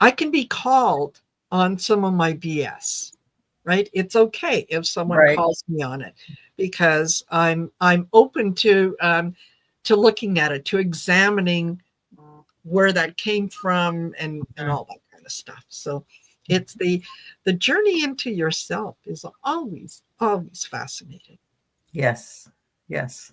S1: I can be called on some of my BS, right? It's okay if someone
S5: Right.
S1: calls me on it, because I'm open to looking at it, to examining where that came from, and all that kind of stuff. So it's the journey into yourself is always fascinating.
S5: Yes. Yes.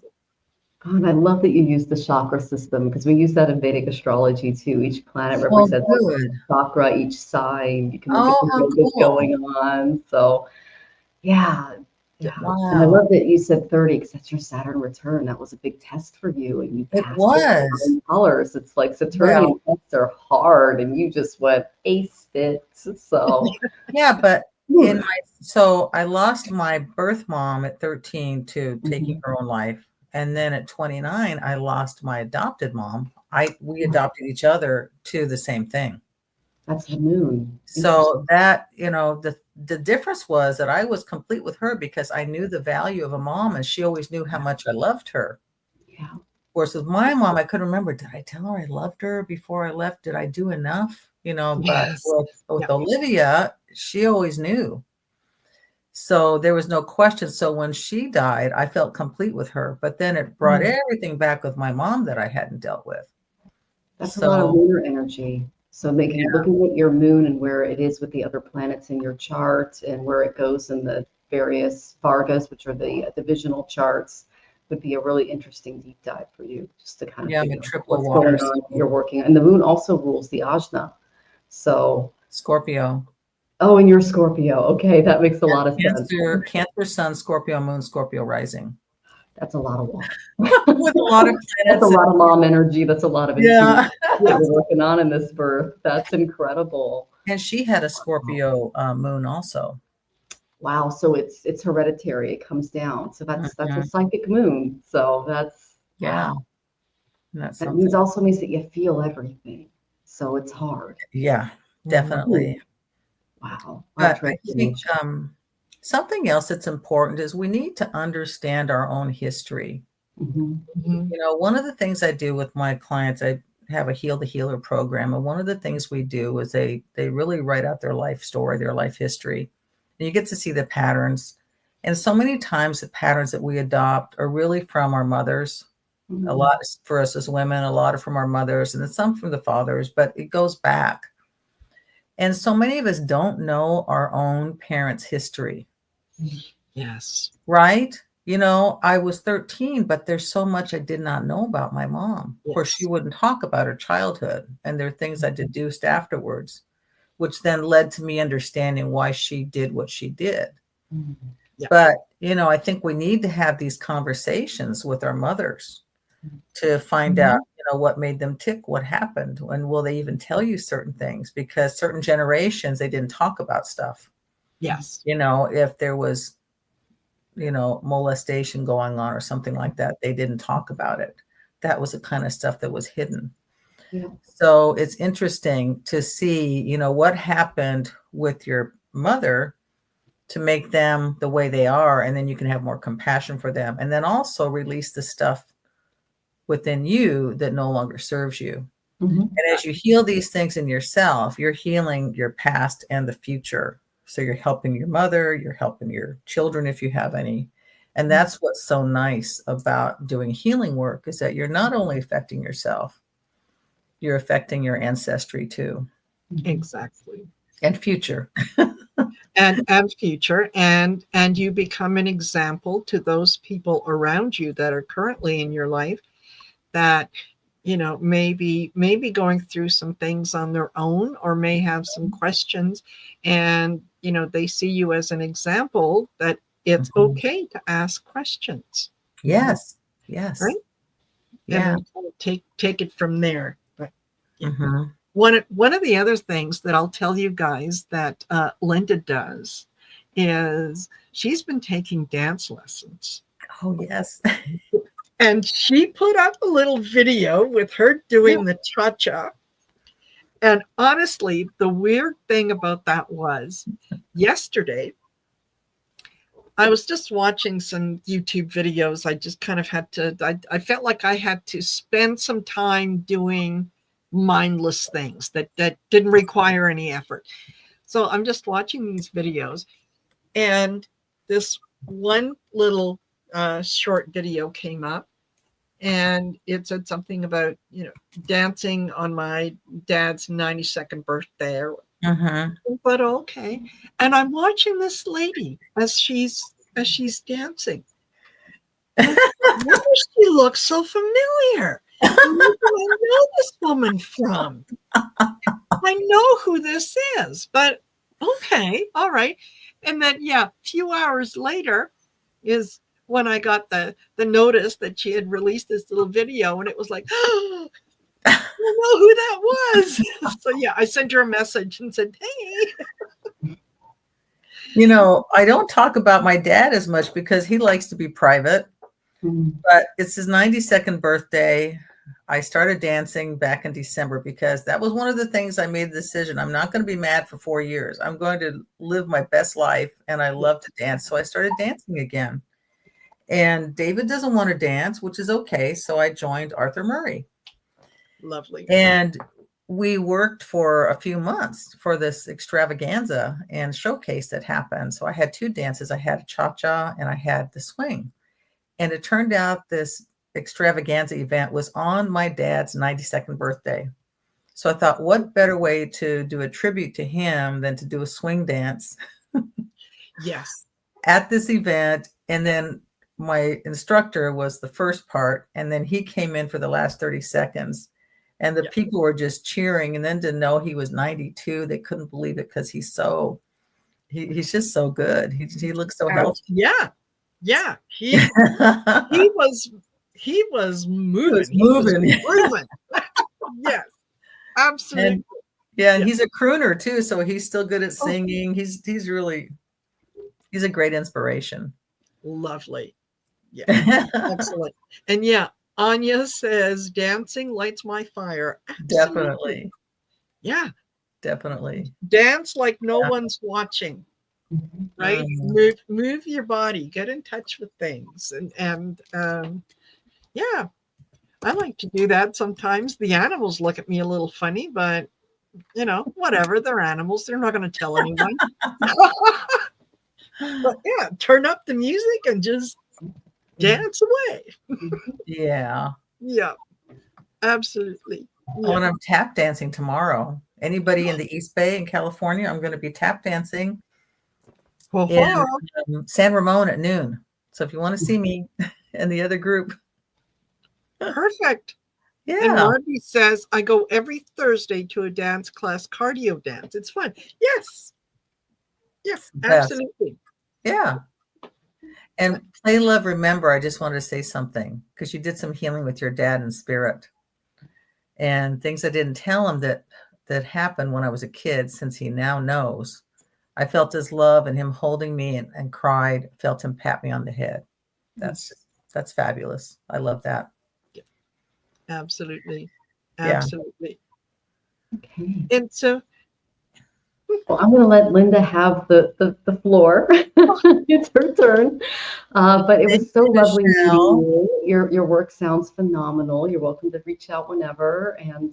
S4: Oh, and I love that you use the chakra system, because we use that in Vedic astrology too. Each planet represents
S5: good.
S4: a chakra, each sign. You can look
S5: Oh,
S4: at the
S5: how
S4: yogas
S5: cool.
S4: going on. So yeah. And I
S5: Wow.
S4: love that you said 30, because that's your Saturn return. That was a big test for you, and you
S5: It
S4: passed it
S5: was.
S4: with colors. It's like Saturnian tests are hard, and you just went aced it. So
S5: Yeah, but so I lost my birth mom at 13 to taking her own life. And then at 29, I lost my adopted mom. We adopted each other to the same thing.
S4: that's the moon.
S5: So that, the difference was that I was complete with her because I knew the value of a mom, and she always knew how much I loved her.
S4: Yeah.
S5: Whereas with my mom, I couldn't remember, did I tell her I loved her before I left? Did I do enough? But
S1: Yes.
S5: with Olivia, she always knew. So there was no question. So when she died, I felt complete with her. But then it brought everything back with my mom that I hadn't dealt with.
S4: That's a lot of lunar energy. So looking at your moon and where it is with the other planets in your chart, and where it goes in the various Vargas, which are the divisional charts, would be a really interesting deep dive for you, just to kind of figure out what's going on. You're working, and the moon also rules the ajna. So
S5: Scorpio.
S4: Oh, and you're Scorpio. Okay, that makes a lot of sense.
S5: Cancer, Sun, Scorpio, Moon, Scorpio rising.
S4: That's a lot of water.
S5: With a lot of planets.
S4: That's a lot of mom energy. That's a lot of
S5: Yeah.
S4: that we're working on in this birth. That's incredible.
S5: And she had a Scorpio moon also.
S4: Wow. So it's hereditary. It comes down. So that's a psychic moon. So that's
S5: wow.
S4: That means that you feel everything. So it's hard.
S5: Yeah, definitely.
S4: Wow.
S5: But I think something else that's important is we need to understand our own history. One of the things I do with my clients, I have a Heal the Healer program. And one of the things we do is they really write out their life story, their life history. And you get to see the patterns. And so many times the patterns that we adopt are really from our mothers. A lot for us as women, a lot are from our mothers, and then some from the fathers, but it goes back. And so many of us don't know our own parents' history.
S1: Yes.
S5: Right? I was 13, but there's so much I did not know about my mom. Of course, she wouldn't talk about her childhood, and there are things I deduced afterwards, which then led to me understanding why she did what she did. But, I think we need to have these conversations with our mothers to find out, what made them tick, what happened, and will they even tell you certain things? Because certain generations, they didn't talk about stuff.
S1: Yes.
S5: If there was, molestation going on or something like that, they didn't talk about it. That was the kind of stuff that was hidden. Yeah. So it's interesting to see, what happened with your mother to make them the way they are. And then you can have more compassion for them. And then also release the stuff within you that no longer serves you. And as you heal these things in yourself, you're healing your past and the future. So you're helping your mother, you're helping your children if you have any. And that's what's so nice about doing healing work, is that you're not only affecting yourself, you're affecting your ancestry too.
S1: Exactly.
S5: And future.
S1: and future. And you become an example to those people around you that are currently in your life that maybe going through some things on their own, or may have some questions, and they see you as an example that it's okay to ask questions.
S5: Yes.
S1: Right.
S5: Yeah.
S1: And then take it from there. But one of the other things that I'll tell you guys that Linda does is she's been taking dance lessons.
S5: Oh yes.
S1: And she put up a little video with her doing the cha-cha. And honestly, the weird thing about that was yesterday, I was just watching some YouTube videos. I just kind of had to, I felt like I had to spend some time doing mindless things that didn't require any effort. So I'm just watching these videos, and this one little short video came up, and it said something about, dancing on my dad's 92nd birthday. But okay. And I'm watching this lady as she's dancing. Why does she look so familiar? Where do I know this woman from? I know who this is, but okay, all right. And then, a few hours later is when I got the notice that she had released this little video, and it was like, oh, I know who that was. So I sent her a message and said, hey.
S5: I don't talk about my dad as much because he likes to be private, but it's his 92nd birthday. I started dancing back in December because that was one of the things I made the decision. I'm not going to be mad for 4 years. I'm going to live my best life, and I love to dance. So I started dancing again. And David doesn't want to dance, which is okay. So I joined Arthur Murray.
S1: Lovely.
S5: And we worked for a few months for this extravaganza and showcase that happened. So I had 2 dances. I had a cha-cha and I had the swing. And it turned out this extravaganza event was on my dad's 92nd birthday. So I thought, what better way to do a tribute to him than to do a swing dance?
S1: Yes.
S5: At this event. And then my instructor was the first part, and then he came in for the last 30 seconds. And the people were just cheering. And then to know he was 92, they couldn't believe it because he's just so good. He looks so healthy.
S1: Yeah. He was moving.
S5: He was moving.
S1: Yes, absolutely.
S5: And he's a crooner too, so he's still good at singing. He's a great inspiration.
S1: Lovely. Yeah, excellent. And Anya says, dancing lights my fire. Absolutely.
S5: Definitely.
S1: Yeah.
S5: Definitely.
S1: Dance like no one's watching, right? Move your body, get in touch with things. And I like to do that sometimes. The animals look at me a little funny, but whatever, they're animals. They're not going to tell anyone. But turn up the music and just dance away.
S5: Yeah.
S1: Yeah, absolutely.
S5: When I'm tap dancing tomorrow, anybody in the East Bay in California, I'm going to be tap dancing in San Ramon at noon. So if you want to see me and the other group.
S1: Perfect.
S5: Yeah.
S1: And Margie says, I go every Thursday to a dance class, cardio dance. It's fun. Yes. Yes, absolutely.
S5: Yeah. And Play, Love, Remember, I just wanted to say something because you did some healing with your dad in spirit and things I didn't tell him that happened when I was a kid, since he now knows. I felt his love and him holding me and cried, felt him pat me on the head. That's fabulous. I love that.
S1: Yeah. Absolutely.
S5: Yeah.
S4: Okay.
S1: And so,
S4: well, I'm going to let Linda have the floor. It's her turn. But it was so lovely meeting you. Your work sounds phenomenal. You're welcome to reach out whenever. And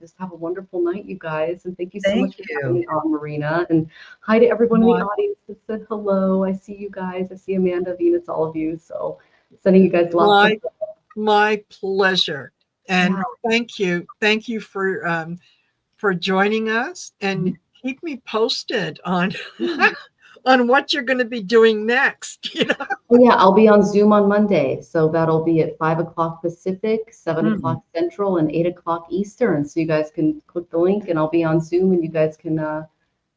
S4: just have a wonderful night, you guys. And thank you so much for having me on, Marina. And hi to everyone in the audience that said hello. I see you guys. I see Amanda, Venus, all of you. So sending you guys lots of love.
S1: My pleasure. And thank you. Thank you for joining us, and keep me posted on on what you're going to be doing next.
S4: Oh, yeah, I'll be on Zoom on Monday, so that'll be at 5:00 Pacific, 7:00 Central, and 8:00 Eastern. So you guys can click the link, and I'll be on Zoom, and you guys can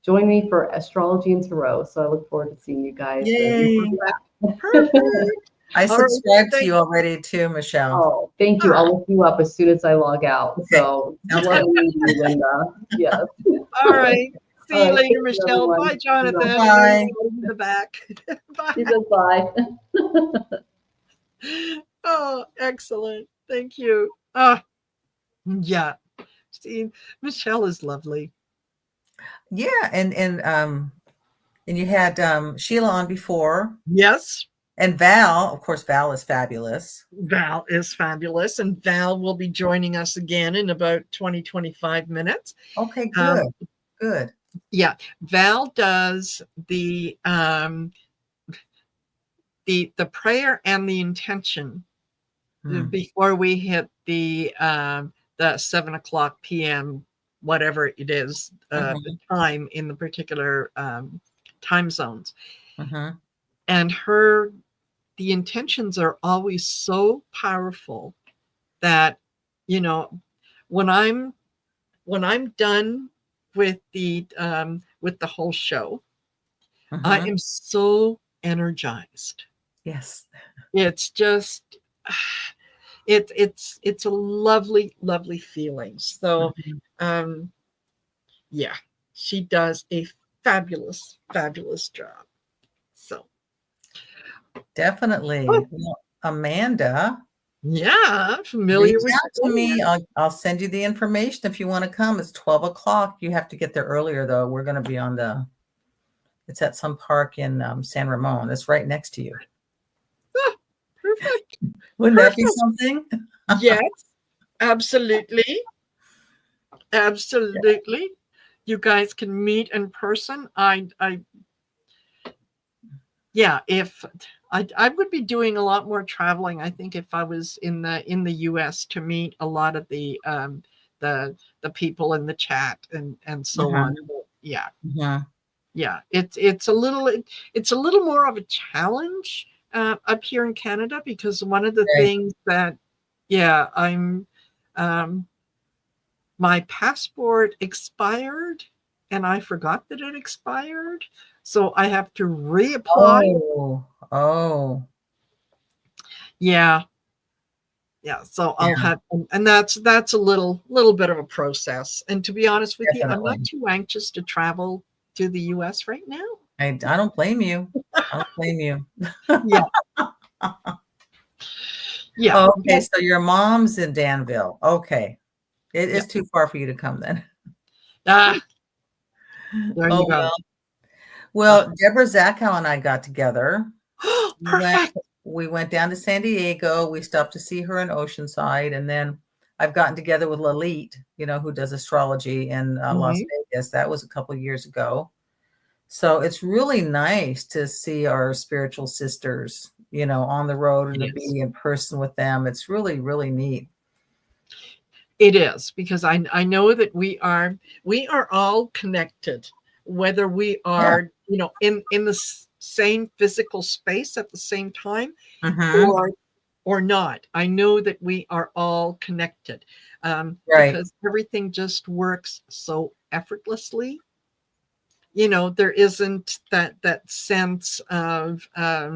S4: join me for astrology and tarot. So I look forward to seeing you guys.
S5: Yay!
S1: Perfect.
S5: I subscribed to you already too, Michelle.
S4: Oh, thank you. I'll look you up as soon as I log out. So love meeting you, Linda. Yes.
S1: All right. See you later, Michelle.
S4: Everyone.
S1: Bye, Jonathan.
S5: Bye.
S1: In the back. Bye.
S4: She says bye.
S1: Oh, excellent. Thank you. Yeah. See, Michelle is lovely.
S5: Yeah, and And you had Sheila on before.
S1: Yes,
S5: And Val, of course, Val is fabulous.
S1: Val is fabulous, and Val will be joining us again in about 20-25 minutes.
S5: Okay, good. Good.
S1: Yeah, Val does the prayer and the intention before we hit the 7:00 p.m. whatever it is, the time in the particular time zones. And the intentions are always so powerful that, you know, when I'm done with the whole show, I am so energized.
S5: Yes.
S1: It's just it's a lovely, lovely feeling. So yeah, she does a fabulous, fabulous job. So
S5: definitely. Well, Amanda,
S1: yeah, familiar with
S5: to me. I'll send you the information if you want to come. It's 12 o'clock. You have to get there earlier though. We're going to be on it's at some park in San Ramon. It's right next to you.
S1: Perfect.
S5: Wouldn't that be something?
S1: Yes, absolutely. Absolutely. You guys can meet in person. Yeah, if I would be doing a lot more traveling, I think, if I was in the US to meet a lot of the people in the chat and so on. Yeah. Yeah, it's a little more of a challenge up here in Canada, because one of the things that, yeah, my passport expired and I forgot that it expired, so I have to reapply.
S5: Oh.
S1: Yeah. So I'll have, and that's a little bit of a process. And to be honest with you, I'm not too anxious to travel to the US right now.
S5: I don't blame you. I don't blame you.
S1: Yeah. Yeah.
S5: Okay, so your mom's in Danville. Okay. It is too far for you to come then.
S1: There you go.
S5: Well, Deborah Zachow and I got together.
S1: Perfect.
S5: We went down to San Diego. We stopped to see her in Oceanside. And then I've gotten together with Lalit, who does astrology in Las Vegas. That was a couple of years ago. So it's really nice to see our spiritual sisters, on the road and to be in person with them. It's really, really neat.
S1: It is, because I know that we are all connected, whether we are, in the same physical space at the same time or not. I know that we are all connected, because everything just works so effortlessly. There isn't that sense of, I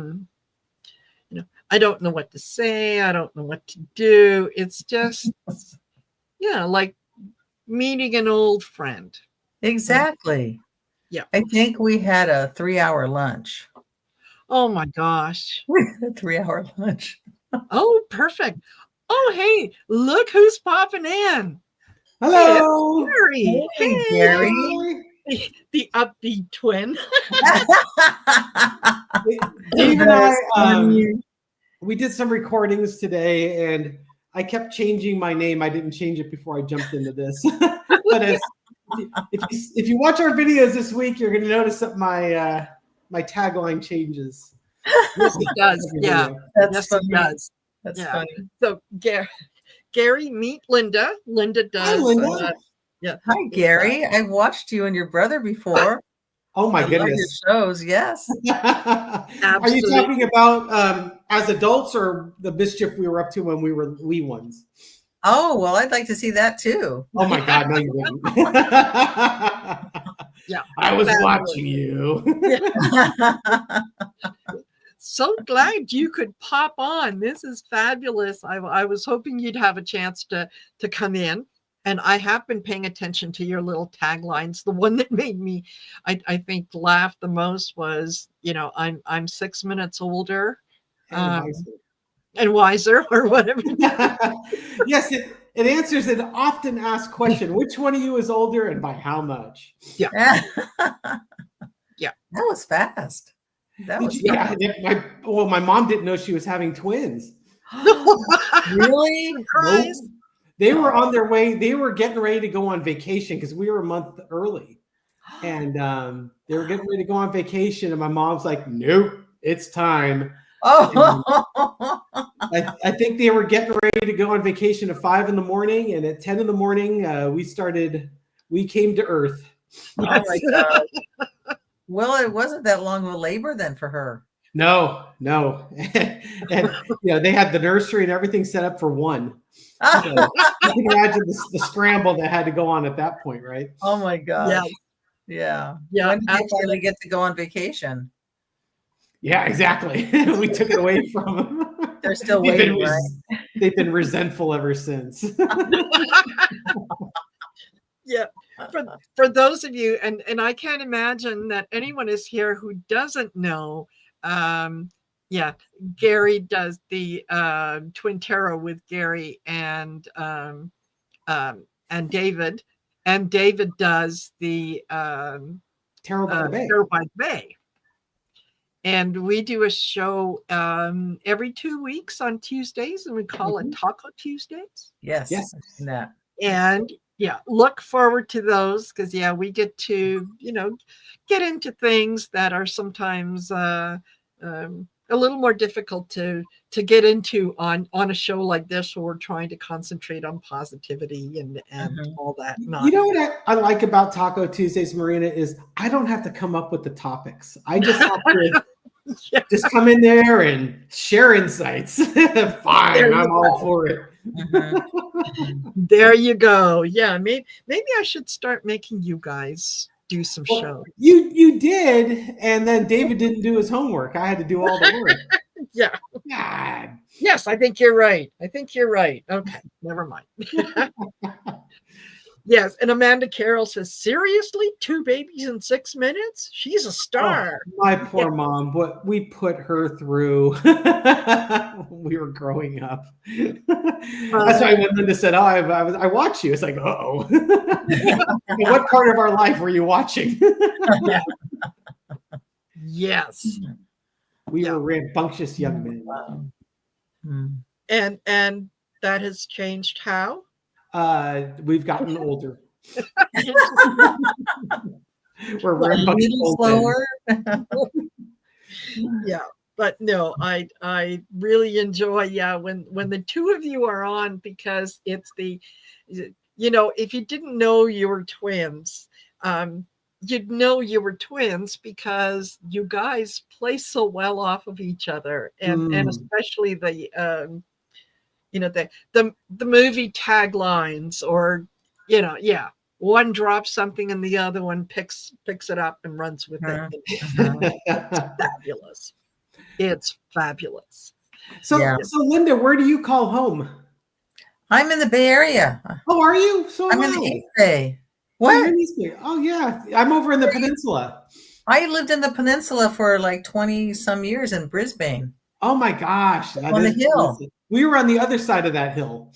S1: don't know what to say. I don't know what to do. It's just, like meeting an old friend.
S5: Exactly.
S1: Yeah.
S5: I think we had a 3-hour lunch.
S1: Oh my gosh.
S5: A 3-hour lunch.
S1: Oh, perfect. Oh, hey, look who's popping in.
S2: Hello.
S1: Gary.
S5: Hey, Gary.
S1: The upbeat twin.
S6: Dave and I, we did some recordings today, and I kept changing my name. I didn't change it before I jumped into this. But if you watch our videos this week, you're going to notice that my tagline changes.
S1: Yes, it does. Yeah.
S5: That's funny.
S1: It does.
S5: That's funny.
S1: So, Gary, meet Linda. Linda does.
S6: Hi, Linda.
S5: Hi, Gary. I've watched you and your brother before.
S6: Oh my goodness.
S5: Love your shows, yes.
S6: Are you talking about as adults, or the mischief we were up to when we were wee ones?
S5: Oh, well, I'd like to see that too.
S6: Oh my God, no, you wouldn't.
S1: Yeah,
S6: I was watching you.
S1: So glad you could pop on. This is fabulous. I was hoping you'd have a chance to come in. And I have been paying attention to your little taglines. The one that made me, I think, laugh the most was, I'm 6 minutes older and wiser, or whatever.
S6: Yes, it answers an often asked question. Which one of you is older and by how much?
S1: Yeah. Yeah.
S5: That was fast. That was
S6: Yeah, my mom didn't know she was having twins.
S5: really.
S1: Surprise.
S6: Nope. They were on their way. They were getting ready to go on vacation because we were a month early, and they were getting ready to go on vacation. And my mom's like, "Nope, it's time."
S5: Oh,
S6: I think they were getting ready to go on vacation at 5 in the morning, and at 10 in the morning, we came to Earth.
S5: oh my God. Well, it wasn't that long of a labor then for her.
S6: No. And they had the nursery and everything set up for one. So you can imagine the scramble that had to go on at that point, right?
S5: Oh my gosh. Yeah. When did they finally get to go on vacation?
S6: Yeah, exactly. We took it away from them.
S5: They're still waiting, right?
S6: They've been resentful ever since.
S1: Yeah. For those of you, and I can't imagine that anyone is here who doesn't know, Gary does the Twin Tarot with Gary and David, and David does the
S6: Tarot by the Bay.
S1: Tarot by the Bay. And we do a show every 2 weeks on Tuesdays, and we call it Taco Tuesdays.
S5: Yes.
S6: That.
S1: And look forward to those because we get to get into things that are sometimes a little more difficult to get into on a show like this, where we're trying to concentrate on positivity and all that.
S6: You know what I like about Taco Tuesdays, Marina, is I don't have to come up with the topics. I just have to just come in there and share insights. Fine, I'm all for it.
S1: There you go. Yeah, maybe I should start making you guys do some shows.
S6: You did, and then David didn't do his homework. I had to do all the work.
S1: Yeah.
S6: God.
S1: Yes, I think you're right. Okay, never mind. Yes, and Amanda Carroll says, seriously, 2 babies in 6 minutes? She's a star.
S6: Oh, my poor mom, what we put her through when we were growing up. That's why when Linda said, oh, I watch you. It's like, uh-oh. What part of our life were you watching?
S1: Yes.
S6: We were rambunctious young men.
S5: Wow.
S1: And that has changed how?
S6: We've gotten older. We're
S5: a little slower.
S1: Yeah, but no, I really enjoy when the two of you are on, because it's if you didn't know you were twins, you'd know you were twins because you guys play so well off of each other, and especially the movie taglines, or one drops something and the other one picks it up and runs with it. It's fabulous. It's fabulous.
S6: So Linda, where do you call home?
S5: I'm in the Bay Area.
S6: Oh, are you? So
S5: I'm in the East Bay. What?
S6: Oh yeah, I'm over in the peninsula.
S5: I lived in the peninsula for like 20 some years in Brisbane.
S6: Oh my gosh.
S5: On the hill.
S6: We were on the other side of that hill.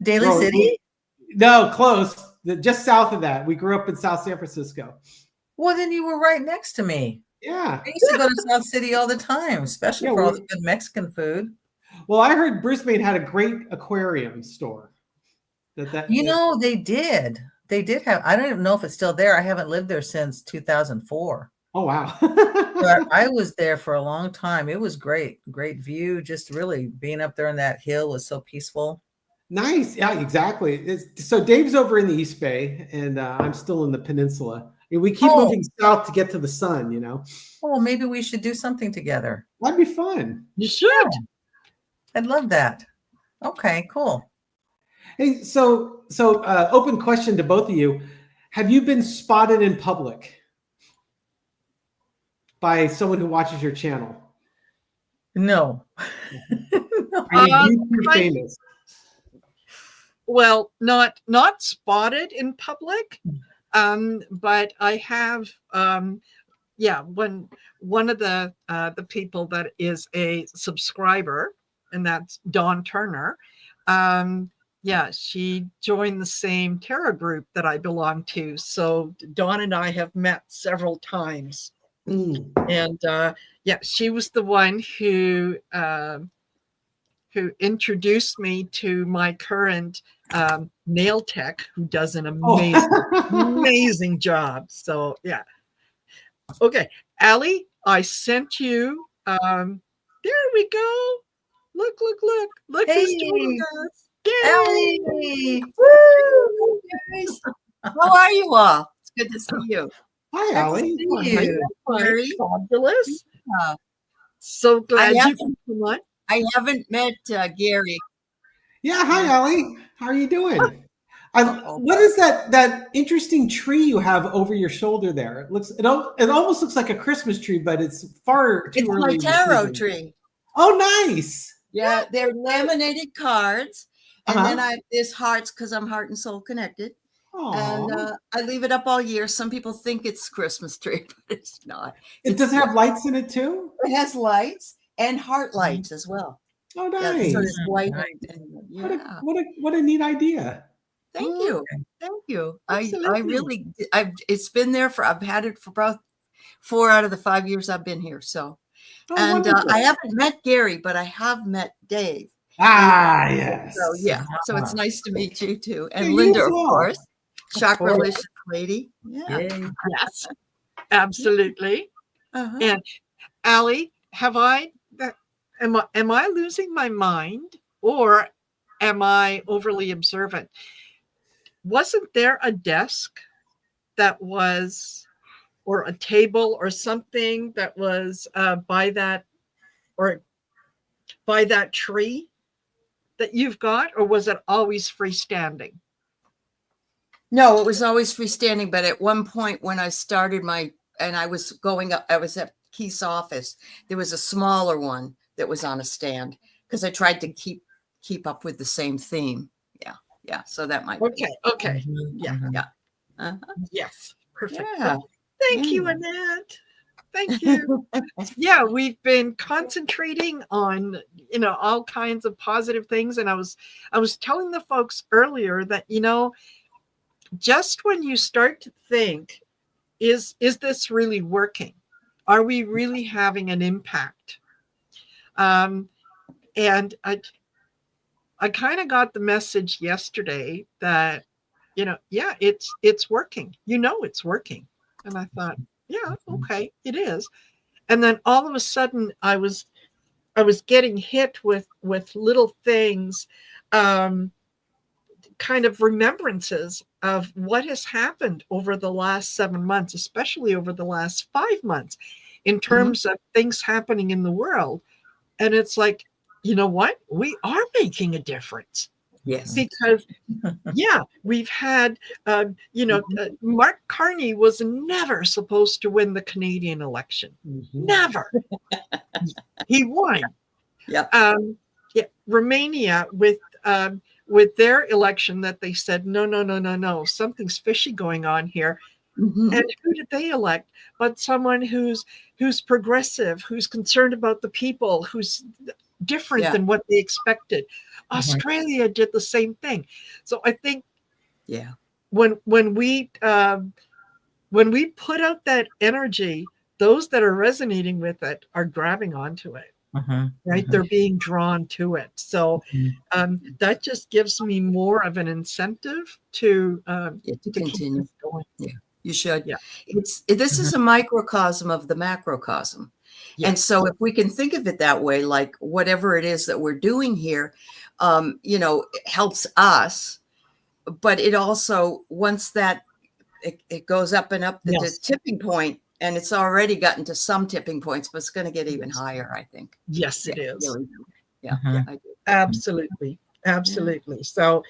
S5: Daly City?
S6: No, close. Just south of that. We grew up in South San Francisco.
S5: Well, then you were right next to me.
S6: Yeah.
S5: I used to go to South City all the time, especially for all the good Mexican food.
S6: Well, I heard Brisbane had a great aquarium store.
S5: They did. They did have, I don't even know if it's still there. I haven't lived there since 2004.
S6: Oh, wow.
S5: But I was there for a long time. It was great. Great view. Just really being up there on that hill was so peaceful.
S6: Nice. Yeah, exactly. So Dave's over in the East Bay, and I'm still in the peninsula. We keep moving south to get to the sun,
S5: Oh, maybe we should do something together.
S6: That'd be fun.
S1: You should.
S5: Yeah. I'd love that. Okay, cool.
S6: Hey, so open question to both of you. Have you been spotted in public by someone who watches your channel?
S5: No.
S6: Are you YouTube famous?
S1: Well, not spotted in public, but I have. When one of the people that is a subscriber, and that's Dawn Turner. She joined the same tarot group that I belong to. So Dawn and I have met several times. And yeah, she was the one who introduced me to my current nail tech, who does an amazing job. So yeah. Okay, Allie, I sent you. There we go. Look
S7: Hey,
S1: who's joining us.
S7: Ellie.
S1: Yay!
S7: Woo! Guys, how are you all? It's good to see you.
S6: Hi, Allie.
S7: See you. Gary.
S1: Fabulous.
S7: Uh,
S1: So glad you
S7: haven't-
S1: can come on.
S7: I haven't met Gary.
S6: Yeah, hi, Allie. How are you doing? What is that interesting tree you have over your shoulder there? It almost looks like a Christmas tree, but it's far too
S7: It's
S6: early.
S7: my
S6: in the
S7: tarot
S6: season.
S7: tree.
S6: Oh, nice.
S7: Yeah, they're laminated cards. And then
S6: Uh-huh.
S7: I have this hearts because I'm heart and soul connected. And
S6: Aw.
S7: I leave it up all year. Some people think it's Christmas tree, but it's not.
S6: It does have lights in it too?
S7: It has lights and heart lights as well.
S6: Oh,
S7: Yeah,
S6: nice.
S7: so it's white. And,
S6: What a neat idea.
S7: Thank you. Thank you. I
S1: Absolutely.
S7: really, it's been there I've had it for about 4 out of the 5 years I've been here. So,
S6: Oh,
S7: and
S6: wonderful.
S7: I haven't met Gary, but I have met Dave.
S6: Yes.
S7: So yeah, so it's nice to meet you too. And
S6: Yeah, you
S7: Linda,
S6: as
S7: of
S6: well.
S7: course,
S1: Of
S7: Chakra
S1: course.
S7: Licious lady. Yeah.
S1: Yes, absolutely.
S7: Uh-huh.
S1: And Allie, am I losing my mind, or am I overly observant? Wasn't there a desk that was, or a table or something that was by that tree that you've got, or was it always freestanding?
S7: No, it was always freestanding, but at one point when I started I was going up, I was at Keith's office, there was a smaller one that was on a stand because I tried to keep up with the same theme. Yeah. So that might be.
S1: Okay. Yeah.
S7: Yeah. Uh-huh.
S1: Yes. Perfect.
S7: Yeah.
S1: Thank you, Annette. Thank you. Yeah, we've been concentrating on, all kinds of positive things. And I was telling the folks earlier that, just when you start to think, is this really working? Are we really having an impact? And I kind of got the message yesterday that, yeah, it's working. It's working. And I thought, yeah, okay, it is. And then all of a sudden I was getting hit with little things, kind of remembrances of what has happened over the last 7 months, especially over the last 5 months, in terms of things happening in the world. And it's like, you know what? We are making a difference.
S7: Yes.
S1: Because, yeah, we've had, Mark Carney was never supposed to win the Canadian election. Never. He won.
S7: Yeah.
S1: Romania with their election that they said, no, something's fishy going on here.
S7: Mm-hmm.
S1: And who did they elect? But someone who's progressive, who's concerned about the people, who's different than what they expected. Australia did the same thing. So I think, when we put out that energy, those that are resonating with it are grabbing onto it. Right? They're being drawn to it. So that just gives me more of an incentive to
S7: continue
S1: going.
S7: Yeah, you should.
S1: Yeah.
S7: This is a microcosm of the macrocosm.
S1: Yes.
S7: And so if we can think of it that way, like whatever it is that we're doing here, it helps us, but it also, once that it goes up and up the tipping point, and it's already gotten to some tipping points, but it's going to get even higher, I think.
S1: Yes, it is.
S7: Really. Yeah, I do.
S1: Absolutely. So,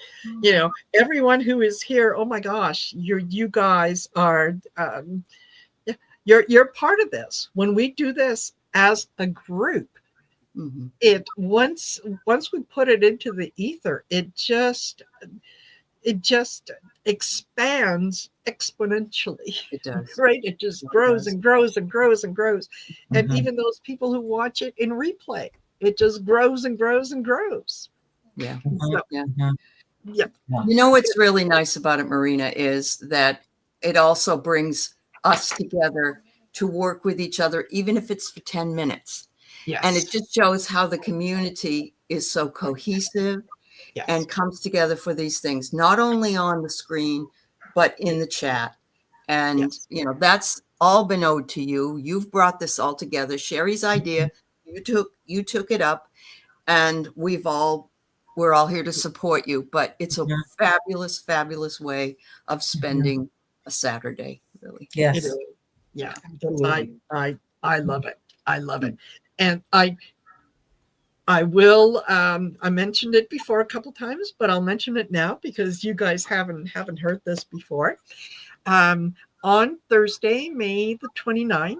S1: everyone who is here, oh my gosh, you guys are, you're part of this. When we do this as a group, it once we put it into the ether, it just expands exponentially.
S7: It does.
S1: Right? It just grows and grows and grows and grows. And even those people who watch it in replay, it just grows and grows and grows.
S7: Yeah.
S1: So,
S7: You know what's really nice about it, Marina, is that it also brings us together to work with each other, even if it's for 10 minutes.
S1: Yes.
S7: And it just shows how the community is so cohesive
S1: Yes.
S7: and comes together for these things, not only on the screen, but in the chat. And,
S1: Yes.
S7: you know, that's all been owed to you. You've brought this all together. Sherry's idea, you took it up, and we're all here to support you. But it's a fabulous, fabulous way of spending a Saturday, really.
S5: Yes.
S1: It is. Yeah.
S6: Absolutely.
S1: I love it. I love it. And I will, I mentioned it before a couple times, but I'll mention it now because you guys haven't heard this before. On Thursday, May the 29th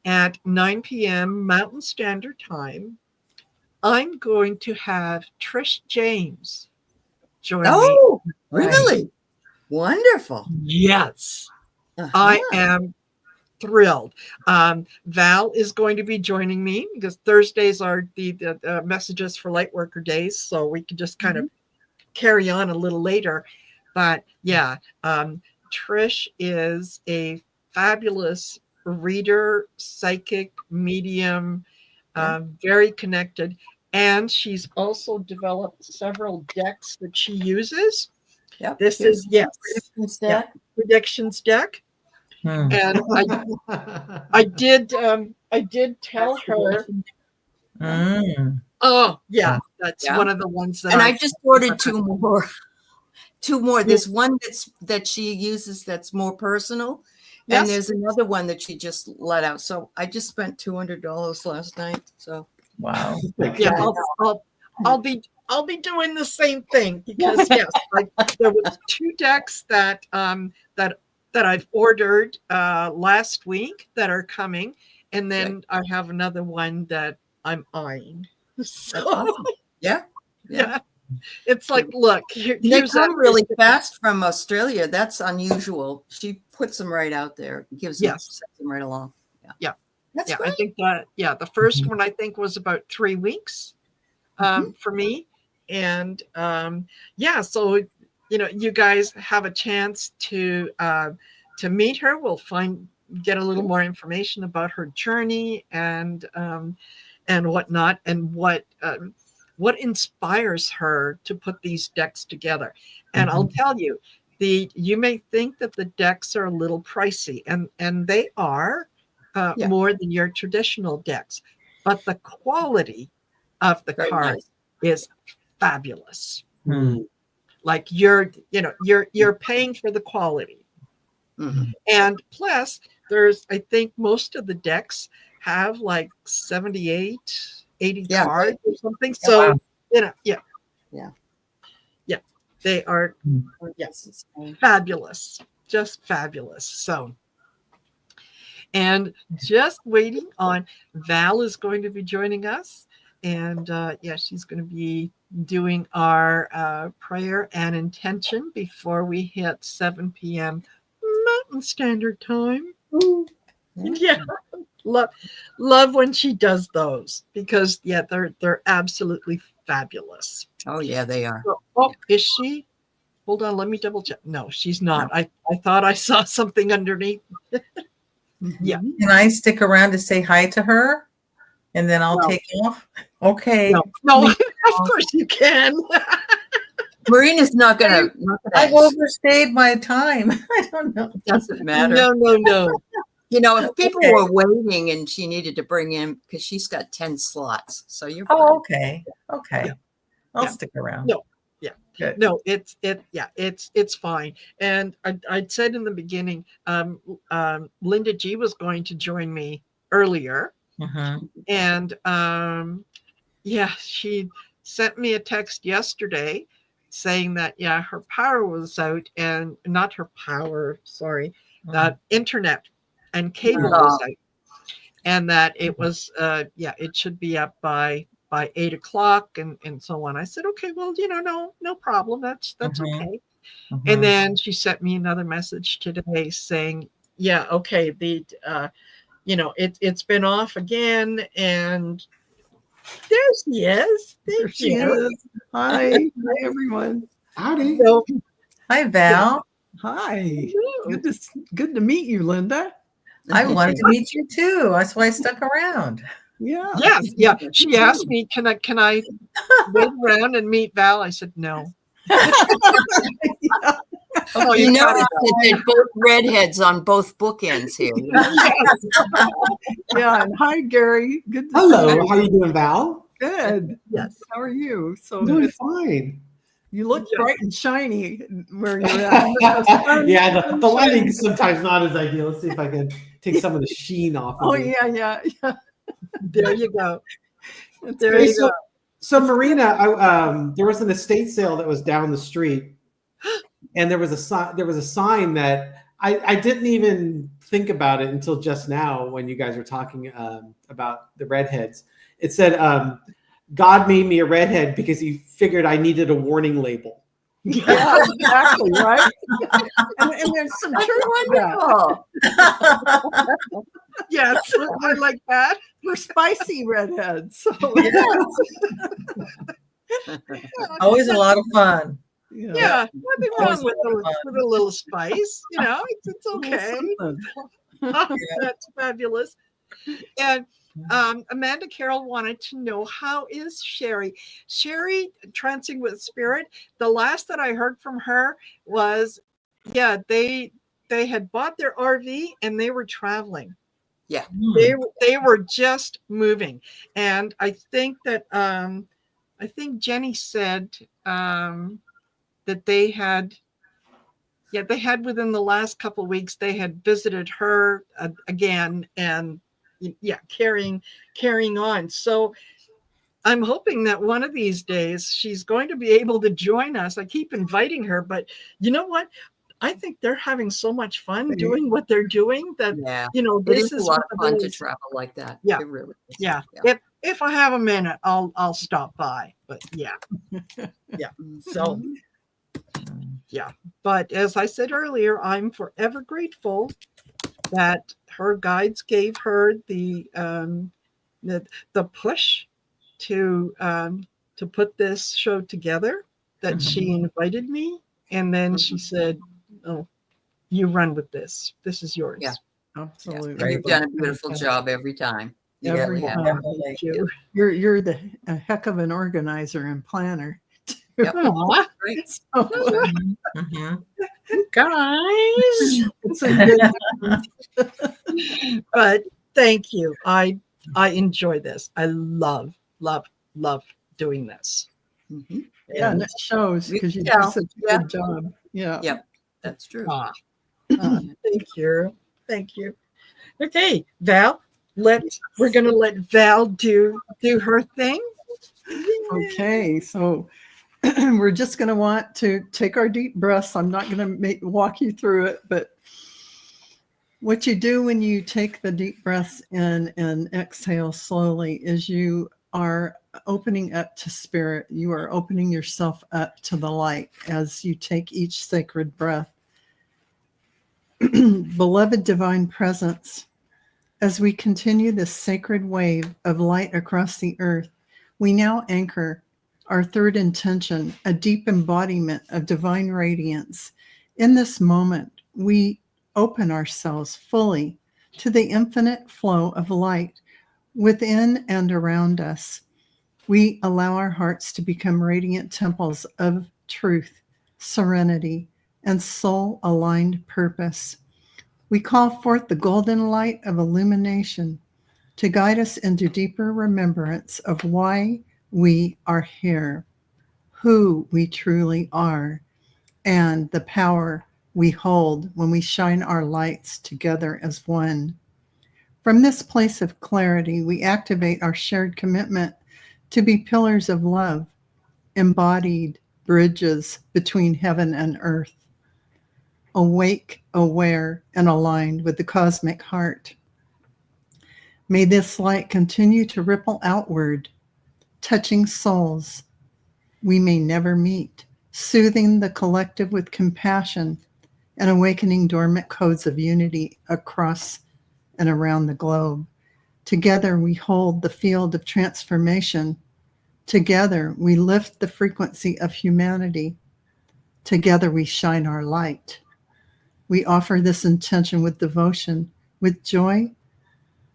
S1: at 9 p.m. Mountain Standard Time, I'm going to have Trish James join me.
S7: Oh, really? Wonderful.
S1: Yes.
S7: Uh-huh.
S1: I am thrilled. Val is going to be joining me because Thursdays are the messages for Lightworker days, so we can just kind of carry on a little later. But yeah, Trish is a fabulous reader, psychic, medium, very connected, and she's also developed several decks that she uses.
S7: Yep.
S1: This is predictions deck. And I did tell her. Oh yeah, that's one of the ones that.
S7: And I just ordered two more. There's one that she uses that's more personal, and there's another one that she just let out. So I just spent $200 last night. So
S5: wow.
S1: Yeah, I'll be doing the same thing because yes, there was two decks that I've ordered last week that are coming, and then I have another one that I'm eyeing. So,
S7: awesome. Yeah.
S1: It's like, look,
S7: They come really fast from Australia. That's unusual. She puts them right out there, sends them right along.
S1: Yeah.
S7: That's great.
S1: I think that the first one I think was about 3 weeks for me, and so you guys have a chance to meet her. We'll get a little more information about her journey and whatnot, and what inspires her to put these decks together. And I'll tell you, you may think that the decks are a little pricey, and they are more than your traditional decks, but the quality of the cards is fabulous. Like you're paying for the quality. And plus there's, I think most of the decks have like 78, 80 cards or something. So, they are, fabulous, just fabulous. So, and just waiting on, Val is going to be joining us. And she's going to be doing our prayer and intention before we hit 7 p.m. Mountain Standard Time. Yeah, love when she does those because they're absolutely fabulous.
S7: Oh yeah, they are.
S1: So, is she? Hold on, let me double check. No, she's not. No. I thought I saw something underneath. Yeah.
S5: Can I stick around to say hi to her, and then I'll take off? Okay.
S1: No, of course you can.
S7: Marina's not gonna.
S5: I've overstayed my time. I don't know.
S7: It doesn't matter.
S1: No.
S7: If people were waiting and she needed to bring in, because she's got 10 slots, so you're fine.
S5: Oh, okay. Yeah. I'll stick around.
S1: No, good. No, it's fine. And I'd said in the beginning, Linda G was going to join me earlier, and she sent me a text yesterday saying that her power was out, and not her power, sorry, internet and cable was out, and that it was it should be up by 8 o'clock and so on. I said, okay, well, no problem, that's okay. And then she sent me another message today saying, okay, it's been off again, and there she is.
S2: There she is. Hi everyone.
S6: Howdy.
S5: Hi, Val.
S2: Hi. Good to meet you, Linda.
S5: I wanted to meet you too. That's why I stuck around.
S2: Yeah.
S1: Yes, yeah. She asked me, can I wait around and meet Val? I said no. Oh,
S7: You
S1: got
S7: notice
S1: it.
S7: that they're both redheads on both bookends here. You know?
S2: Yeah. And hi, Gary. Good to see
S6: Hello,
S2: you.
S6: how you doing, Val?
S2: Good.
S1: Yes.
S2: How are you? So
S6: I'm doing fine.
S2: you look
S1: Yeah.
S2: bright and shiny where you're at.
S6: Yeah, the lighting's sometimes not as ideal. Let's see if I can take some of the sheen off of
S2: Oh,
S6: it.
S2: yeah.
S1: There you go.
S2: It's
S1: There
S2: great.
S1: you go.
S6: So Marina, there was an estate sale that was down the street, and there was a sign that I didn't even think about it until just now when you guys were talking about the redheads. It said, "God made me a redhead because He figured I needed a warning label."
S2: Yeah, exactly, right? And there's some truth to that.
S7: Wonderful.
S1: Yes, I like that.
S2: We're spicy redheads. So
S5: Always a lot of fun.
S1: Yeah, nothing wrong with a little spice. You know, it's okay.
S2: Something.
S1: That's fabulous. And Amanda Carroll wanted to know, how is Sherry? Sherry, Trancing with Spirit, the last that I heard from her was, yeah, they had bought their RV and they were traveling.
S7: Yeah.
S1: They were just moving. And I think that I think Jenny said that they had within the last couple of weeks, they had visited her again, and carrying on. So I'm hoping that one of these days she's going to be able to join us. I keep inviting her, but you know what? I think they're having so much fun doing what they're doing that,
S7: It
S1: this
S7: is a
S1: is
S7: lot
S1: one
S7: of fun to
S1: those-
S7: travel like that.
S1: Yeah.
S7: It really is.
S1: Yeah. If I have a minute, I'll stop by. But yeah. So yeah. But as I said earlier, I'm forever grateful that her guides gave her the push to put this show together, that she invited me, and then she said, "Oh, you run with this. This is yours."
S7: Yeah.
S2: Absolutely.
S7: And you've done a beautiful job every time. You
S2: Every
S7: really have.
S2: time.
S1: Thank you.
S2: You're a heck of an organizer and planner.
S7: Yep.
S1: Aw,
S7: Great.
S2: So,
S5: Mhm.
S1: guys.
S2: it's a good
S1: But thank you. I enjoy this. I love doing this.
S7: Mhm.
S2: yeah, and it shows because you do
S7: Yeah,
S2: such a
S7: yeah.
S2: good job. Yeah.
S7: Yep. That's true.
S1: Thank you. Okay, Val. We're gonna let Val do her thing.
S2: Okay, so we're just going to want to take our deep breaths. I'm not going to walk you through it, but what you do when you take the deep breaths in and exhale slowly is you are opening up to spirit. You are opening yourself up to the light as you take each sacred breath. Beloved divine presence, as we continue this sacred wave of light across the earth, we now anchor our third intention, a deep embodiment of divine radiance. In this moment, we open ourselves fully to the infinite flow of light within and around us. We allow our hearts to become radiant temples of truth, serenity, and soul-aligned purpose. We call forth the golden light of illumination to guide us into deeper remembrance of why we are here, who we truly are, and the power we hold when we shine our lights together as one. From this place of clarity, we activate our shared commitment to be pillars of love, embodied bridges between heaven and earth, awake, aware, and aligned with the cosmic heart. May this light continue to ripple outward, touching souls we may never meet, soothing the collective with compassion, and awakening dormant codes of unity across and around the globe. Together we hold the field of transformation. Together we lift the frequency of humanity. Together we shine our light. We offer this intention with devotion, with joy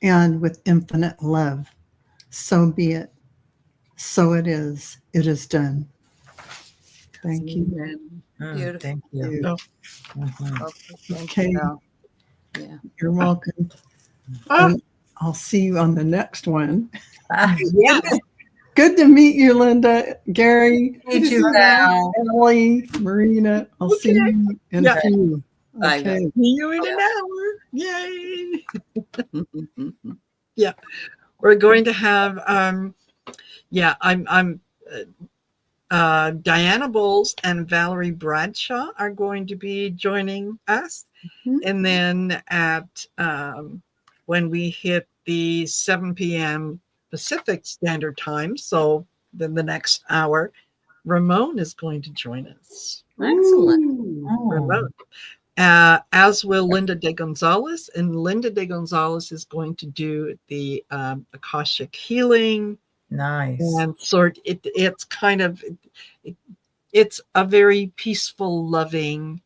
S2: and with infinite love. So be it. So it is. It is done. Thank you.
S7: Amen. Beautiful.
S5: Thank you.
S1: Oh.
S5: Mhm.
S7: Okay, thank
S2: Okay.
S7: you, Val. Yeah.
S2: You're welcome.
S1: Ah,
S2: And I'll see you on the next one.
S1: yeah.
S2: Good to meet you, Linda, Gary,
S5: Meet you, Val.
S2: Ellie, Marina. I'll see
S1: Okay.
S2: you in
S1: Yeah.
S2: a few.
S7: Bye,
S2: Okay.
S1: See you in an hour. Yay. Yeah. We're going to have Diana Bowles and Valerie Bradshaw are going to be joining us.
S7: Mhm.
S1: And then at when we hit the 7 p.m. Pacific Standard Time, so then the next hour, Ramon is going to join us.
S7: Excellent.
S6: Ooh.
S1: Ramon. As will Linda de Gonzalez. And Linda de Gonzalez is going to do the Akashic healing.
S5: Nice.
S1: And it's kind of, it's a very peaceful, loving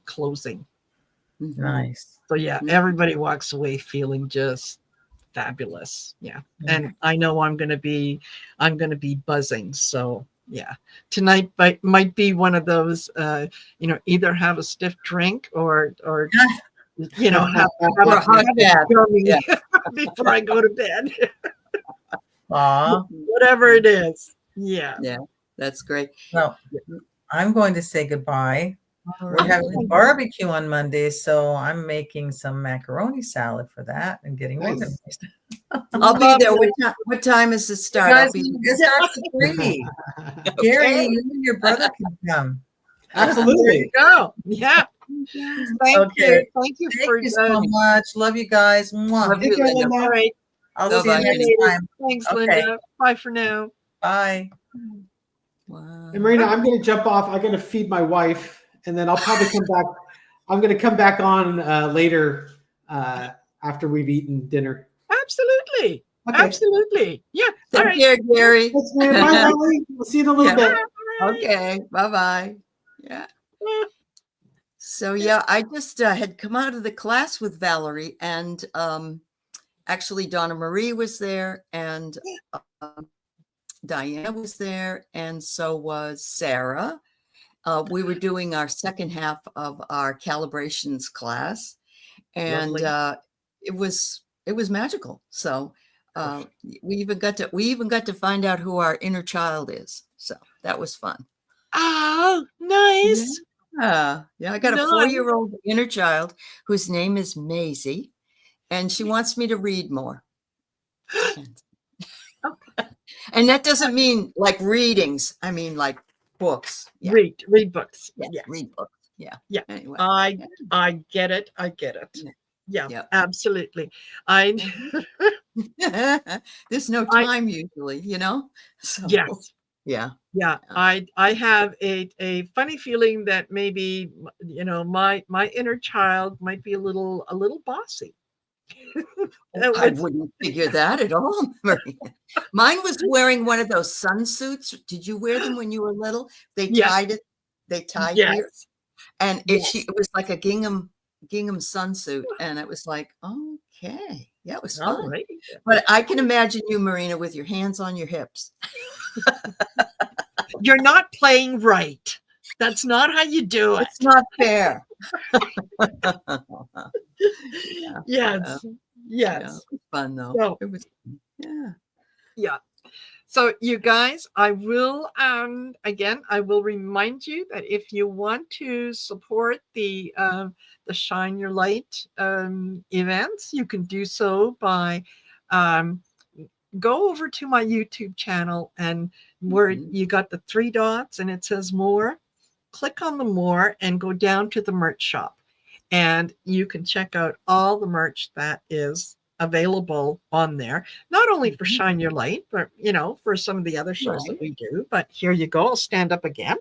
S1: closing.
S7: Mhm.
S5: Nice.
S1: So yeah, everybody walks away feeling just fabulous. Yeah. And I know I'm going to be buzzing. So yeah, tonight might be one of those, either have a stiff drink or have
S5: Or a hot bath.
S1: gummy
S7: Yeah.
S1: before I go to bed.
S5: Aw.
S1: Whatever it is. Yeah.
S7: Yeah, that's great.
S5: Well, I'm going to say goodbye.
S7: All
S5: We're having a
S7: right.
S5: barbecue on Monday, so I'm making some macaroni salad for that and getting
S6: Nice.
S5: organized.
S7: I'll be there. What time is it start? I'll
S5: Guys,
S7: be
S5: it starts at 3. Gary, you and your brother can come.
S1: There
S6: Absolutely.
S1: you go. Yeah. Thank
S5: Okay.
S1: you. Thank you
S5: Thank
S1: for
S5: you so much. Love you guys. Mwah.
S7: Love you,
S6: Take care,
S7: Linda.
S6: Linda.
S1: All right.
S5: I'll
S7: Bye-bye.
S5: see you next
S1: Later.
S5: time.
S1: Thanks,
S5: Okay.
S1: Linda. Bye for now.
S5: Bye.
S7: Wow.
S6: And Marina, I'm going to jump off. I'm going to feed my wife, and then I'll probably come back. I'm going to come back on later after we've eaten dinner.
S1: Absolutely.
S6: Okay.
S1: Absolutely. Yeah. All
S7: Take
S1: right.
S7: care, Gary.
S6: Thanks, Marina. Bye, Ellie. We'll see you in a little
S7: Yeah.
S6: bit.
S7: Okay. Bye-bye. Yeah. So yeah, I just had come out of the class with Valerie, and actually Donna Marie was there, and Diana was there, and so was Sarah. We were doing our second half of our calibrations class, and
S1: Lovely.
S7: it was magical. So we even got to find out who our inner child is. So that was fun.
S1: Oh, nice.
S7: Yeah, I got a
S1: Nice.
S7: 4-year-old inner child whose name is Maisie, and she wants me to read more. And that doesn't mean like readings. I mean like books. Yeah.
S1: Read books.
S7: Yeah.
S1: Yes.
S7: Read books. Yeah.
S1: Yeah.
S7: Anyway.
S1: I get it. I get it. Yeah.
S7: Yep.
S1: Absolutely.
S7: There's no time usually, So
S1: Yes.
S7: yeah.
S1: Yeah. I have a funny feeling that maybe my inner child might be a little bossy.
S7: I wouldn't figure that at all, Maria. Mine was wearing one of those sun suits. Did you wear them when you were little? They tied it. They tied here, and it was like a gingham sunsuit, and it was like, okay, yeah, it was fun.
S1: Right.
S7: But I can imagine you, Marina, with your hands on your hips.
S1: You're not playing right. That's not how you do it.
S7: It's not fair.
S1: Yes.
S7: Yeah, it was fun though.
S1: So,
S7: it was,
S1: yeah. So you guys, I will remind you that if you want to support the Shine Your Light events, you can do so by go over to my YouTube channel, and where you got the 3 dots and it says more, click on the more and go down to the merch shop, and you can check out all the merch that is available on there, not only for Shine Your Light, but for some of the other shows that we do. But here you go. I'll stand up again.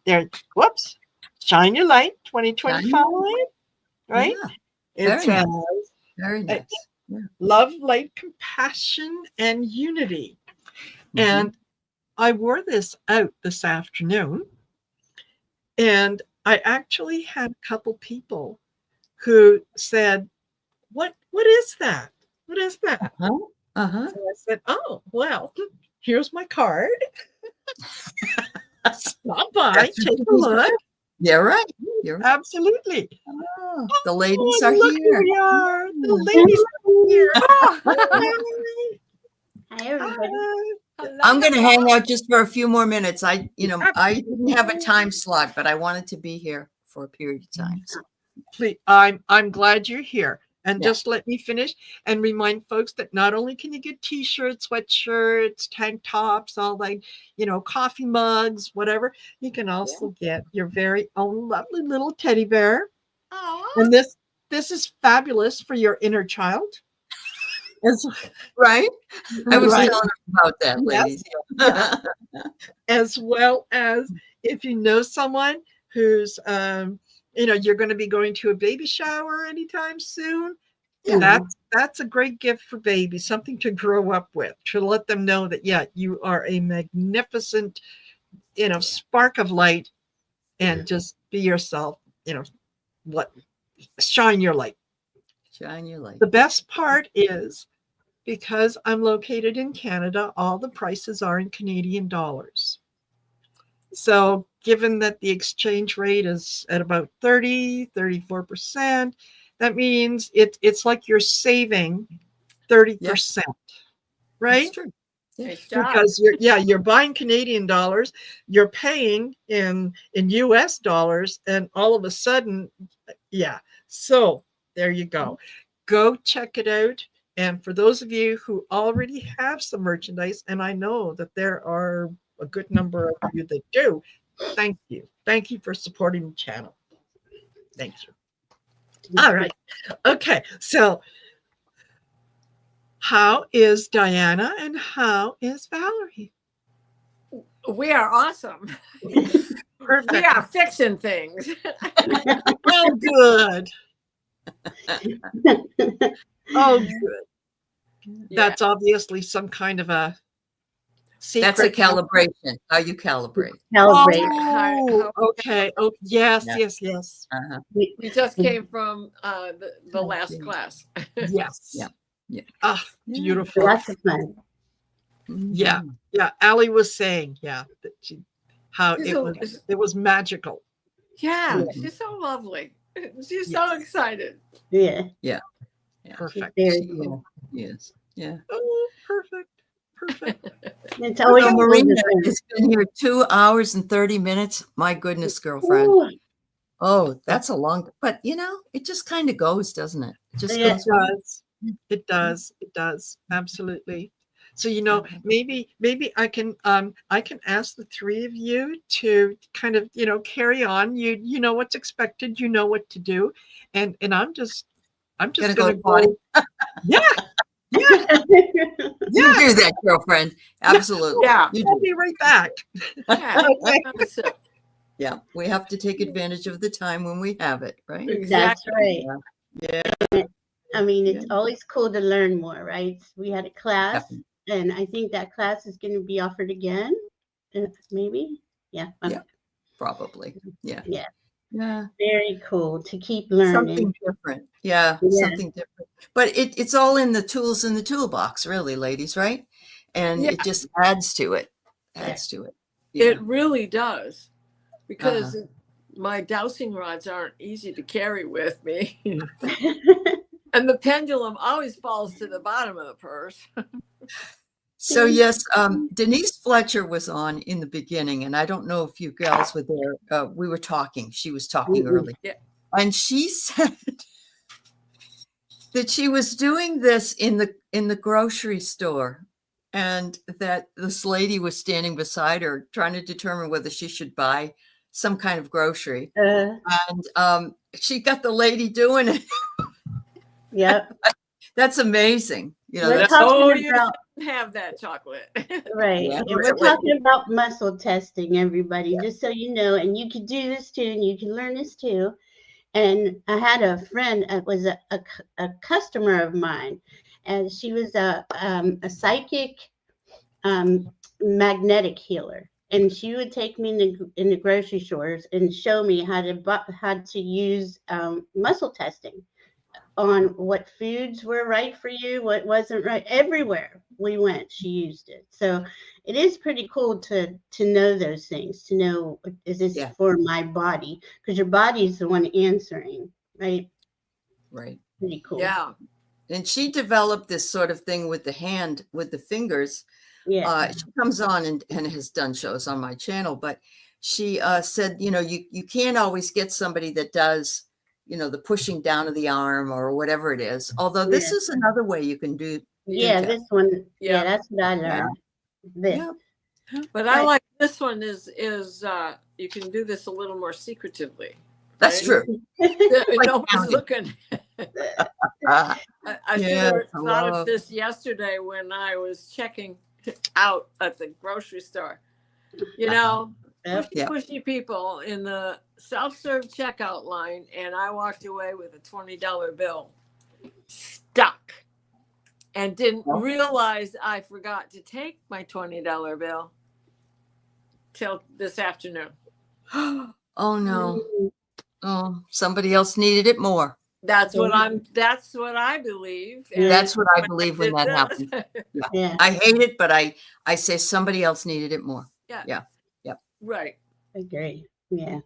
S1: There. Whoops. Shine Your Light 2025. Right?
S7: Yeah.
S1: It's
S7: very nice. Yeah.
S1: Love, light, compassion, and unity. And I wore this out this afternoon, and I actually had a couple people who said, what is that? What is that?
S7: Uh-huh.
S1: So I said, oh, well, here's my card. Stop by, take a look.
S7: Yeah, right. You're right.
S1: Absolutely.
S7: Oh, the ladies are
S1: Look
S7: here.
S1: who we are. The ladies are here. Hi.
S8: Hi, everybody.
S7: I'm going to hang out just for a few more minutes. I didn't have a time slot, but I wanted to be here for a period of time. So.
S1: Please, I'm glad you're here. And
S7: Yeah.
S1: just let me finish and remind folks that not only can you get t-shirts, sweatshirts, tank tops, all that, coffee mugs, whatever, you can also get your very own lovely little teddy bear.
S8: Oh,
S1: And this is fabulous for your inner child.
S7: Right? I was
S1: Right.
S7: telling them about that, ladies.
S1: Yeah. As well as if you know someone who's you're going to be going to a baby shower anytime soon.
S7: Yeah.
S1: That's a great gift for babies, something to grow up with, to let them know that, you are a magnificent, spark of light, and just be yourself, shine your light.
S7: Shine your light.
S1: The best part is, because I'm located in Canada, all the prices are in Canadian dollars. So given that the exchange rate is at about 34%, that means it's like you're saving 30%, right?
S7: That's true. Yeah.
S8: nice job.
S1: Because you're buying Canadian dollars, you're paying in US dollars, and all of a sudden, so there you go. Go check it out. And for those of you who already have some merchandise, and I know that there are a good number of you that do, thank you. Thank you for supporting the channel. Thank you. All right. Okay. So how is Diana and how is Valerie?
S8: We are awesome.
S1: Perfect.
S8: We are fixing things.
S1: Oh, good. Oh, good. That's obviously some kind of a secret.
S7: That's a calibration. How you calibrate.
S8: Calibrate.
S1: Oh, okay. Oh, yes,
S7: Yeah.
S1: yes.
S7: Uh-huh.
S8: We just came from the last class.
S1: Yes.
S7: Yeah. Yeah.
S1: Ah, beautiful.
S9: Lots of fun.
S1: Yeah. Yeah. Allie was saying, that how
S8: She's
S1: it was magical.
S8: Yeah,
S7: Mhm.
S8: she's so lovely. She's so excited.
S9: Yeah.
S7: Yeah.
S1: Perfect.
S9: Very
S7: Yeah.
S9: cool.
S7: Yes. Yeah.
S1: Oh, perfect.
S9: It's always
S7: So
S9: cool to
S7: Marina
S9: learn.
S7: has been here 2 hours and 30 minutes. My goodness, girlfriend.
S9: Ooh,
S7: Oh, that's a long, but it just kind of goes, doesn't it? It just
S9: Yeah.
S7: goes.
S1: It does. It does. Absolutely. So, maybe I can ask the three of you to kind of, carry on. You know what's expected, you know what to do. And I'm just
S7: Gonna
S1: gonna
S7: go potty.
S1: Yeah.
S7: You do that, girlfriend. Absolutely.
S8: Yeah.
S7: You
S1: I'll
S7: do.
S1: be right back.
S8: Yeah.
S1: Okay.
S8: So,
S7: Yeah. We have to take advantage of the time when we have it, right?
S9: That's
S8: exactly.
S9: right.
S7: Yeah.
S9: I mean, it's always cool to learn more, right? We had a class,
S7: Definitely.
S9: and I think that class is going to be offered again. Maybe. Yeah.
S7: Yeah. Probably. Yeah.
S9: Yeah.
S7: Yeah.
S9: Very cool to keep learning.
S7: Something different. Yeah.
S9: Yeah.
S7: Something different. But it's all in the tools in the toolbox, really, ladies, right? And
S8: Yeah.
S7: it just adds to it. Adds to it. Yeah.
S8: It really does. Because my dowsing rods aren't easy to carry with me. And the pendulum always falls to the bottom of the purse.
S7: So yes, Denise Fletcher was on in the beginning, and I don't know if you girls were there. We were talking. She was talking early,
S8: Yeah.
S7: and she said that she was doing this in the grocery store, and that this lady was standing beside her, trying to determine whether she should buy some kind of grocery, and she got the lady doing it.
S9: Yep.
S7: That's amazing.
S9: We're
S7: That's
S9: talking about
S8: Have that chocolate.
S9: right.
S7: Yeah.
S9: And we're talking about muscle testing, everybody, just so you know. And you can do this too, and you can learn this too. And I had a friend that was a customer of mine, and she was a psychic magnetic healer. And she would take me in the grocery stores and show me how to use muscle testing. on what foods were right for you, what wasn't right. Everywhere we went, she used it. So it is pretty cool to know those things, to know, is this for my body? Because your body's the one answering, right?
S7: Right.
S9: Pretty cool.
S8: Yeah.
S7: And she developed this sort of thing with the hand, with the fingers.
S9: Yeah.
S7: She comes on and has done shows on my channel, but she said, you know, you can't always get somebody that does, you know, the pushing down of the arm or whatever it is. Although this is another way you can do.
S9: Yeah,
S7: that.
S9: this one. Yeah, that's what I learned.
S7: Yeah.
S8: But I like this one is you can do this a little more secretively.
S7: That's true.
S8: Nobody's looking. I
S7: Yeah,
S8: thought of this yesterday when I was checking out at the grocery store. You know, pushy people in the self-serve checkout line, and I walked away with a $20 bill stuck and didn't realize I forgot to take my $20 bill till this afternoon.
S7: Oh no. Oh, somebody else needed it more.
S8: That's what I believe.
S7: And that's what I believe when that happens. Yeah. I hate it, but I say somebody else needed it more. Yeah.
S8: Right.
S9: Agree. Yeah.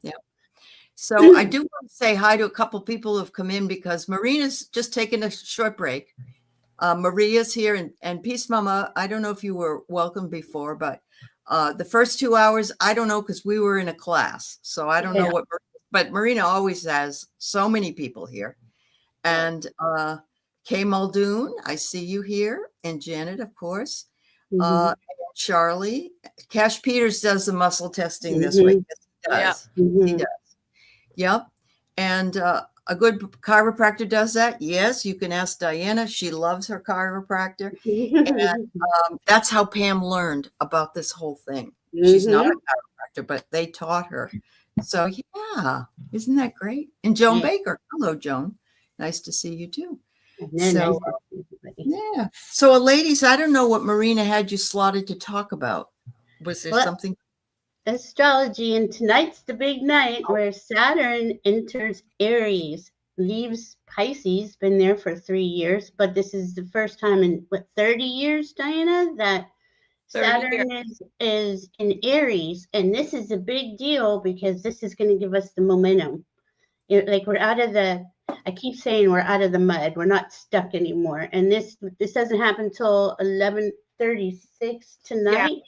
S7: So I do want to say hi to a couple people who've come in because Marina's just taken a short break. Maria's here and Peace Mama. I don't know if you were welcome before, but the first 2 hours, I don't know, because we were in a class. So I don't know what, but Marina always has so many people here. And Kay Muldoon, I see you here. And Janet, of course. And Charlie. Cash Peters does the muscle testing this week. Yes, he does. He does. Yep. And a good chiropractor does that. Yes, you can ask Diana. She loves her chiropractor. And that's how Pam learned about this whole thing. She's not a chiropractor, but they taught her. So yeah, isn't that great? And Joan Baker. Hello, Joan. Nice to see you too. So yeah. So ladies, I don't know what Marina had you slotted to talk about. Was there something?
S9: Astrology, and tonight's the big night where Saturn enters Aries, leaves Pisces, been there for 3 years, but this is the first time in 30 years, Diana, that Saturn is in Aries, and this is a big deal because this is going to give us the momentum. Like we're out of the, I keep saying we're out of the mud, we're not stuck anymore, and this doesn't happen till 11:36 tonight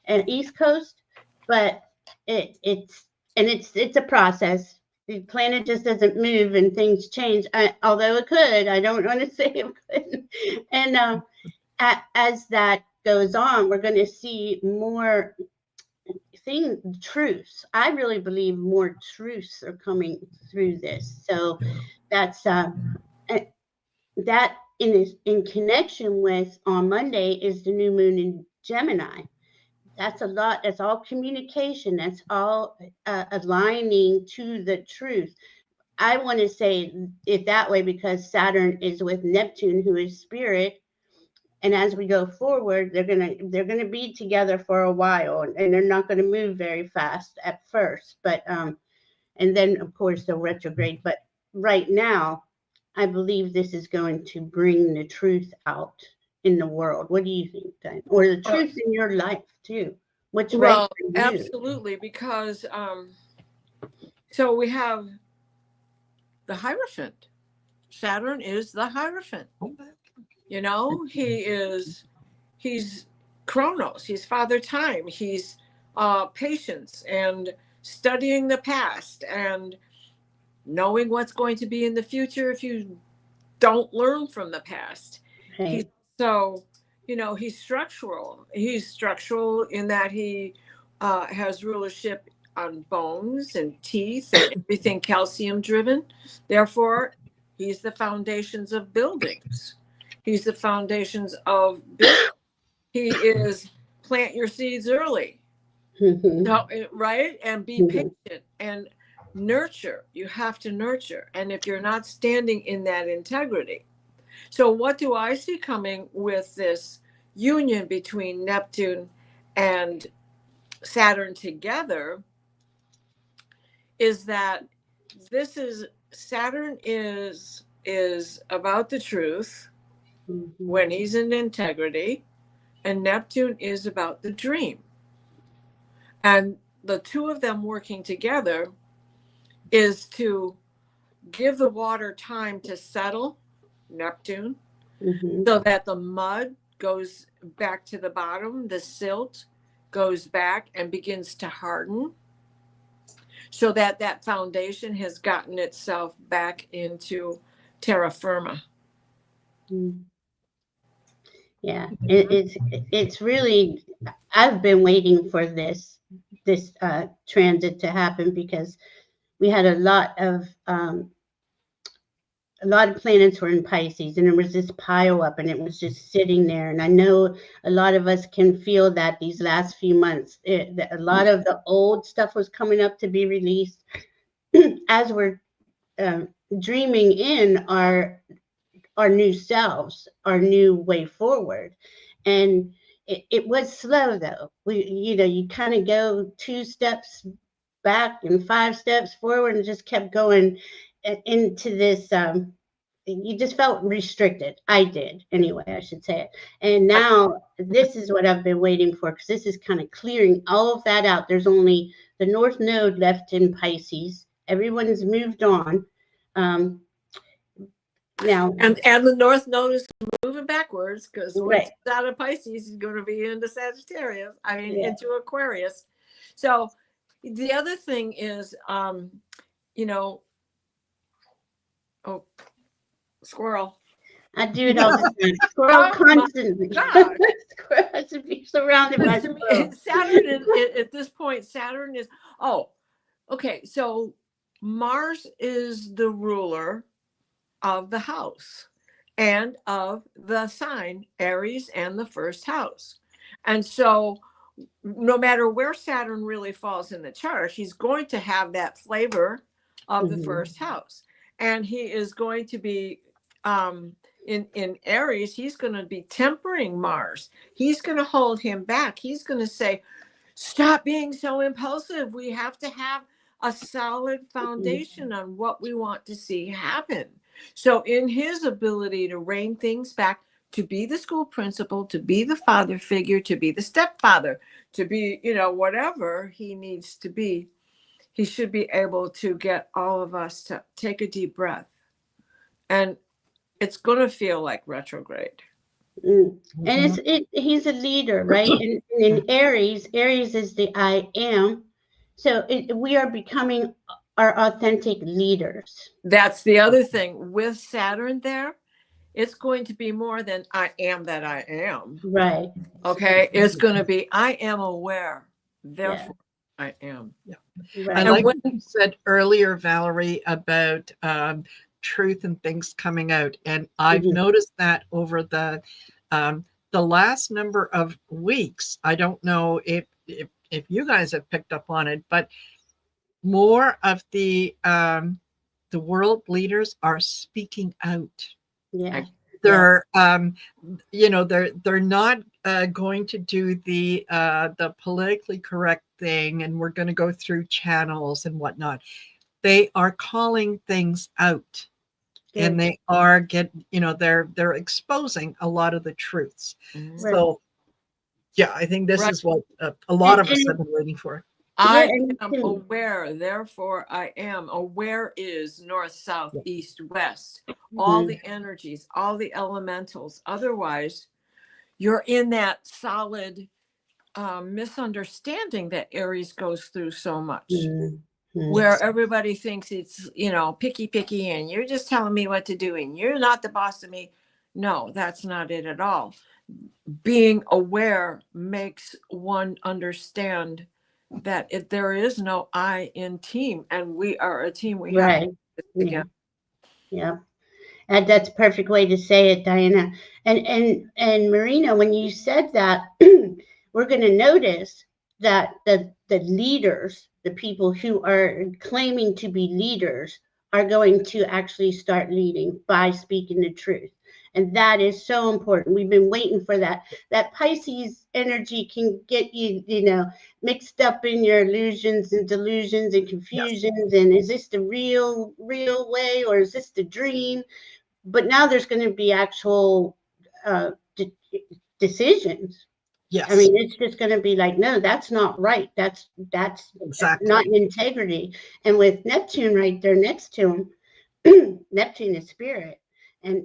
S9: at East Coast. But it's a process. The planet just doesn't move and things change. Although it could, I don't want to say it couldn't. And as that goes on, we're going to see more truths. I really believe more truths are coming through this. So that's that in connection with on Monday is the new moon in Gemini. That's a lot. That's all communication. That's all aligning to the truth. I want to say it that way because Saturn is with Neptune, who is spirit, and as we go forward, they're gonna be together for a while, and they're not going to move very fast at first. But and then of course they'll retrograde. But right now, I believe this is going to bring the truth out in the world. What do you think, Diane? Or the truth in your life too? What's right for you?
S8: Absolutely, because so we have the Hierophant. Saturn is the Hierophant. You know, he's Chronos, he's Father Time, he's patience and studying the past and knowing what's going to be in the future if you don't learn from the past.
S9: Right.
S8: So, you know, he's structural. He's structural in that he has rulership on bones and teeth and everything calcium driven. Therefore, he's the foundations of buildings. He's the foundations of business. He is plant your seeds early, right? And be patient and nurture. You have to nurture. And if you're not standing in that integrity. So what do I see coming with this union between Neptune and Saturn together is that Saturn is is about the truth
S9: Mhm.
S8: when he's in integrity, and Neptune is about the dream. And the two of them working together is to give the water time to settle, Neptune,
S9: Mhm.
S8: so that the mud goes back to the bottom, the silt goes back and begins to harden, so that that foundation has gotten itself back into terra firma.
S9: Mm. Yeah, it's really, I've been waiting for this transit to happen, because we had a lot of planets were in Pisces, and there was this pile up, and it was just sitting there. And I know a lot of us can feel that these last few months, that a lot of the old stuff was coming up to be released as we're dreaming in our new selves, our new way forward. And it was slow, though. You kind of go 2 steps back and 5 steps forward, and just kept going into this. You just felt restricted. I did, anyway, I should say it. And now this is what I've been waiting for, because this is kind of clearing all of that out. There's only the North Node left in Pisces. Everyone's moved on. Now,
S8: and the North Node is moving backwards, because once
S9: right.
S8: it's out of Pisces, he's going to be into Sagittarius. I mean,
S9: Yeah.
S8: into Aquarius. So the other thing is, oh, squirrel.
S9: I do it all the time. Squirrel constantly.
S8: God.
S9: Squirrel has to be surrounded by squirrels.
S8: Saturn at this point, Saturn is, okay. So Mars is the ruler of the house and of the sign Aries and the first house. And so no matter where Saturn really falls in the chart, he's going to have that flavor of the first house. And he is going to be in Aries, he's going to be tempering Mars. He's going to hold him back. He's going to say, stop being so impulsive. We have to have a solid foundation on what we want to see happen. So in his ability to rein things back, to be the school principal, to be the father figure, to be the stepfather, to be, whatever he needs to be, he should be able to get all of us to take a deep breath. And it's going to feel like retrograde.
S9: And he's a leader, right? And in Aries is the I am. So we are becoming our authentic leaders.
S8: That's the other thing. With Saturn there, it's going to be more than I am that I am.
S9: Right.
S8: Okay. It's going to be I am aware. Therefore, I am.
S1: Yeah.
S9: Right.
S1: I like what you said earlier, Valerie, about truth and things coming out. And I've noticed that over the last number of weeks. I don't know if you guys have picked up on it, but more of the world leaders are speaking out.
S9: Yeah.
S1: They're they're not going to do the politically correct thing, and we're going to go through channels and whatnot. They are calling things out. Good. And they are they're exposing a lot of the truths. Right. So yeah, I think this is what a lot of us have been waiting for.
S8: I am aware, therefore I am. Aware is north, south, east, west. All the energies, all the elementals. Otherwise, you're in that solid misunderstanding that Aries goes through so much. Where everybody thinks it's, picky, and you're just telling me what to do, and you're not the boss of me. No, that's not it at all. Being aware makes one understand that there is no I in team, and we are a team. We have to do this together.
S9: Yeah. And that's a perfect way to say it, Diana. And Marina, when you said that, we're going to notice that the leaders, the people who are claiming to be leaders, are going to actually start leading by speaking the truth. And that is so important. We've been waiting for that. That Pisces energy can get you, mixed up in your illusions and delusions and confusions. Yes. And is this the real way, or is this the dream? but now there's going to be actual decisions.
S1: Yes.
S9: I mean, it's just going to be like, no, that's not right. That's
S1: Exactly.
S9: not integrity. And with Neptune right there next to him, Neptune is spirit, and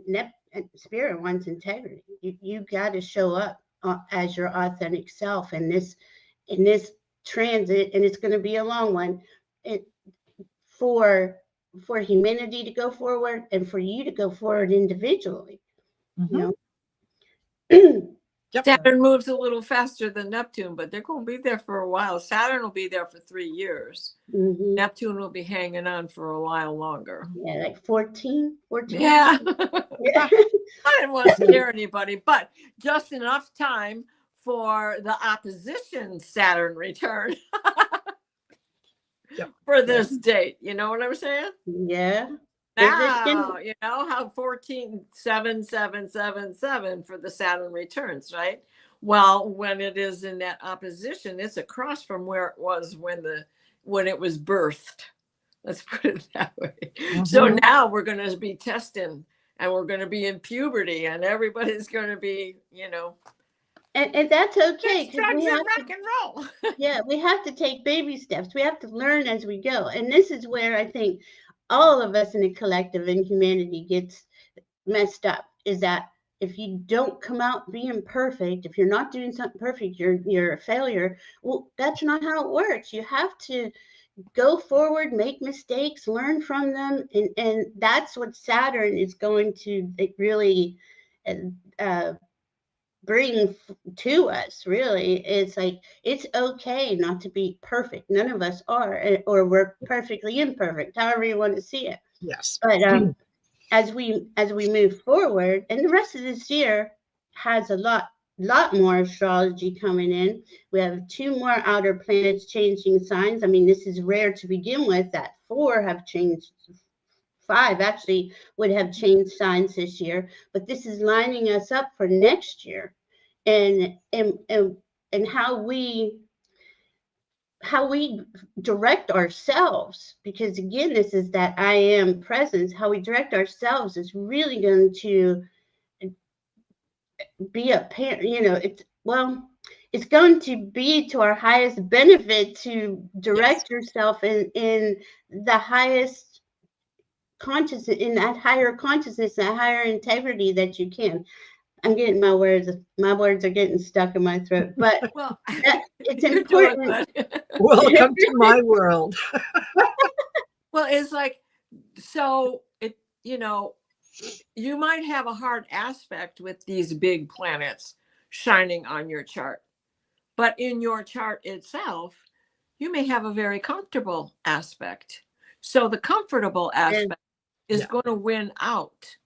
S9: spirit wants integrity. You got to show up as your authentic self in this transit, and it's going to be a long one. For humanity to go forward and for you to go forward individually. You know.
S1: Yep.
S8: Saturn moves a little faster than Neptune, but they're going to be there for a while. Saturn will be there for 3 years.
S9: Mhm.
S8: Neptune will be hanging on for a while longer.
S9: Yeah, like 14.
S8: Yeah.
S9: Yeah.
S8: I didn't want to scare anybody, but just enough time for the opposition Saturn return
S1: Yep.
S8: for this date. You know what I'm saying?
S9: Yeah.
S8: Now, you know how 14, 7, 7, 7, 7 for the Saturn returns, right? Well, when it is in that opposition, it's across from where it was when it was birthed. Let's put it that way. So now we're going to be testing, and we're going to be in puberty, and everybody's going to be, you know.
S9: And that's okay, because we have
S8: rock and roll.
S9: Yeah, we have to take baby steps. We have to learn as we go. And this is where I think all of us in the collective and humanity gets messed up, is that if you don't come out being perfect, if you're not doing something perfect, you're a failure. Well, that's not how it works. You have to go forward, make mistakes, learn from them. And that's what Saturn is going to really bring to us. Really, it's like, it's okay not to be perfect. None of us are, or we're perfectly imperfect, however you want to see it.
S1: Yes.
S9: But as we move forward, and the rest of this year has a lot more astrology coming in. We have 2 more outer planets changing signs. I mean, this is rare to begin with, that 4 have changed. 5 actually would have changed signs this year, but this is lining us up for next year, and how we direct ourselves, because again, this is that I am presence. How we direct ourselves is really going to be a parent. You know, it's going to be to our highest benefit to direct yourself in the highest consciousness, in that higher consciousness, that higher integrity that you can. I'm getting my words are getting stuck in my throat, but
S8: well,
S9: it's important.
S1: Welcome to my world.
S8: Well, it's like, so it, you know, you might have a hard aspect with these big planets shining on your chart, but in your chart itself, you may have a very comfortable aspect. So the comfortable aspect is going to win out.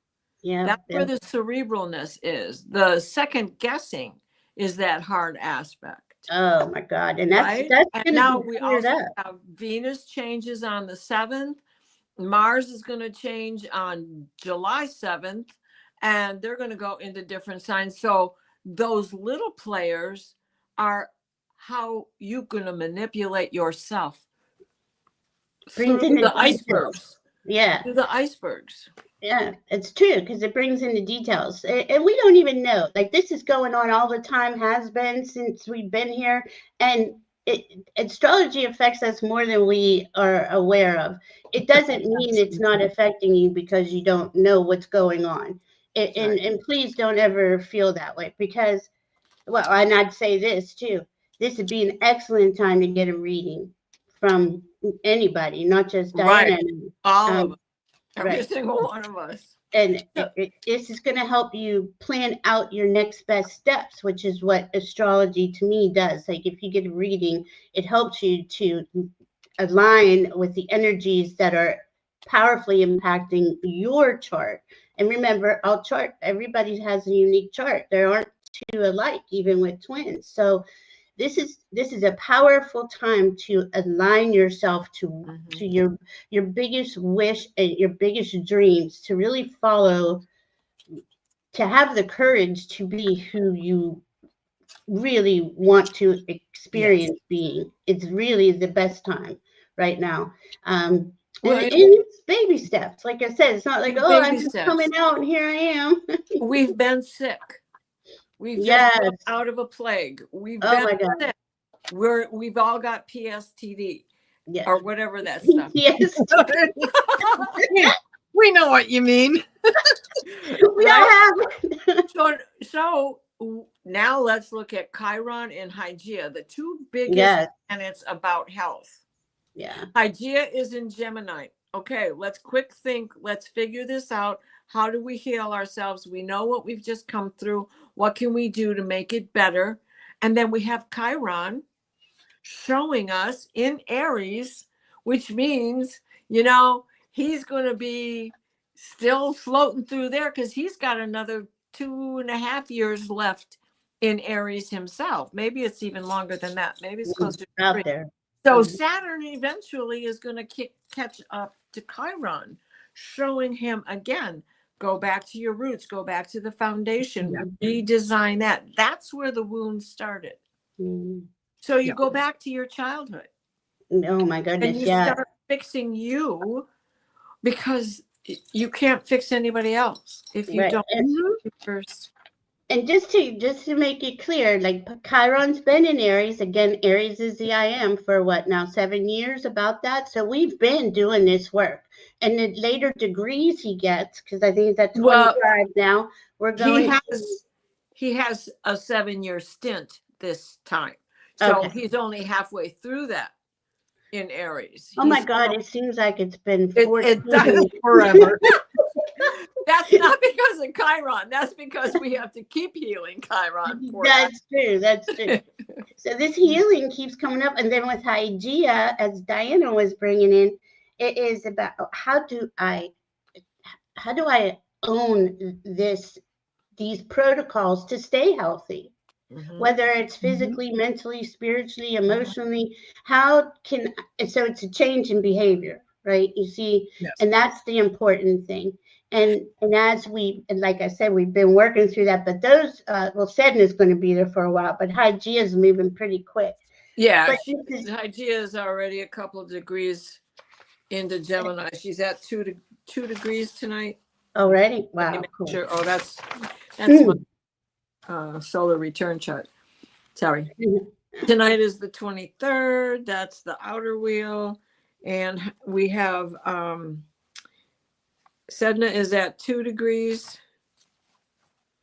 S9: Yeah,
S8: that's where the cerebralness is. The second guessing is that hard aspect.
S9: Oh my God! And that's
S8: and now we also have Venus changes on the 7th. Mars is going to change on July 7th, and they're going to go into different signs. So those little players are how you're going to manipulate yourself through the icebergs.
S9: Yeah,
S8: through the icebergs.
S9: Yeah, it's true, because it brings in the details, and we don't even know. Like, this is going on all the time, has been since we've been here, and astrology affects us more than we are aware of. It doesn't mean it's not affecting you because you don't know what's going on. And please don't ever feel that way, because, well, and I'd say this too. This would be an excellent time to get a reading from anybody, not just Diana.
S8: All of us. Every single one of us.
S9: And this is going to help you plan out your next best steps, which is what astrology to me does. Like, if you get a reading, it helps you to align with the energies that are powerfully impacting your chart. And remember, everybody has a unique chart. There aren't 2 alike, even with twins. So this is a powerful time to align yourself to your biggest wish and your biggest dreams, to really follow, to have the courage to be who you really want to experience being. It's really the best time right now.
S8: Well,
S9: And it's baby steps. Like I said, it's not like, oh, I'm
S8: baby
S9: just
S8: steps.
S9: coming out and here I am.
S8: We've been sick. We've just
S9: Yes.
S8: come out of a plague. We've
S9: Oh
S8: been
S9: my God.
S8: sick. We've all got PSTD
S9: Yes.
S8: or whatever that stuff.
S9: Yes.
S1: We know what you mean.
S9: We all have.
S8: So now let's look at Chiron and Hygeia, the two biggest
S9: Yes.
S8: planets about health.
S9: Yeah.
S8: Hygeia is in Gemini. Okay, let's quick think. Let's figure this out. How do we heal ourselves? We know what we've just come through. What can we do to make it better? And then we have Chiron showing us in Aries, which means, he's going to be still floating through there because he's got another 2.5 years left in Aries himself. Maybe it's even longer than that. Maybe it's closer to
S9: Out
S8: 3.
S9: there.
S8: So Saturn eventually is going to catch up to Chiron, showing him again, go back to your roots, go back to the foundation, redesign that. That's where the wound started. So you go back to your childhood.
S9: Oh my goodness.
S8: And you start fixing you, because you can't fix anybody else if you don't first.
S9: And just to make it clear, like Chiron's been in Aries. Again, Aries is the I am for what now, 7 years, about that. So we've been doing this work. And the later degrees he gets, because I think he's at 25 now, we're going.
S8: He has a 7-year stint this time. So he's only halfway through that in Aries.
S9: Oh my God, it seems like it's been
S1: forever.
S8: That's not because of Chiron. That's because we have to keep healing Chiron.
S9: That's true. That's true. So this healing keeps coming up. And then with Hygeia, as Diana was bringing in, it is about how do I own these protocols to stay healthy? Whether it's physically, mentally, spiritually, emotionally, so it's a change in behavior, right? You see, and that's the important thing. And as like I said, we've been working through that, but those, Sedna is going to be there for a while, but Hygeia is moving pretty quick.
S8: Yeah, Hygeia is already a couple of degrees into Gemini. She's at 2 degrees tonight.
S9: Already? Wow, cool.
S8: Sure. Oh, that's my solar return chart. Sorry. Tonight is the 23rd. That's the outer wheel. And we have Sedna is at 2 degrees,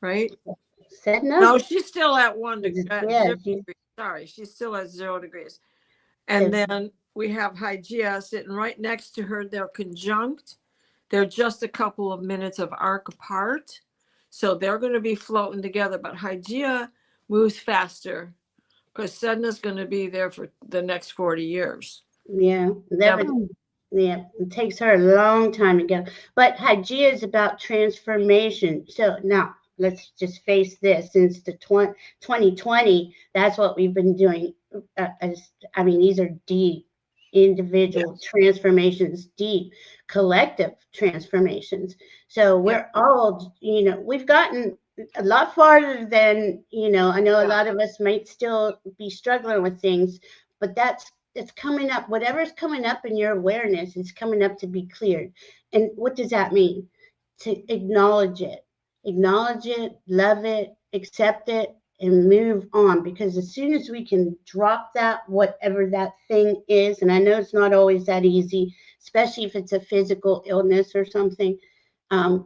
S8: right?
S9: Sedna?
S8: No, she's still at 1 degree. Sorry, she's still at 0 degrees. And then we have Hygeia sitting right next to her. They're conjunct. They're just a couple of minutes of arc apart. So they're going to be floating together. But Hygeia moves faster because Sedna's going to be there for the next 40 years.
S9: Yeah. It takes her a long time to get. But Hygeia is about transformation. So now let's just face this. Since the 2020, that's what we've been doing. These are deep individual transformations, deep collective transformations. So we're all, we've gotten a lot farther than, I know a lot of us might still be struggling with things, but it's coming up. Whatever's coming up in your awareness is coming up to be cleared. And what does that mean? To acknowledge it, love it, accept it, and move on. Because as soon as we can drop that, whatever that thing is, and I know it's not always that easy, especially if it's a physical illness or something. But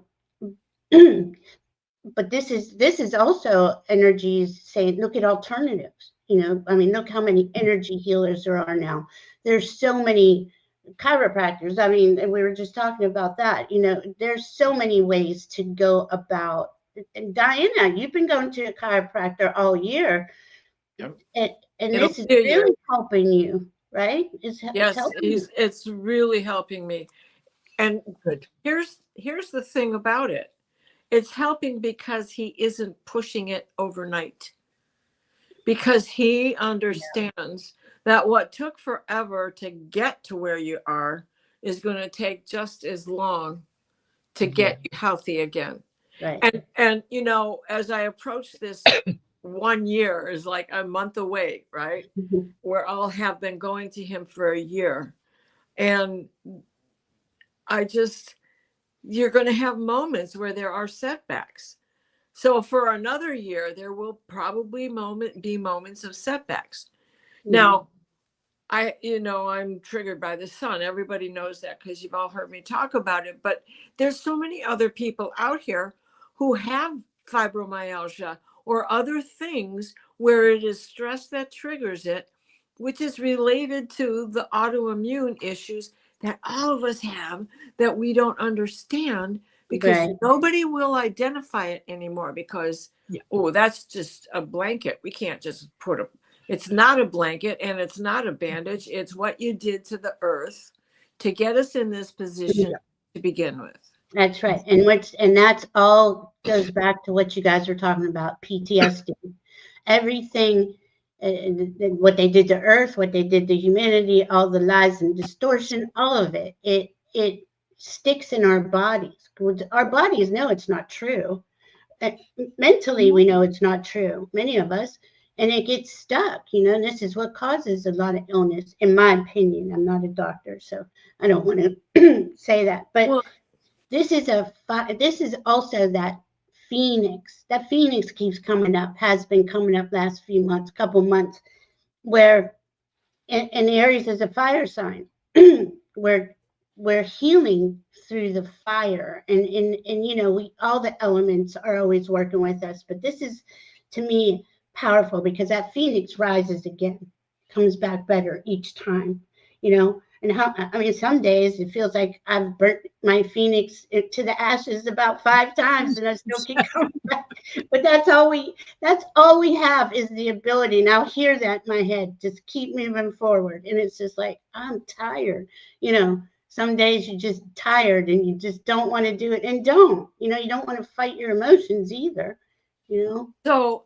S9: this is also energies saying, look at alternatives. Look how many energy healers there are now. There's so many chiropractors. We were just talking about that. There's so many ways to go about. And Diana, you've been going to a chiropractor all year.
S1: Yep.
S9: And this is really helping you, right?
S8: It's really helping me. And here's the thing about it. It's helping because he isn't pushing it overnight. Because he understands that what took forever to get to where you are is going to take just as long to get you healthy again.
S9: Right.
S8: And as I approach this 1 year is like a month away, right? Where I'll have been going to him for a year. And you're going to have moments where there are setbacks. So for another year, there will probably be moments of setbacks. Now, I'm triggered by the sun. Everybody knows that because you've all heard me talk about it. But there's so many other people out here who have fibromyalgia or other things where it is stress that triggers it, which is related to the autoimmune issues that all of us have that we don't understand, because
S9: Right.
S8: nobody will identify it anymore because, oh, that's just a blanket. We can't just it's not a blanket and it's not a bandage. It's what you did to the earth to get us in this position to begin with.
S9: That's right. And that's all goes back to what you guys were talking about, PTSD. Everything, what they did to earth, what they did to humanity, all the lies and distortion, all of it, it sticks in our bodies. Our bodies know it's not true. Mentally, we know it's not true, many of us, and it gets stuck, and this is what causes a lot of illness, in my opinion. I'm not a doctor, so I don't want to say that. But this is also that phoenix. That phoenix keeps coming up, has been coming up last few months, couple months, where in Aries is a fire sign, where we're healing through the fire, and we all the elements are always working with us. But this is, to me, powerful because that phoenix rises again, comes back better each time, and some days it feels like I've burnt my phoenix to the ashes about 5 times and I still keep coming back. But that's all we have is the ability. And I'll hear that in my head, just keep moving forward. And it's just like, I'm tired. Some days you're just tired and you just don't want to do it, and you don't want to fight your emotions either,
S8: So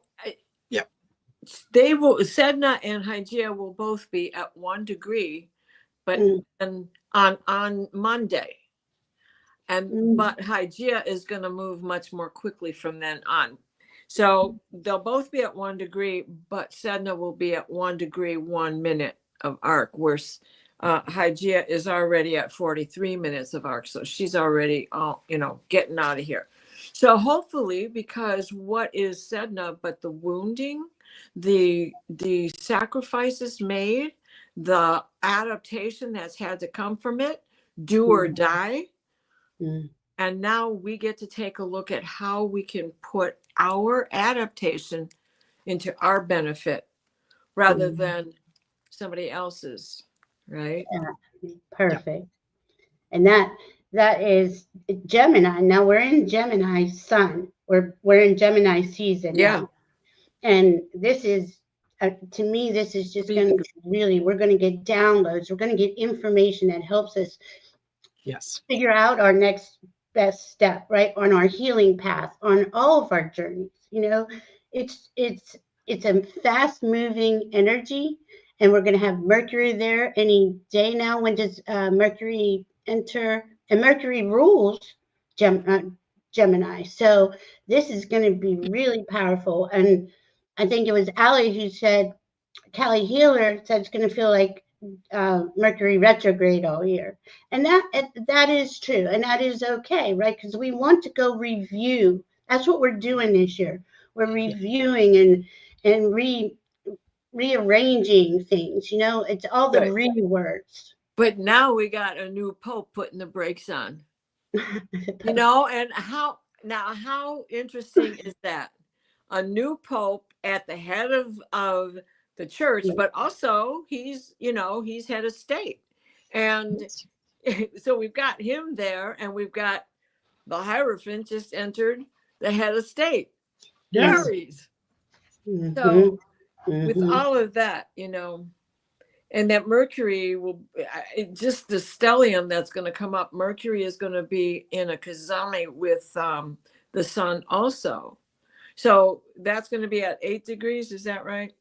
S8: they will, Sedna and Hygeia will both be at 1 degree, but on Monday. But Hygeia is going to move much more quickly from then on. So they'll both be at 1 degree, but Sedna will be at 1 degree, 1 minute of arc, where Hygeia is already at 43 minutes of arc. So she's already, getting out of here. So hopefully, because what is Sedna but the wounding, the sacrifices made, the adaptation that's had to come from it, do or die. And now we get to take a look at how we can put our adaptation into our benefit rather than somebody else's, right?
S9: Yeah, perfect. And that is Gemini. Now we're in Gemini sun. We're in Gemini season now. And this is, to me, this is just going to really, we're going to get downloads. We're going to get information that helps us figure out our next best step, right? On our healing path, on all of our journeys. It's a fast moving energy, and we're going to have Mercury there any day now. When does Mercury enter? And Mercury rules Gemini. So this is going to be really powerful. And I think it was Allie who said, Callie Healer said it's going to feel like Mercury retrograde all year. And that is true. And that is okay, right? Because we want to go review. That's what we're doing this year. We're reviewing and rearranging things. It's all the rewords.
S8: But now we got a new Pope putting the brakes on. And how interesting is that? A new Pope at the head of the church, but also he's head of state. And so we've got him there, and we've got the Hierophant just entered the head of state. Aries. So with all of that, and that Mercury will, just the stellium that's going to come up, Mercury is going to be in a Kazami with the sun also. So that's going to be at 8 degrees. Is that right?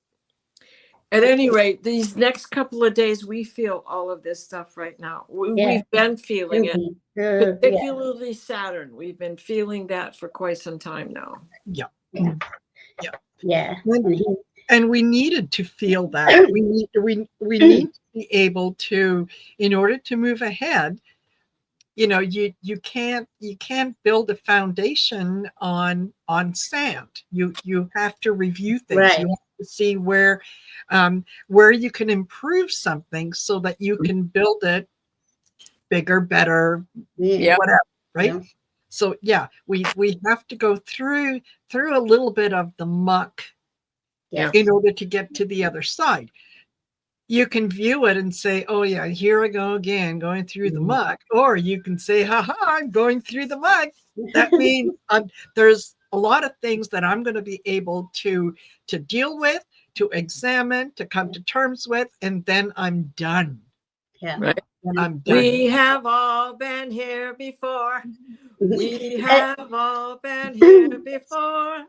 S8: At any rate, these next couple of days, we feel all of this stuff right now. We've been feeling it, particularly Saturn. We've been feeling that for quite some time now.
S9: Yeah.
S1: And we needed to feel that. We need to be able to, in order to move ahead, you can't build a foundation on sand. You have to review things.
S9: Right.
S1: You have to see where you can improve something so that you can build it bigger, better,
S9: Yeah.
S1: whatever, right?
S9: Yeah.
S1: So yeah, we have to go through a little bit of the muck
S9: Yeah.
S1: in order to get to the other side. You can view it and say, oh yeah, here I go again, going through the muck. Or you can say, haha, I'm going through the muck. That means there's a lot of things that I'm going to be able to deal with, to examine, to come to terms with, and then I'm done.
S9: Yeah.
S8: Right.
S1: And I'm done.
S8: We have all been here before. We have all been here before.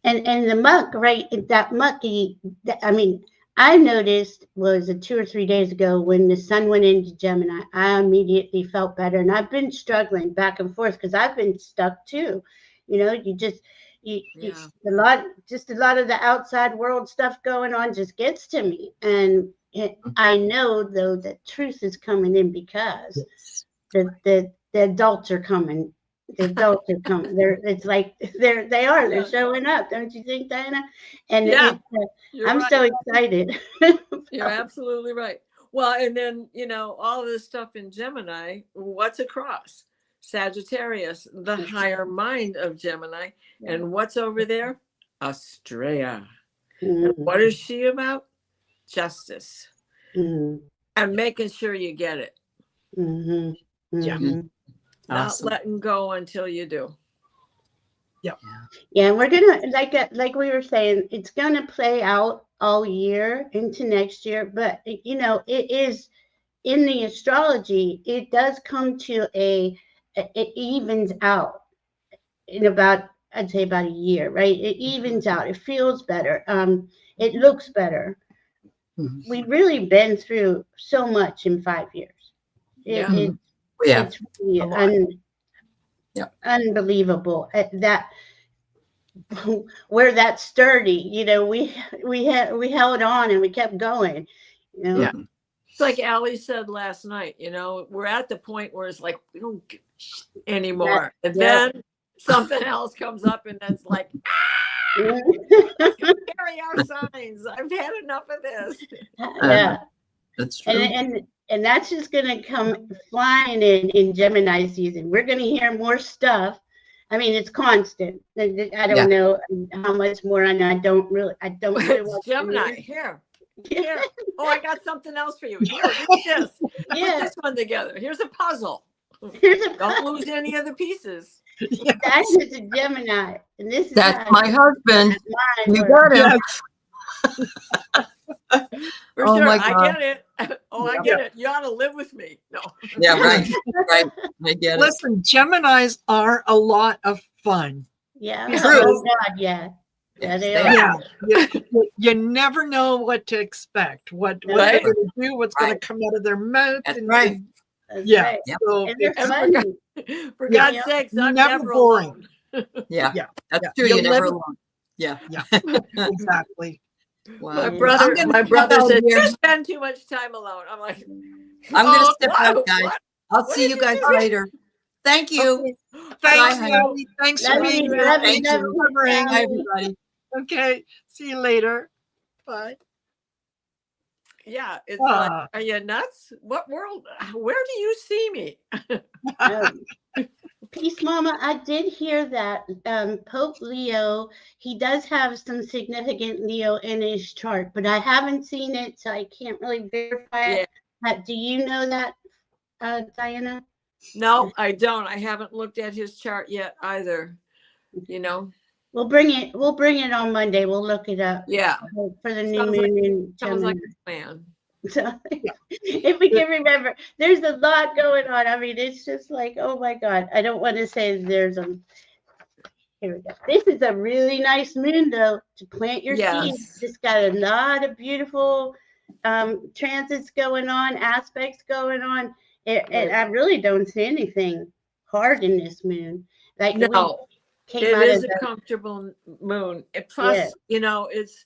S9: And the muck, right? That mucky. I mean, I noticed was it 2 or 3 days ago when the sun went into Gemini. I immediately felt better, and I've been struggling back and forth because I've been stuck too.
S8: Yeah.
S9: A lot of the outside world stuff going on just gets to me, and I know though that truth is coming in because the adults are coming. The adults are coming. They're showing up. Don't you think, Diana? And
S8: Yeah, you're
S9: I'm
S8: right.
S9: so excited.
S8: You're absolutely right. Well, and then, all this stuff in Gemini, what's across? Sagittarius, the higher mind of Gemini. And what's over there? Estrella. And what is she about? Justice. And making sure you get it.
S1: Yeah.
S8: Not
S7: Awesome.
S8: letting go until you do.
S1: Yep.
S9: Yeah, and we're gonna like we were saying, it's gonna play out all year into next year, but it is in the astrology, it does come to it evens out in about, I'd say about a year, right? It evens out. It feels better. It looks better. We've really been through so much in 5 years. It's really unbelievable that we're that sturdy. We held on and we kept going.
S1: Yeah.
S8: It's like Allie said last night, we're at the point where it's like, we don't give a shit anymore. And then something else comes up and it's like, let's go carry our signs. I've had enough of this.
S9: Yeah.
S7: That's true.
S9: And that's just going to come flying in Gemini season. We're going to hear more stuff. I mean, it's constant. I don't know how much more I know. I don't really
S8: It's Gemini. Here. Oh, I got something else for you. Here, look at this. Put this one together. Here's a puzzle. Don't lose any of the pieces.
S9: That is a Gemini. And
S7: that's my husband. You got him.
S8: For sure. I get it. I get it. You ought to live with me. No.
S7: Yeah, right. Right. I get it.
S1: Listen, Geminis are a lot of fun.
S9: Yeah.
S7: True.
S9: Oh God, yeah. Yeah, they are.
S1: Yeah. You never know what to expect. What they're going to do, what's going to come out of their mouth.
S7: That's right.
S1: Yeah.
S9: Right.
S1: So
S9: And they're funny.
S8: For God's sakes, I'm never
S1: boring.
S8: alone.
S7: Yeah. That's true.
S1: You'll
S7: You're never
S1: never-
S7: alone. Yeah.
S1: Exactly.
S7: Wow.
S8: My brother said, you spend too much time alone. I'm like,
S7: I'm going to step out, guys.
S8: what?
S7: I'll see you guys later. Thank you.
S1: Okay. Thanks,
S7: Bye,
S1: Allie. Thanks for
S9: Love
S1: being
S9: you,
S1: here.
S9: love you,
S1: Thanks
S9: love
S1: for
S9: you,
S1: covering.
S7: Bye, everybody.
S1: Okay. See you later. Bye.
S8: Yeah, it's like, are you nuts? What world? Where do you see me?
S9: Peace, Mama. I did hear that Pope Leo, he does have some significant Leo in his chart, but I haven't seen it, so I can't really verify it. Do you know that, Diana?
S8: No, I don't. I haven't looked at his chart yet either.
S9: We'll bring it on Monday. We'll look it up.
S8: Yeah.
S9: For the new moon in
S8: Sounds like
S9: Gemini.
S8: a plan.
S9: So, if we can remember, there's a lot going on. I mean, it's just like, oh my God. I don't want to say there's a. Here we go. This is a really nice moon, though, to plant your seeds. It's got a lot of beautiful transits going on, aspects going on. And I really don't see anything hard in this moon. Like
S8: no, it is a comfortable moon. Plus, it's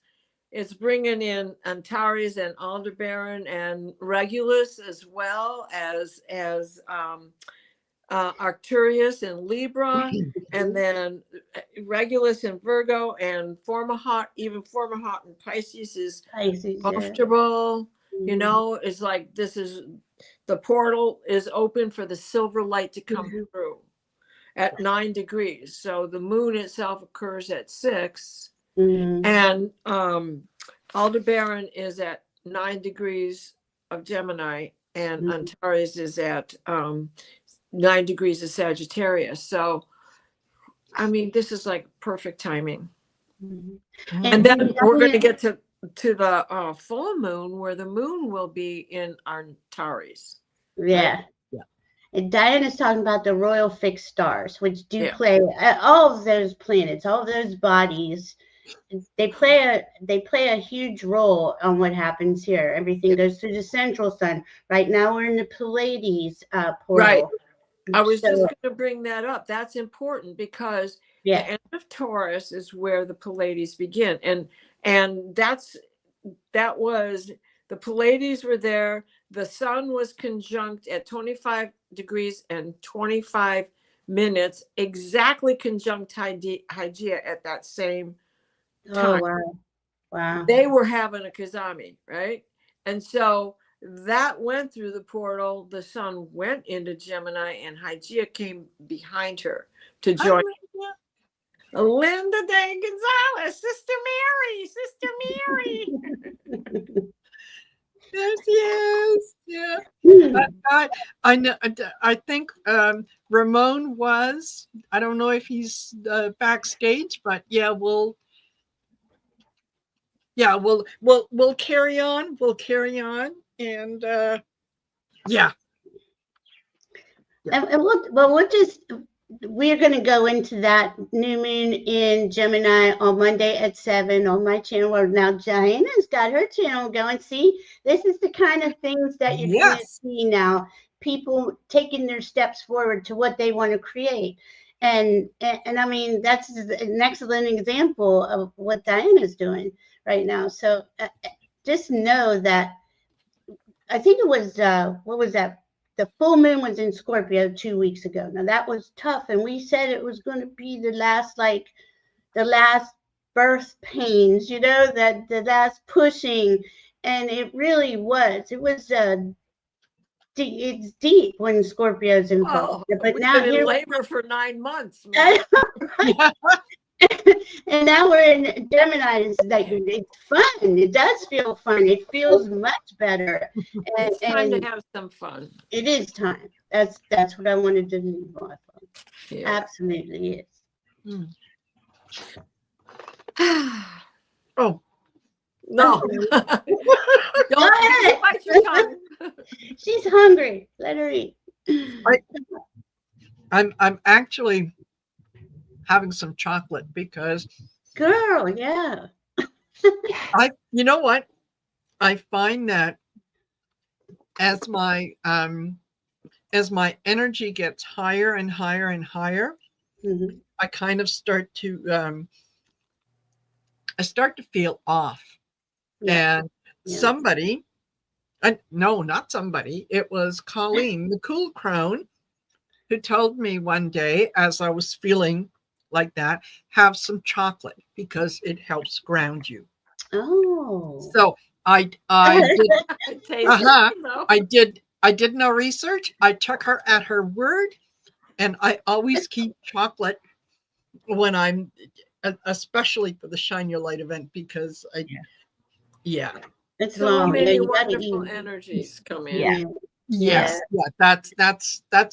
S8: it's bringing in Antares and Aldebaran and Regulus, as well as Arcturus and Libra, and then Regulus and Virgo, and Formahat, even Formahat and Pisces is comfortable. You know, it's like the portal is open for the silver light to come through at 9 degrees. So the moon itself occurs at 6, and Aldebaran is at 9 degrees of Gemini, and Antares is at 9 degrees of Sagittarius. So, I mean, this is like perfect timing. And then we're going to get to the full moon, where the moon will be in Antares.
S9: Yeah. And Diana's talking about the royal fixed stars, which do play all of those planets, all of those bodies. They play a huge role on what happens here. Everything goes through the central sun. Right now we're in the Pleiades portal.
S8: Right. I was just going to bring that up. That's important because the end of Taurus is where the Pleiades begin, and that was the Pleiades were there. The sun was conjunct at 25 degrees and 25 minutes, exactly conjunct Hygeia at that same time.
S9: Oh, wow.
S8: They were having a Kazami, right? And so that went through the portal. The sun went into Gemini, and Hygeia came behind her to join. Linda Day Gonzalez, Sister Mary.
S1: Yes, yeah. I know. I think Ramon was. I don't know if he's backstage, but we'll carry on. We'll carry on, and
S9: And we're going to go into that new moon in Gemini on Monday at 7 on my channel. Where now Diana's got her channel going. See, this is the kind of things that you're going to see now. People taking their steps forward to what they want to create. And I mean, that's an excellent example of what Diana's doing right now. So just know that, I think it was, what was that? The full moon was in Scorpio 2 weeks ago. Now that was tough. And we said it was going to be the last birth pains, you know, that the last pushing. And it really was. It was, it's deep when Scorpio's involved. But
S8: we've
S9: now
S8: been
S9: here,
S8: in labor for 9 months.
S9: And now we're in Gemini. It's like, it's fun. It does feel fun. It feels much better. And,
S8: it's time to have some fun.
S9: It is time. That's what I wanted to move on from.
S8: Yeah.
S9: Absolutely is.
S1: Oh
S8: no! Don't bite your tongue.
S9: She's hungry. Let her eat.
S1: I'm actually having some chocolate because
S9: girl, yeah.
S1: You know what? I find that as my energy gets higher and higher and higher, I kind of start to feel off. And somebody, no, not somebody, it was Colleen, the cool crone, who told me one day, as I was feeling like that, have some chocolate because it helps ground you.
S9: Oh.
S1: So I did no research. I took her at her word, and I always keep chocolate when I'm, especially for the Shine Your Light event, because
S9: it's
S8: so
S9: long.
S8: many wonderful energies come in.
S1: Yes, that's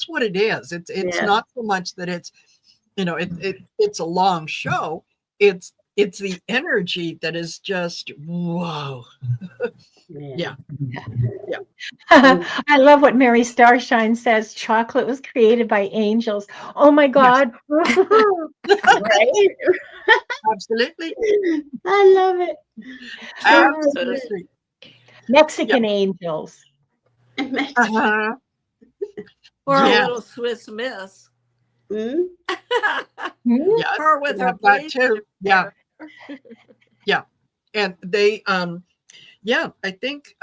S1: what it is. It's not so much that it's, you know, it's a long show. It's the energy that is just whoa.
S10: I love what Mary Starshine says. Chocolate was created by angels. Oh my God.
S9: Right?
S1: Absolutely.
S9: I love it.
S1: Absolutely.
S10: Mexican angels.
S8: Or a little Swiss Miss. Her with her
S1: that too. Yeah. And they, yeah, I think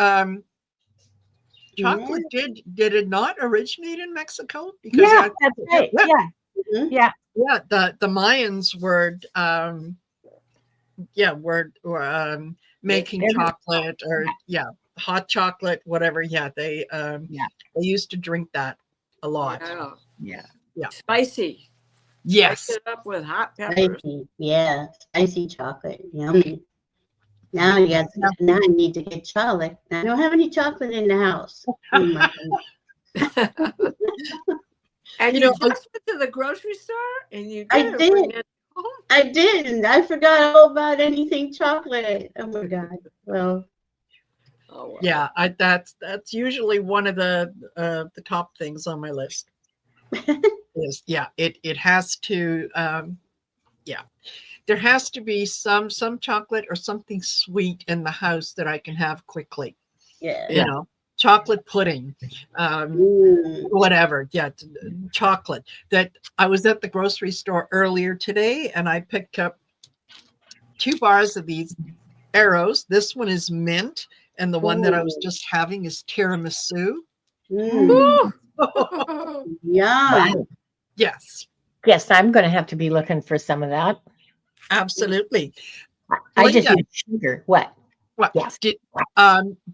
S1: chocolate did it not originate in Mexico? Because
S10: Yeah, that's right. Yeah.
S9: Mhm.
S10: Yeah.
S1: yeah, the Mayans were making chocolate or hot chocolate, whatever. Yeah, they used to drink that a lot.
S8: Yeah.
S10: Yeah.
S8: Spicy.
S1: Yes.
S8: Spice it up with hot peppers.
S9: Spicy. Yeah, spicy chocolate. Yummy. Now you got. Now I need to get chocolate. I don't have any chocolate in the house. Oh my God.
S8: And
S1: You
S8: you
S1: know,
S8: just went to the grocery store and you
S9: I
S8: didn't bring
S9: did.
S8: it home?
S9: I didn't. I forgot all about anything chocolate. Oh my God. Well,
S8: Oh, wow.
S1: yeah, that's usually one of the top things on my list. Is it has to there has to be some chocolate or something sweet in the house that I can have quickly.
S9: yeah.
S1: You know, chocolate pudding, whatever. Yeah, chocolate. That I was at the grocery store earlier today and I picked up 2 bars of these Arrows. This one is mint, and the one that I was just having is tiramisu.
S9: Yeah.
S1: Yes,
S10: Yes, I'm going to have to be looking for some of that.
S1: absolutely.
S10: I just
S1: Linda,
S10: use sugar. What?
S1: what
S10: Yes.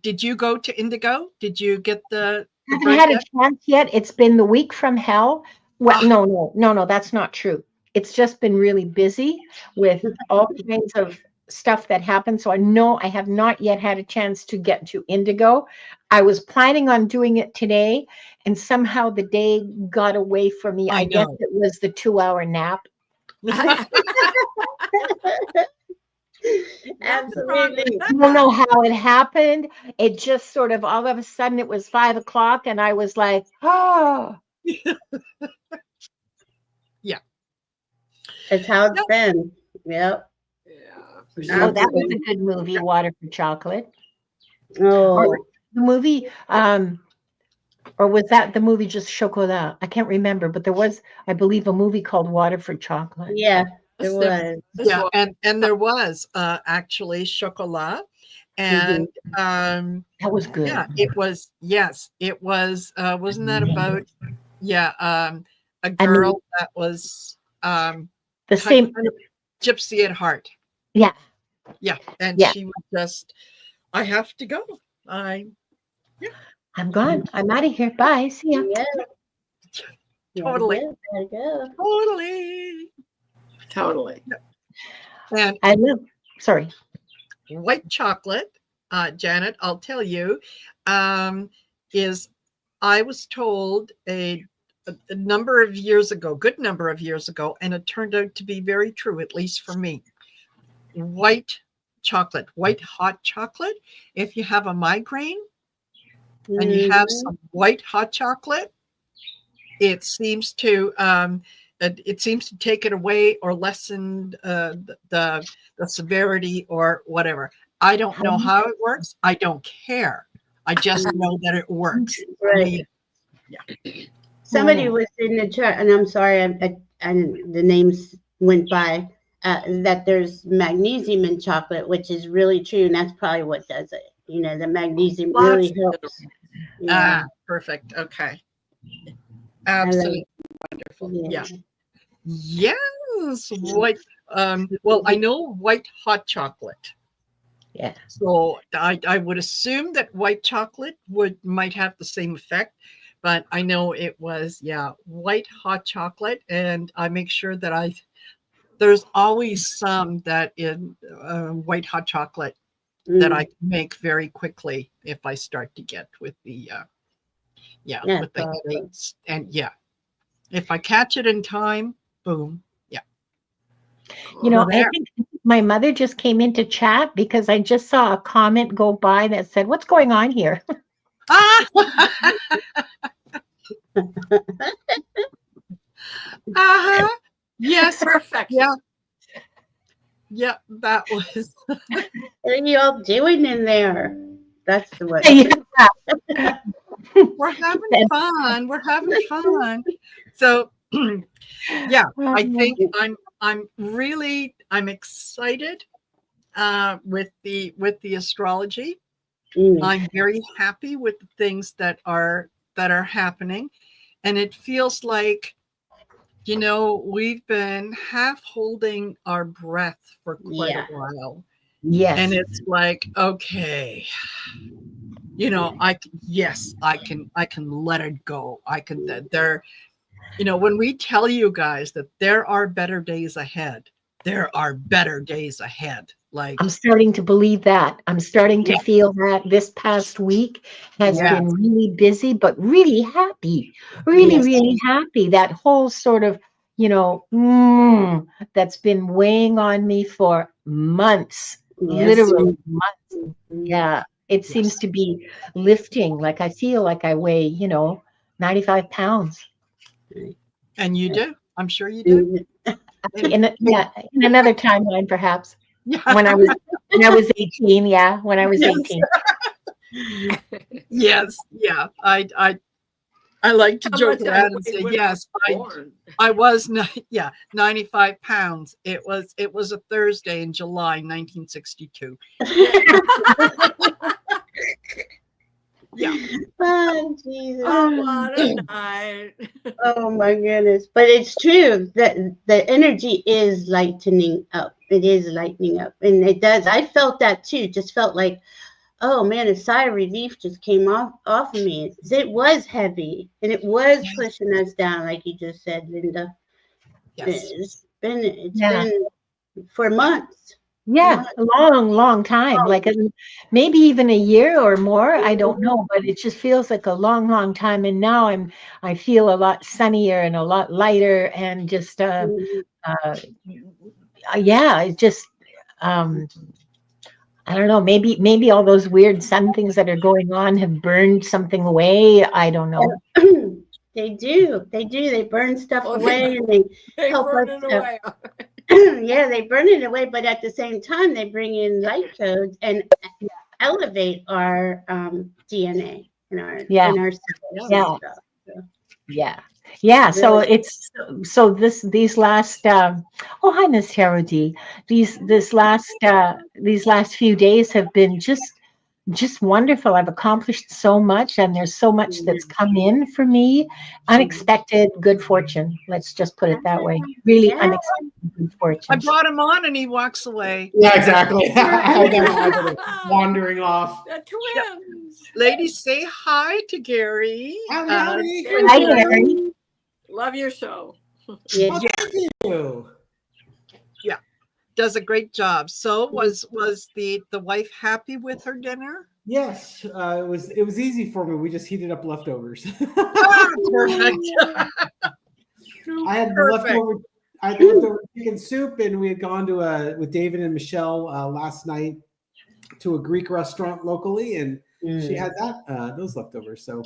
S1: did you go to Indigo? Did you get the
S10: I haven't
S1: bread
S10: had
S1: yet?
S10: a chance yet. It's been the week from hell. Well, no, that's not true. It's just been really busy with all kinds of stuff that happened. So I have not yet had a chance to get to Indigo. I was planning on doing it today, and somehow the day got away from me. I guess
S1: know.
S10: it was the 2-hour nap.
S9: Absolutely.
S10: I don't know how it happened. It just sort of all of a sudden it was 5 o'clock, and I was like, oh.
S1: Yeah.
S9: That's how it's been. Yep.
S8: Yeah.
S10: Oh, that was a good movie, Water for Chocolate.
S9: Oh.
S10: Or the movie, or was that the movie just Chocolat? I can't remember, but there was, I believe, a movie called Water for Chocolate.
S9: Yeah, it was.
S1: Yeah, and there was actually Chocolat, and
S10: that was good.
S1: Yeah, it was. Yes, it was. Wasn't that about? Yeah, a girl that was
S10: the same
S1: kind of gypsy at heart.
S10: Yeah.
S1: Yeah, and
S10: Yeah.
S1: she was just. I have to go.
S10: I'm gone. I'm out of here. Bye. See ya.
S9: Yeah.
S1: Totally.
S9: Gotta go.
S1: Totally. And
S10: I love. Sorry.
S1: White chocolate, Janet, I'll tell you, is I was told a number of years ago, good number of years ago, and it turned out to be very true, at least for me. White chocolate, white hot chocolate. If you have a migraine and you have some white hot chocolate, it seems to take it away or lessen the severity or whatever. I don't know how it works. I don't care. I just know that it works.
S9: Right.
S1: Yeah.
S9: Somebody was in the chat, and I'm sorry, and the names went by. That there's magnesium in chocolate, which is really true, and that's probably what does it. You know, the magnesium really helps.
S1: Yeah. Perfect. Okay. Absolutely wonderful. Yeah. Yes. White. Well, I know white hot chocolate.
S10: Yeah.
S1: So I would assume that white chocolate might have the same effect, but I know it was white hot chocolate, and I make sure that there's always some that in white hot chocolate that I can make very quickly if I start to get with the with the headaches. And if I catch it in time, boom. Yeah.
S10: You know, I think my mother just came into chat because I just saw a comment go by that said, "What's going on here?"
S1: Yes.
S8: Perfect.
S1: Yeah. Yeah, that was.
S9: What are you all doing in there? That's the way.
S1: We're having fun. We're having fun. So, I think I'm excited with the astrology.
S9: Mm.
S1: I'm very happy with the things that are happening, and it feels like, you know, we've been half holding our breath for quite
S9: Yeah.
S1: a while,
S10: Yes.
S1: and it's like, okay, you know, I can let it go. I can there, you know, when we tell you guys that there are better days ahead, there are better days ahead. Like,
S10: I'm starting to believe that. I'm starting to
S1: Yeah.
S10: feel that this past week has
S1: Yes.
S10: been really busy, but really happy. Really,
S1: Yes.
S10: really happy. That whole sort of, you know, that's been weighing on me for months,
S9: Yes.
S10: literally months.
S9: Mhm.
S10: Yeah. It seems
S1: Yes.
S10: to be lifting. Like I feel like I weigh, you know, 95 pounds.
S1: And you do. I'm sure you do.
S10: In another timeline, perhaps.
S1: Yeah.
S10: When I was 18, yeah. When I was
S1: Yes.
S10: 18.
S1: Yes. Yeah. I like to
S8: How
S1: joke
S8: much I
S1: around and
S8: weighed
S1: say,
S8: when
S1: yes,
S8: I was born.
S1: I was 95 pounds. It was a Thursday in July 1962. Yeah.
S9: Oh, Jesus.
S8: Oh, what a night.
S9: Oh my goodness. But it's true that the energy is lightening up. It is lightening up. And it does. I felt that too. Just felt like, oh man, a sigh of relief just came off of me. It was heavy and it was
S1: Yes.
S9: pushing us down, like you just said, Linda.
S1: Yes.
S9: It's been
S10: Yeah.
S9: for months.
S10: Yeah, a long, long time. Like maybe even a year or more. I don't know, but it just feels like a long, long time. And now I feel a lot sunnier and a lot lighter, and just yeah, it just I don't know. Maybe all those weird sun things that are going on have burned something away. I don't know.
S9: They do. They do. They burn stuff
S8: Oh,
S9: away and they help
S8: burn
S9: us.
S8: it away.
S9: Yeah, they burn it away, but at the same time, they bring in light codes and elevate our DNA in our
S10: Yeah.
S9: cells
S10: Yeah.
S9: and stuff. So
S10: Yeah. So
S9: really,
S10: it's these last oh, hi, Miss Herody. These last few days have been just wonderful. I've accomplished so much, and there's so much that's come in for me. Unexpected good fortune. Let's just put it that way. Really
S9: yeah.
S10: unexpected good
S1: I
S10: fortune.
S1: brought him on and he walks away.
S6: Yeah, exactly. I had that habit of wandering off.
S8: The twins.
S1: Ladies, say hi to Gary.
S6: Howdy, howdy.
S10: Hi, Gary.
S8: Love your show.
S9: Yeah.
S6: Oh, thank you.
S1: Does a great job. So was the wife happy with her dinner?
S6: Yes, it was easy for me. We just heated up leftovers.
S1: Perfect.
S6: I had the leftover chicken soup, and we had gone to with David and Michelle last night to a Greek restaurant locally, and she had those leftovers. So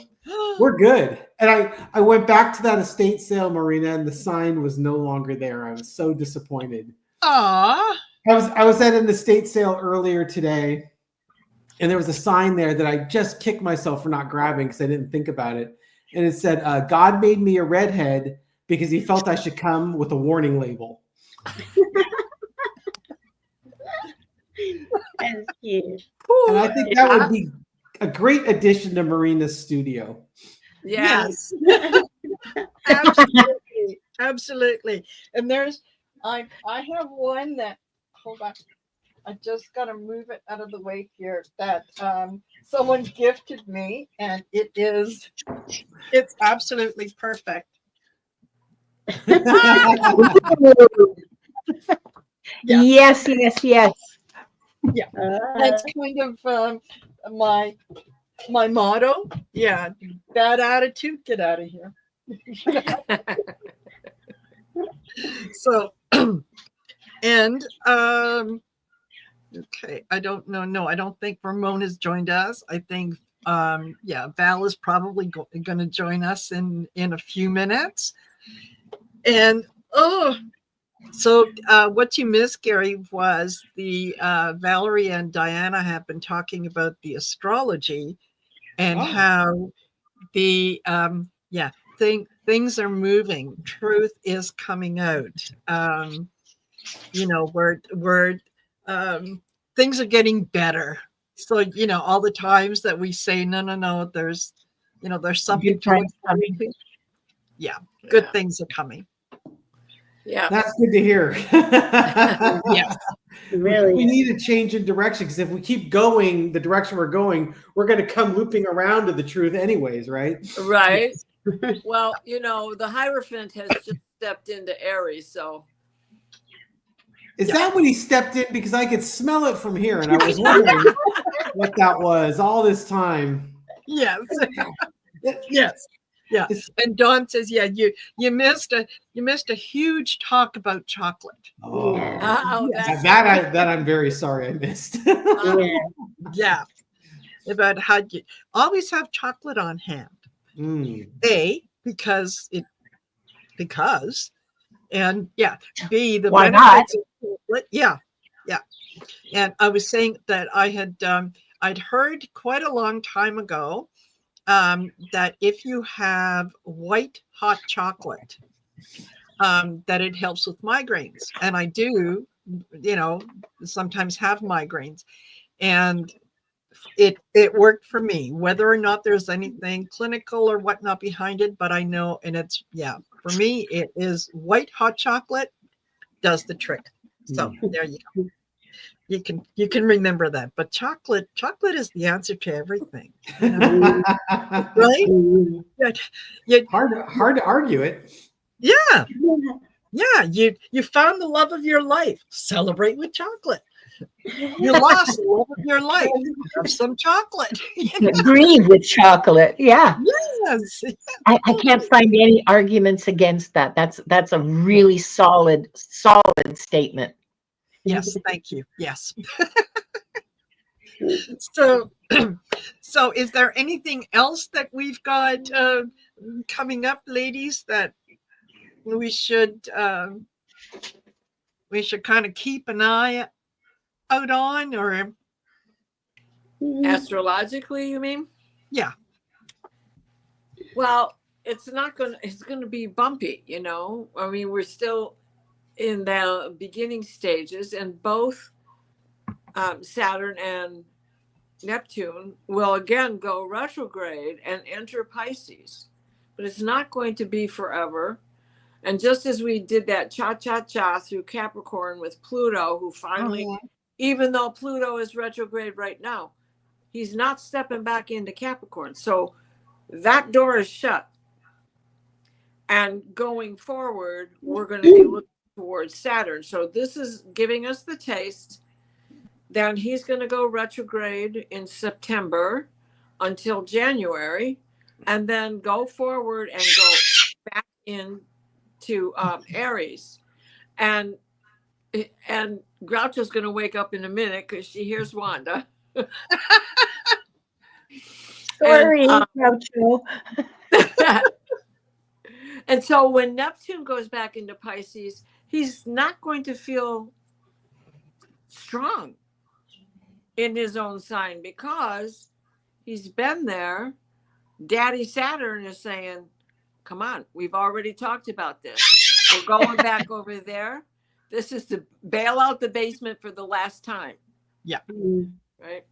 S6: we're good. And I went back to that estate sale, Marina, and the sign was no longer there. I was so disappointed.
S1: Aw.
S6: I was at an estate sale earlier today, and there was a sign there that I just kicked myself for not grabbing because I didn't think about it. And it said, God made me a redhead because he felt I should come with a warning label.
S9: That's cute.
S6: And I think that would be a great addition to Marina's studio.
S8: Yes.
S1: Absolutely. Absolutely. And I have one that, hold on, I just got to move it out of the way here, that someone gifted me, and it's absolutely perfect. Yeah.
S10: Yes.
S1: Yeah. That's kind of my motto. Yeah. Bad attitude, get out of here. So, and okay, I don't know. No, I don't think Ramon has joined us. I think Val is probably going to join us in a few minutes. And so what you missed, Gary, was the Valerie and Diana have been talking about the astrology and how the things are moving. Truth is coming out. You know, we're things are getting better. So, you know, all the times that we say, no, there's, you know, there's something to look forward to. Yeah, good things are coming.
S8: Yeah.
S6: That's good to hear.
S1: Yes.
S9: Really.
S6: We need a change in direction, because if we keep going the direction we're going, we're going to come looping around to the truth anyways, right?
S8: Right. Well, you know, the Hierophant has just stepped into Aries, so.
S6: Is that when he stepped in? Because I could smell it from here, and I was wondering what that was all this time.
S1: Yes. Yes. Yeah. And Dawn says, yeah, you missed a huge talk about chocolate.
S6: Oh,
S8: Oh,
S6: that I'm very sorry I missed.
S1: Yeah. About how you always have chocolate on hand. Because and yeah, B, the
S10: Why
S1: benefits of chocolate. Yeah. And I was saying that I'd heard quite a long time ago that if you have white hot chocolate, that it helps with migraines. And I do, you know, sometimes have migraines, and it worked for me, whether or not there's anything clinical or whatnot behind it. But I know, and it's, yeah, for me, it is white hot chocolate does the trick. So there you go. You can remember that. But chocolate is the answer to everything. Right?
S6: Hard to argue it.
S1: Yeah. Yeah. You found the love of your life. Celebrate with chocolate. You lost the love of your life. Have some chocolate.
S10: Agree with chocolate. Yeah.
S1: Yes.
S10: I can't find any arguments against that. That's a really solid statement.
S1: Yes, thank you. Yes. So is there anything else that we've got coming up, ladies, that we should kind of keep an eye out on, or
S8: astrologically, you mean?
S1: Yeah.
S8: Well, it's going to be bumpy, you know. I mean, we're still in the beginning stages, and both Saturn and Neptune will again go retrograde and enter Pisces, but it's not going to be forever. And just as we did that cha-cha-cha through Capricorn with Pluto, who finally, even though Pluto is retrograde right now, he's not stepping back into Capricorn. So that door is shut. And going forward, we're going to be looking towards Saturn. So this is giving us the taste. Then he's going to go retrograde in September until January, and then go forward and go back into Aries. And Groucho's going to wake up in a minute because she hears Wanda.
S10: Sorry, Groucho.
S8: And so when Neptune goes back into Pisces, he's not going to feel strong in his own sign because he's been there. Daddy Saturn is saying, come on, we've already talked about this. We're going back over there. This is to bail out the basement for the last time.
S1: Yeah.
S8: Right.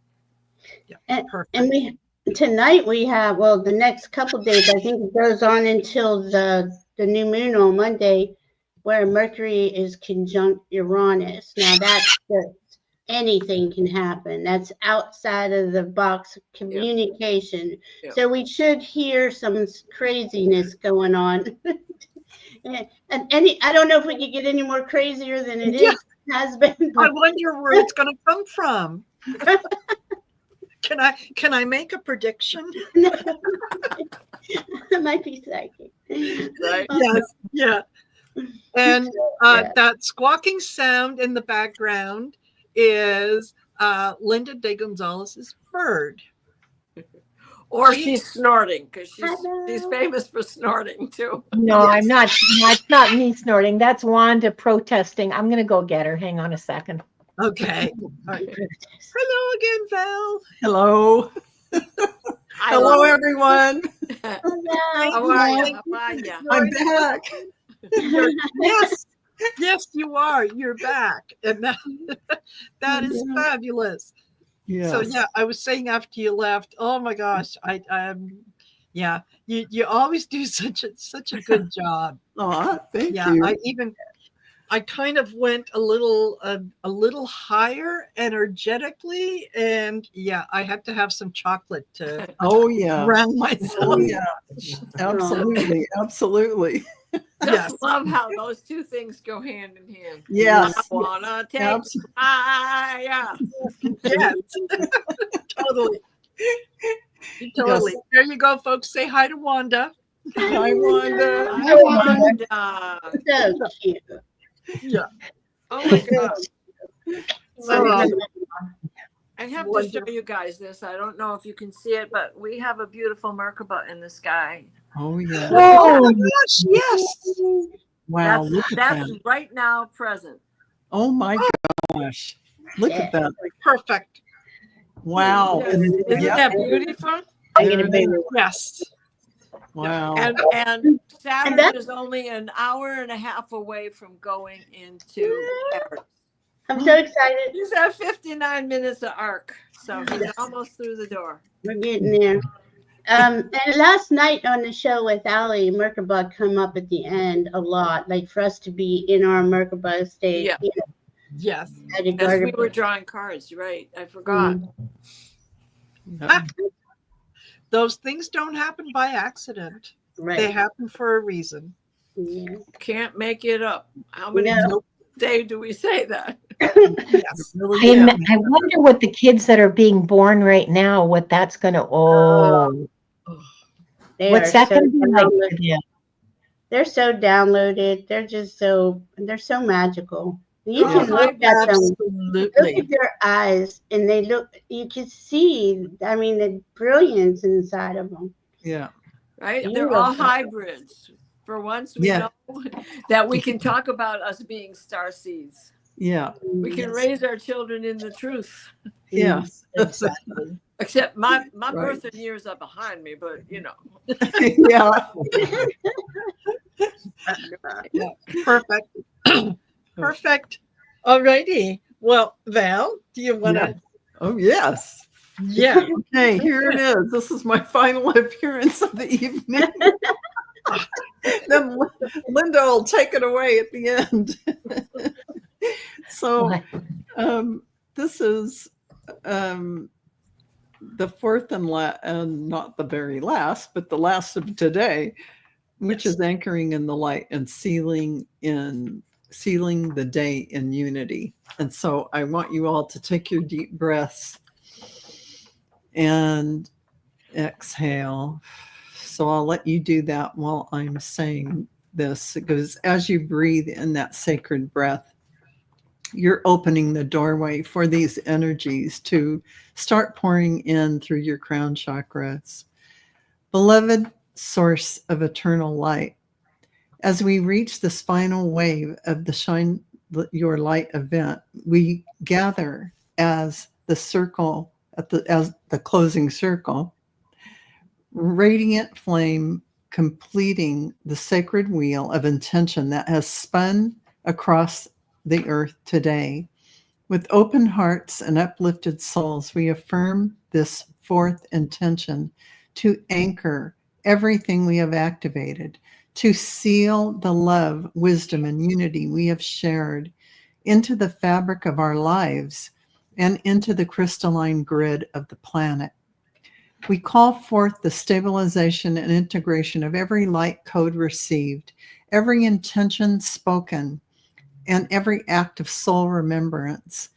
S1: Yeah. Perfect.
S9: And tonight we have, well, the next couple of days, I think it goes on until the new moon on Monday, where Mercury is conjunct Uranus. Now that's anything can happen. That's outside of the box communication.
S8: Yeah.
S9: So we should hear some craziness going on. And I don't know if we could get any more crazier than it has been.
S1: I wonder where it's going to come from. Can I make a prediction?
S9: It might be psychic.
S8: Right.
S1: Yes. Yeah. And that squawking sound in the background is Linda de Gonzalez's bird.
S8: Or she's snorting because she's famous for snorting too.
S10: No, I'm not. It's not me snorting. That's Wanda protesting. I'm going to go get her. Hang on a second.
S1: Okay. Right. Hello again, Val.
S2: Hello. Hello, everyone.
S8: How are you?
S2: I'm back.
S1: Yes. Yes, you are. You're back. And that is fabulous.
S2: Yes.
S1: So yeah, I was saying after you left, oh my gosh, yeah, you always do such a good job.
S2: Oh, thank
S1: Yeah,
S2: you.
S1: I kind of went a little higher energetically, and yeah, I had to have some chocolate to
S2: Oh yeah.
S1: ground myself.
S2: Oh yeah. Absolutely. Absolutely.
S8: Just love how those two things go hand in hand.
S2: Yes.
S8: I wanna take
S2: Absolutely.
S8: fire.
S1: Yes, totally. Totally.
S2: Yes.
S1: There you go, folks. Say hi to Wanda.
S2: Hi, Wanda.
S8: I wonder.
S9: So cute.
S1: Yeah.
S8: Oh my God.
S1: So,
S8: I have to show you guys this. I don't know if you can see it, but we have a beautiful Merkaba in the sky.
S2: Oh yeah.
S1: oh my gosh, yes.
S2: Wow. Look at
S8: That's
S2: that.
S8: right now present.
S2: Oh my gosh. Look at that.
S1: Perfect.
S2: Wow.
S8: Isn't
S2: Yeah.
S8: that beautiful?
S9: I get a bigger one.
S1: Yes.
S2: Wow.
S8: And Saturn is only an hour and a half away from going into Aries.
S9: I'm so excited.
S8: He's at 59 minutes of arc, so he's almost through the door.
S9: We're getting there. And last night on the show with Ali, Merkaba come up at the end a lot, like for us to be in our Merkaba state.
S8: Yeah.
S9: You know,
S1: Yes.
S8: As we were drawing cards, right? I forgot.
S1: Those things don't happen by accident.
S9: Right.
S1: They happen for a reason.
S9: Yeah.
S8: Can't make it up. How many days do we say that?
S1: Yes.
S10: I wonder what the kids that are being born right now, what that's going to, what's that going to be like for them?
S9: They're so downloaded. They're just they're so magical. You can look at them, look at their eyes, and you can see, I mean, the brilliance inside of them.
S2: Yeah.
S8: Right? They're all hybrids. For once, we know that we can talk about us being starseeds.
S2: Yeah.
S8: We can raise our children in the truth.
S2: Yes.
S1: Exactly.
S8: Except my birth and years are behind me, but you know.
S2: Yeah.
S1: Perfect. Perfect. All righty. Well, Val, do you want to?
S2: Oh, yes.
S1: Yeah.
S2: Okay, here it is. This is my final appearance of the evening. Then Linda will take it away at the end. So this is the fourth and not the very last, but the last of today, which is anchoring in the light and sealing the day in unity. And so I want you all to take your deep breaths and exhale. So I'll let you do that while I'm saying this, because as you breathe in that sacred breath, you're opening the doorway for these energies to start pouring in through your crown chakras. Beloved source of eternal light, as we reach this final wave of the Shine Your Light event, we gather as the circle, as the closing circle, radiant flame completing the sacred wheel of intention that has spun across the earth today. With open hearts and uplifted souls, we affirm this fourth intention to anchor everything we have activated, to seal the love, wisdom, and unity we have shared into the fabric of our lives and into the crystalline grid of the planet. We call forth the stabilization and integration of every light code received, every intention spoken, and every act of soul remembrance.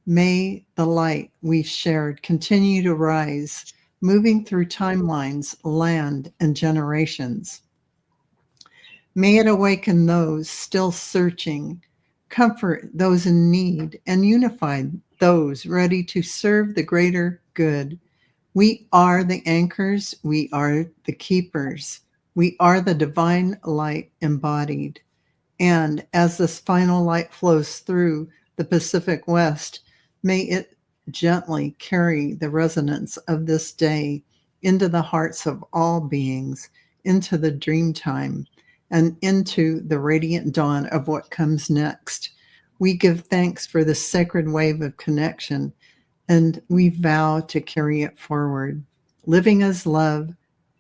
S2: May the light we've shared continue to rise, moving through timelines, land, and generations. May it awaken those still searching, comfort those in need, and unify those ready to serve the greater good. We are the anchors. We are the keepers. We are the divine light embodied. And as this final light flows through the Pacific West, may it gently carry the resonance of this day into the hearts of all beings, into the dream time, and into the radiant dawn of what comes next. We give thanks for the sacred wave of connection, and we vow to carry it forward, living as love,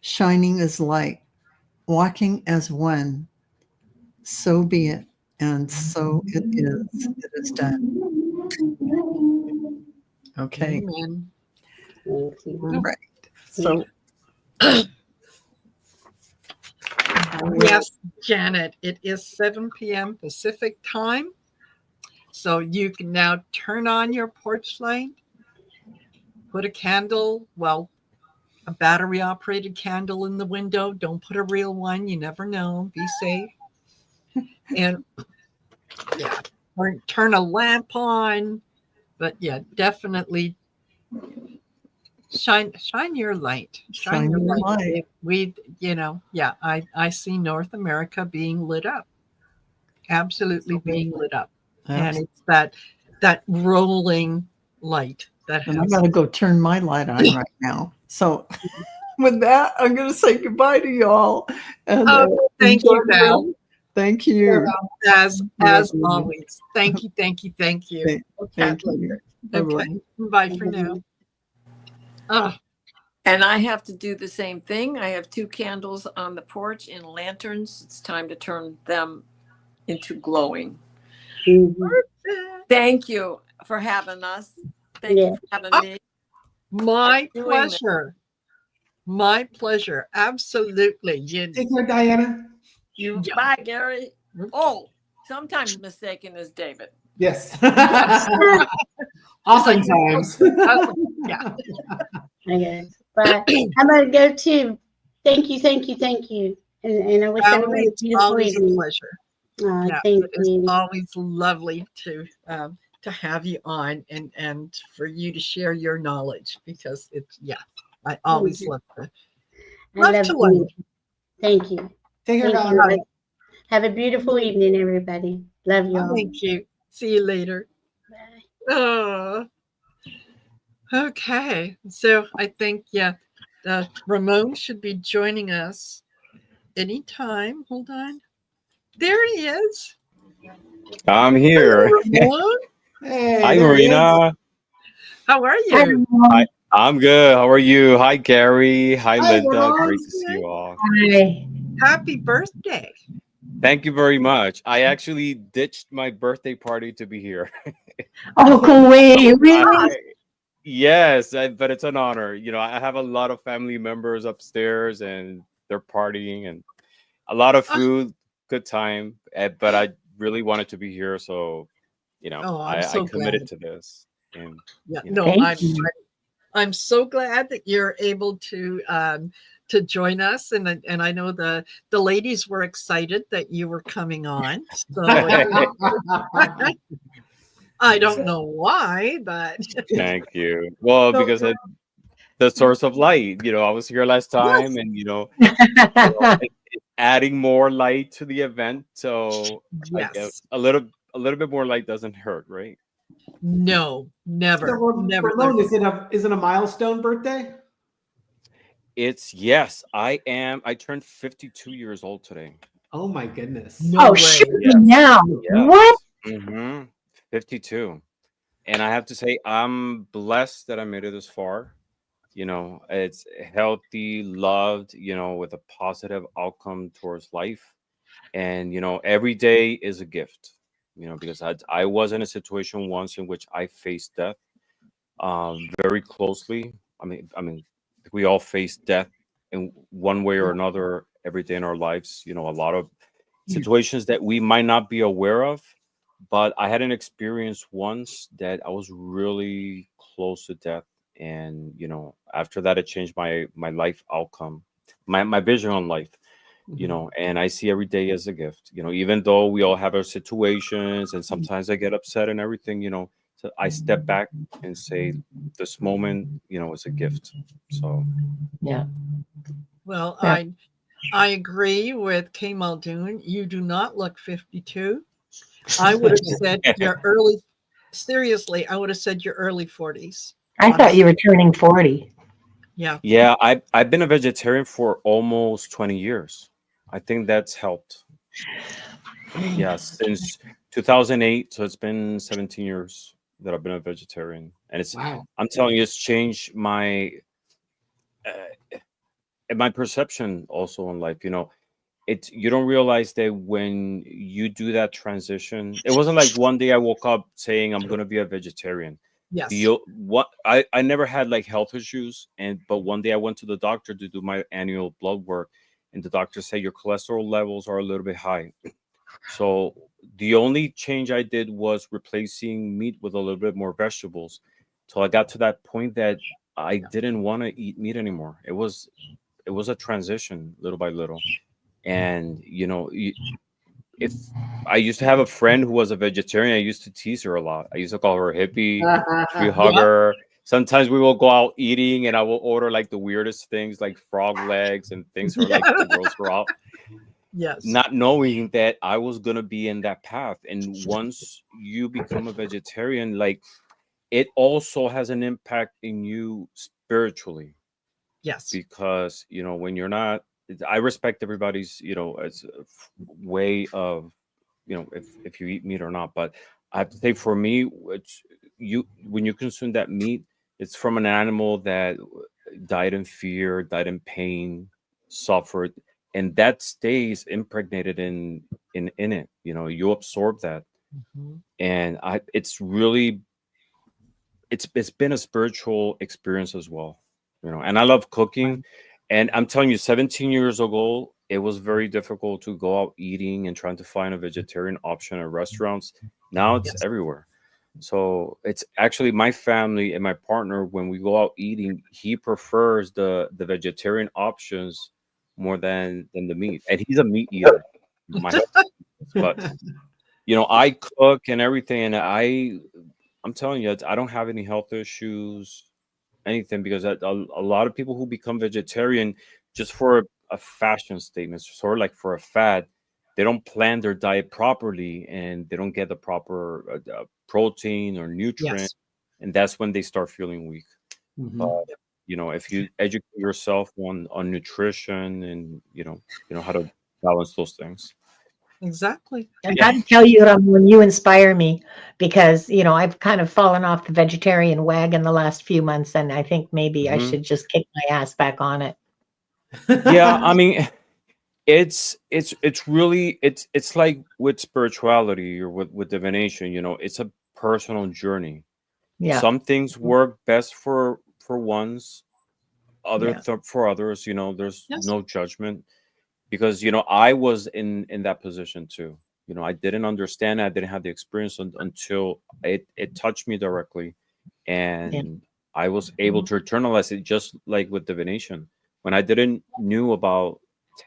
S2: shining as light, walking as one. So be it, and so it is. It is done. Okay.
S1: Amen.
S9: Thank you.
S2: Right. So
S1: Yes, Janet, it is 7 p.m. Pacific time. So you can now turn on your porch light, put a candle, well, a battery operated candle in the window. Don't put a real one. You never know. Be safe. And yeah, or turn a lamp on. But yeah, definitely shine your light. Shine your light. We, yeah, I see North America being lit up. Absolutely being lit up. And it's that rolling light that
S2: and I gotta go turn my light on right now. So with that, I'm gonna say goodbye to y'all. And
S1: thank you, Val.
S2: Thank you.
S1: As always. Thank you. Thank you.
S2: Thank you.
S1: Okay. Bye for now.
S8: And I have to do the same thing. I have 2 candles on the porch in lanterns. It's time to turn them into glowing. Thank you for having us. Thank you for having me.
S1: My pleasure. My pleasure. Absolutely.
S6: Take care, Diana.
S8: Bye, Gary. Oh, sometimes mistaken as David.
S6: Yes. Oftentimes.
S1: Yeah.
S9: Okay. But I'm going to go too. Thank you. And I wish everybody a beautiful evening.
S1: Always a pleasure.
S9: Yeah, thank you.
S1: It's always lovely to have you on and for you to share your knowledge, because I always love to learn.
S9: Thank you.
S6: Take care, Valerie.
S9: Have a beautiful evening, everybody. Love you all.
S1: Thank you. See you later.
S9: Bye.
S1: Okay. So I think Ramon should be joining us anytime. Hold on. There he is.
S11: I'm here.
S6: Hey,
S11: hi, Marina.
S1: How are you?
S11: I'm good. How are you? Hi, Gary. Hi, Linda.
S6: Ramon.
S11: Great to see you all.
S10: Hi.
S1: Happy birthday.
S11: Thank you very much. I actually ditched my birthday party to be here.
S10: Oh, go away. Really?
S11: Yes, but it's an honor. I have a lot of family members upstairs and they're partying and a lot of food, good time. But I really wanted to be here. So, I committed to this. And,
S1: I'm so glad that you're able to join us, and I know the ladies were excited that you were coming on. So I don't know why, but
S11: thank you. Well, because the source of light. I was here last time, and adding more light to the event. So a little bit more light doesn't hurt, right?
S1: No, never.
S6: Ramon, is it a milestone birthday?
S11: Yes, I am. I turned 52 years old today.
S6: Oh my goodness.
S10: No way. Shoot me now. Yes. What?
S11: 52. And I have to say, I'm blessed that I made it this far. It's healthy, loved, with a positive outcome towards life. And, every day is a gift, because I was in a situation once in which I faced death very closely. I mean, we all face death in one way or another every day in our lives. A lot of situations that we might not be aware of, but I had an experience once that I was really close to death. And, after that, it changed my life outcome, my vision on life, and I see every day as a gift, even though we all have our situations and sometimes I get upset and everything, so I step back and say, this moment, is a gift. So,
S10: yeah.
S1: Well, I agree with Kay Muldoon. You do not look 52. I would have said seriously, I would have said your early 40s.
S10: I thought you were turning 40.
S1: Yeah.
S11: Yeah, I've been a vegetarian for almost 20 years. I think that's helped. Yeah, since 2008, so it's been 17 years that I've been a vegetarian, and it's
S6: Wow.
S11: I'm telling you, it's changed my perception also in life. You know, it's you don't realize that when you do that transition, it wasn't like one day I woke up saying I'm going to be a vegetarian.
S1: Yes.
S11: What I never had like health issues, but one day I went to the doctor to do my annual blood work, and the doctor said your cholesterol levels are a little bit high. So the only change I did was replacing meat with a little bit more vegetables. So I got to that point that I didn't want to eat meat anymore. It was a transition little by little. And you know, if I used to have a friend who was a vegetarian, I used to tease her a lot. I used to call her a hippie, tree hugger. Sometimes we will go out eating, and I will order like the weirdest things, like frog legs and things, for like to gross her out.
S1: Yes.
S11: Not knowing that I was gonna be in that path. And once you become a vegetarian, like it also has an impact in you spiritually,
S1: Yes.
S11: because you know when you're not. I respect everybody's way of if you eat meat or not, but I have to say for me, when you consume that meat, it's from an animal that died in fear, died in pain, suffered, and that stays impregnated in it. You know, you absorb that,
S1: Mhm.
S11: and it's been a spiritual experience as well. You know, and I love cooking, and I'm telling you, 17 years ago, it was very difficult to go out eating and trying to find a vegetarian option at restaurants. Now it's
S1: Yes.
S11: everywhere. So it's actually my family and my partner, when we go out eating, he prefers the vegetarian options more than the meat. And he's a meat eater. My but I cook and everything, and I'm telling you, I don't have any health issues, anything, because a lot of people who become vegetarian just for a fashion statement, sort of like for a fad, they don't plan their diet properly, and they don't get the proper protein or nutrient,
S1: Yes.
S11: and that's when they start feeling weak.
S6: Mhm.
S11: But if you educate yourself on nutrition, and you know how to balance those things.
S1: Exactly.
S10: I got to tell you, Ramon, you inspire me because, I've kind of fallen off the vegetarian wagon the last few months, and I think maybe I
S11: Mhm.
S10: should just kick my ass back on it.
S11: Yeah, I mean, it's really it's like with spirituality or with divination. It's a personal journey.
S10: Yeah,
S11: Some things work best for ones,
S10: yeah,
S11: for others. There's
S1: Yes.
S11: no judgment, because I was in that position too. I didn't understand, I didn't have the experience until it touched me directly,
S10: yeah,
S11: and I was able to internalize it, just like with divination. When I didn't knew about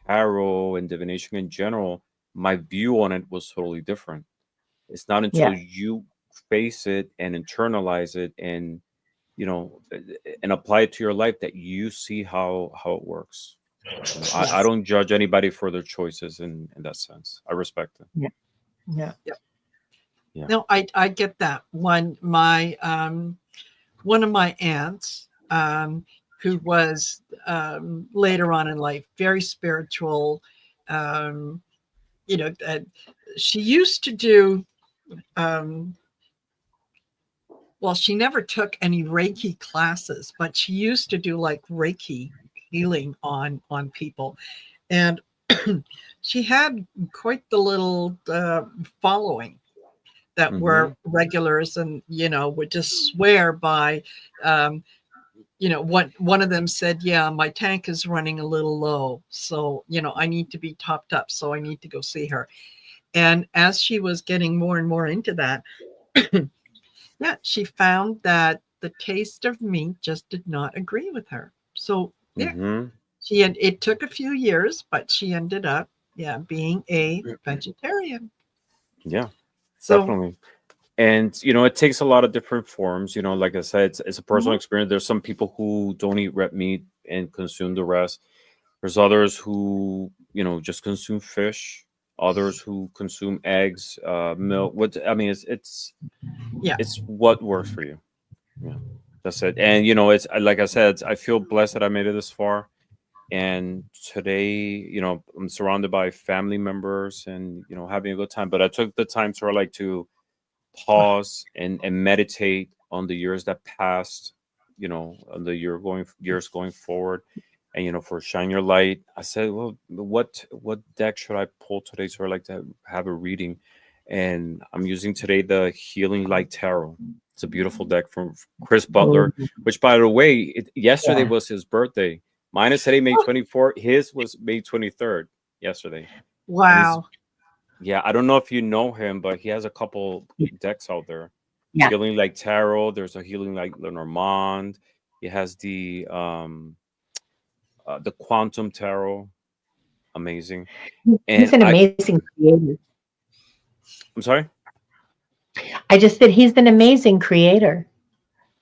S11: tarot and divination in general, my view on it was totally different. It's not
S10: yeah,
S11: until you face it and internalize it, and and apply it to your life, that you see how it works. I
S1: Yes.
S11: don't judge anybody for their choices in that sense. I respect it.
S10: yeah, yeah,
S11: Yeah.
S1: No, I get that. One of my aunts, who was later on in life very spiritual, um, she used to do. Um, well, she never took any Reiki classes, but she used to do like Reiki healing on people, and she had quite the little following that
S11: Mm-hmm.
S1: were regulars, and would just swear by um, what one of them said, yeah, my tank is running a little low, so I need to be topped up, so I need to go see her. And as she was getting more and more into that, yeah, she found that the taste of meat just did not agree with her. So yeah,
S11: Mm-hmm.
S1: it took a few years, but she ended up, yeah, being a vegetarian.
S11: Yeah,
S1: So
S11: definitely. And it takes a lot of different forms. Like I said, it's a personal
S1: mhm,
S11: experience. There's some people who don't eat red meat and consume the rest. There's others who just consume fish. Others who consume eggs, milk. What I mean is,
S1: yeah,
S11: it's what works for you. Yeah, that's it. And it's like I said, I feel blessed that I made it this far. And today, you know, I'm surrounded by family members and, you know, having a good time. But I took the time sort of like to pause and meditate on the years that passed, you know, on the years going forward. And, you know, for Shine Your Light, I said, well, what deck should I pull today? So I like to have a reading. And I'm using today the Healing Light Tarot. It's a beautiful deck from Chris Butler, which, by the way, yesterday was his birthday. Mine is today, May 24th. His was May 23rd yesterday.
S1: Wow.
S11: Yeah, I don't know if you know him, but he has a couple decks out there.
S10: Yeah.
S11: Healing Like Tarot. There's a Healing Like Lenormand. He has the Quantum Tarot. Amazing.
S10: He's an amazing creator.
S11: I'm sorry?
S10: I just said he's an amazing creator.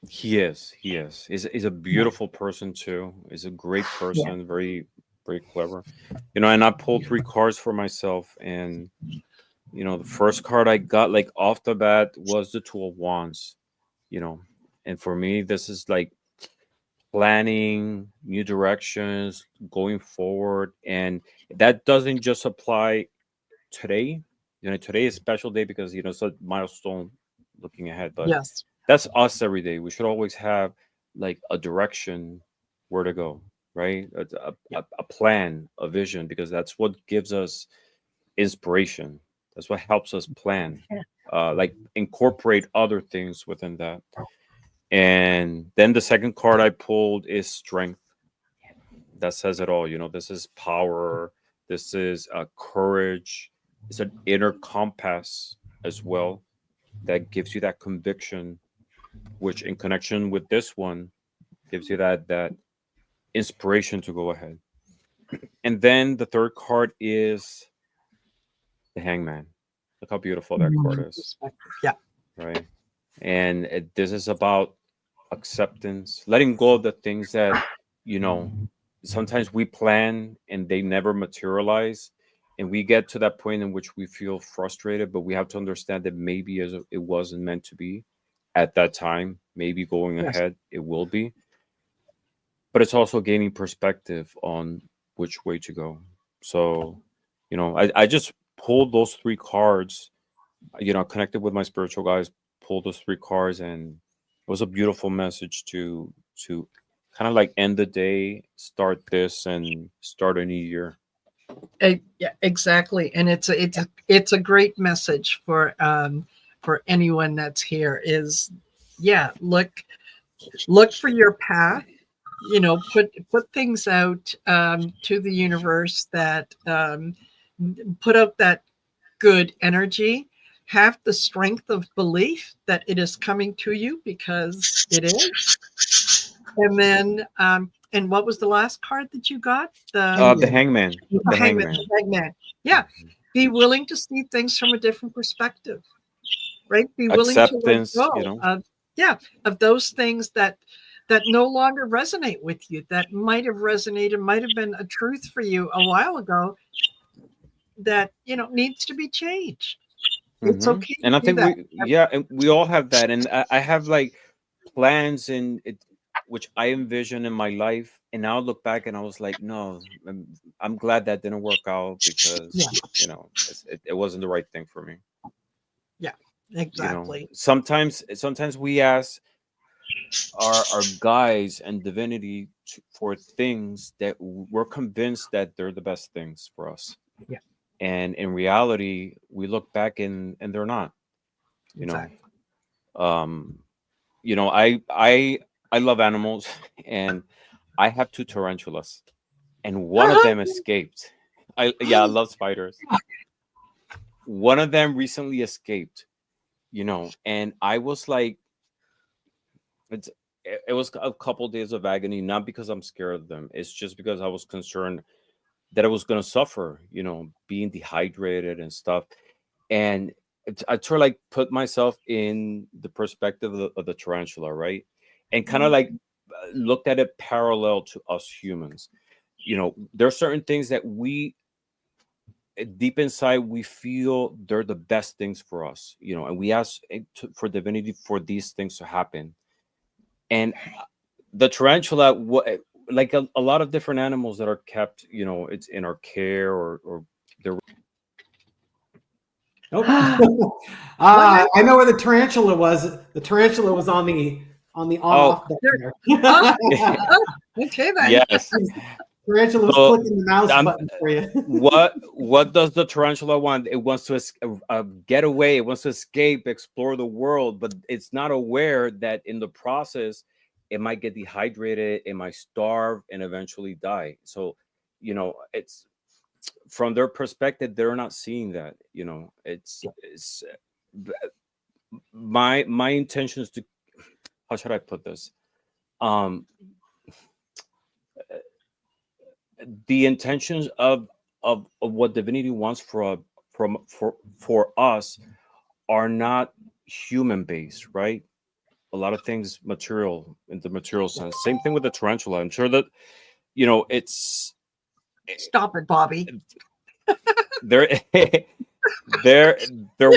S11: He is. He's a beautiful person too. He's a great person, very, very clever. You know, and I pulled 3 cards for myself, and you know, the first card I got like off the bat was the Two of Wands, you know. And for me, this is like planning, new directions, going forward. And that doesn't just apply today. You know, today is a special day because, you know, it's a milestone looking ahead. But
S1: Yes.
S11: that's us every day. We should always have like a direction where to go, right? A plan, a vision, because that's what gives us inspiration. That's what helps us plan, like incorporate other things within that. And then the second card I pulled is Strength. That says it all. You know, this is power. This is courage. It's an inner compass as well that gives you that conviction, which in connection with this one gives you that inspiration to go ahead. And then the third card is the Hangman. Look how beautiful that card is.
S1: Yeah.
S11: Right. And this is about acceptance, letting go of the things that, you know, sometimes we plan and they never materialize. And we get to that point in which we feel frustrated, but we have to understand that maybe it wasn't meant to be at that time. Maybe going ahead, it will be. But it's also gaining perspective on which way to go. So, you know, I just pulled those 3 cards, you know, connected with my spiritual guys, pulled those 3 cards, and it was a beautiful message to kind of like end the day, start this, and start a new year.
S1: Yeah, exactly. And it's a great message for anyone that's here is, look for your path. You know, put things out to the universe that put out that good energy. Have the strength of belief that it is coming to you, because it is. And then, and what was the last card that you got?
S11: The Hangman.
S1: The Hangman. Yeah. Be willing to see things from a different perspective, right? Be willing
S11: Acceptance,
S1: to let go
S11: you know.
S1: of those things that no longer resonate with you, that might have resonated, might have been a truth for you a while ago that, you know, needs to be changed. It's okay.
S11: And I think and we all have that. And I have like plans in it, which I envision in my life. And now I look back and I was like, no, I'm glad that didn't work out because, you know, it wasn't the right thing for me.
S1: Yeah, exactly.
S11: You know, sometimes we ask our guides and divinity for things that we're convinced that they're the best things for us.
S1: Yeah.
S11: And in reality, we look back and they're not. You
S1: exactly.
S11: know, you know, I love animals, and I have 2 tarantulas, and one of them escaped. I love spiders. One of them recently escaped. You know, and I was like, it was a couple days of agony, not because I'm scared of them. It's just because I was concerned that I was going to suffer, you know, being dehydrated and stuff. And I sort of like put myself in the perspective of the tarantula, right? And kind of like looked at it parallel to us humans. You know, there are certain things that we deep inside we feel they're the best things for us, you know, and we ask for divinity for these things to happen. And the tarantula, like a lot of different animals that are kept, you know, it's in our care, or they're
S6: Oh, I know where the tarantula was. The tarantula was on the on-off button there.
S1: Okay then.
S11: yes.
S6: Tarantula was
S11: So,
S6: clicking the mouse button for you.
S11: what does the tarantula want? It wants to get away. It wants to escape, explore the world, but it's not aware that in the process it might get dehydrated, it might starve, and eventually die. So, you know, it's from their perspective, they're not seeing that. You know, it's my intention is to, how should I put this? The intentions of what divinity wants for us are not human based, right? A lot of things material, in the material sense. Same thing with the tarantula. I'm sure that, you know, it's
S1: Stop it, Bobby.
S11: their their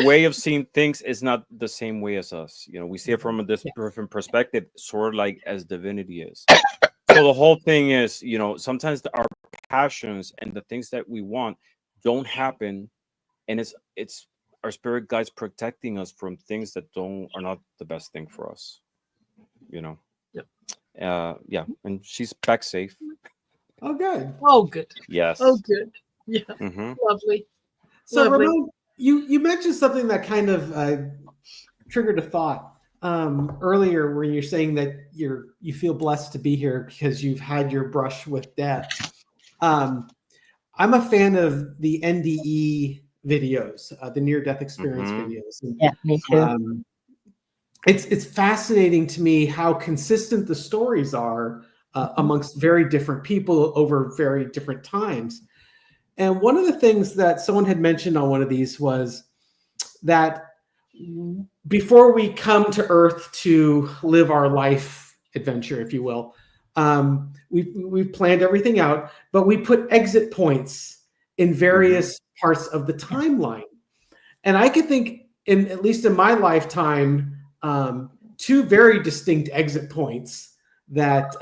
S11: way of seeing things is not the same way as us. You know, we see it from a different perspective, sort of like as divinity is. So the whole thing is, you know, sometimes our passions and the things that we want don't happen, and it's our spirit guides protecting us from things that are not the best thing for us. You know.
S1: Yep.
S11: Yeah, and she's back safe.
S6: Oh, good.
S1: Oh, good.
S11: Yes.
S1: Oh, good. Yeah.
S11: Mm-hmm.
S1: Lovely.
S6: So,
S1: Lovely.
S6: Ramon, you mentioned something that kind of triggered a thought earlier, when you're saying that you feel blessed to be here because you've had your brush with death. I'm a fan of the NDE videos, the near-death experience videos. And,
S10: Yeah, me too.
S6: It's fascinating to me how consistent the stories are amongst very different people over very different times. And one of the things that someone had mentioned on one of these was that before we come to Earth to live our life adventure, if you will, we've planned everything out, but we put exit points in various parts of the timeline. And I could think, at least in my lifetime, two very distinct exit points that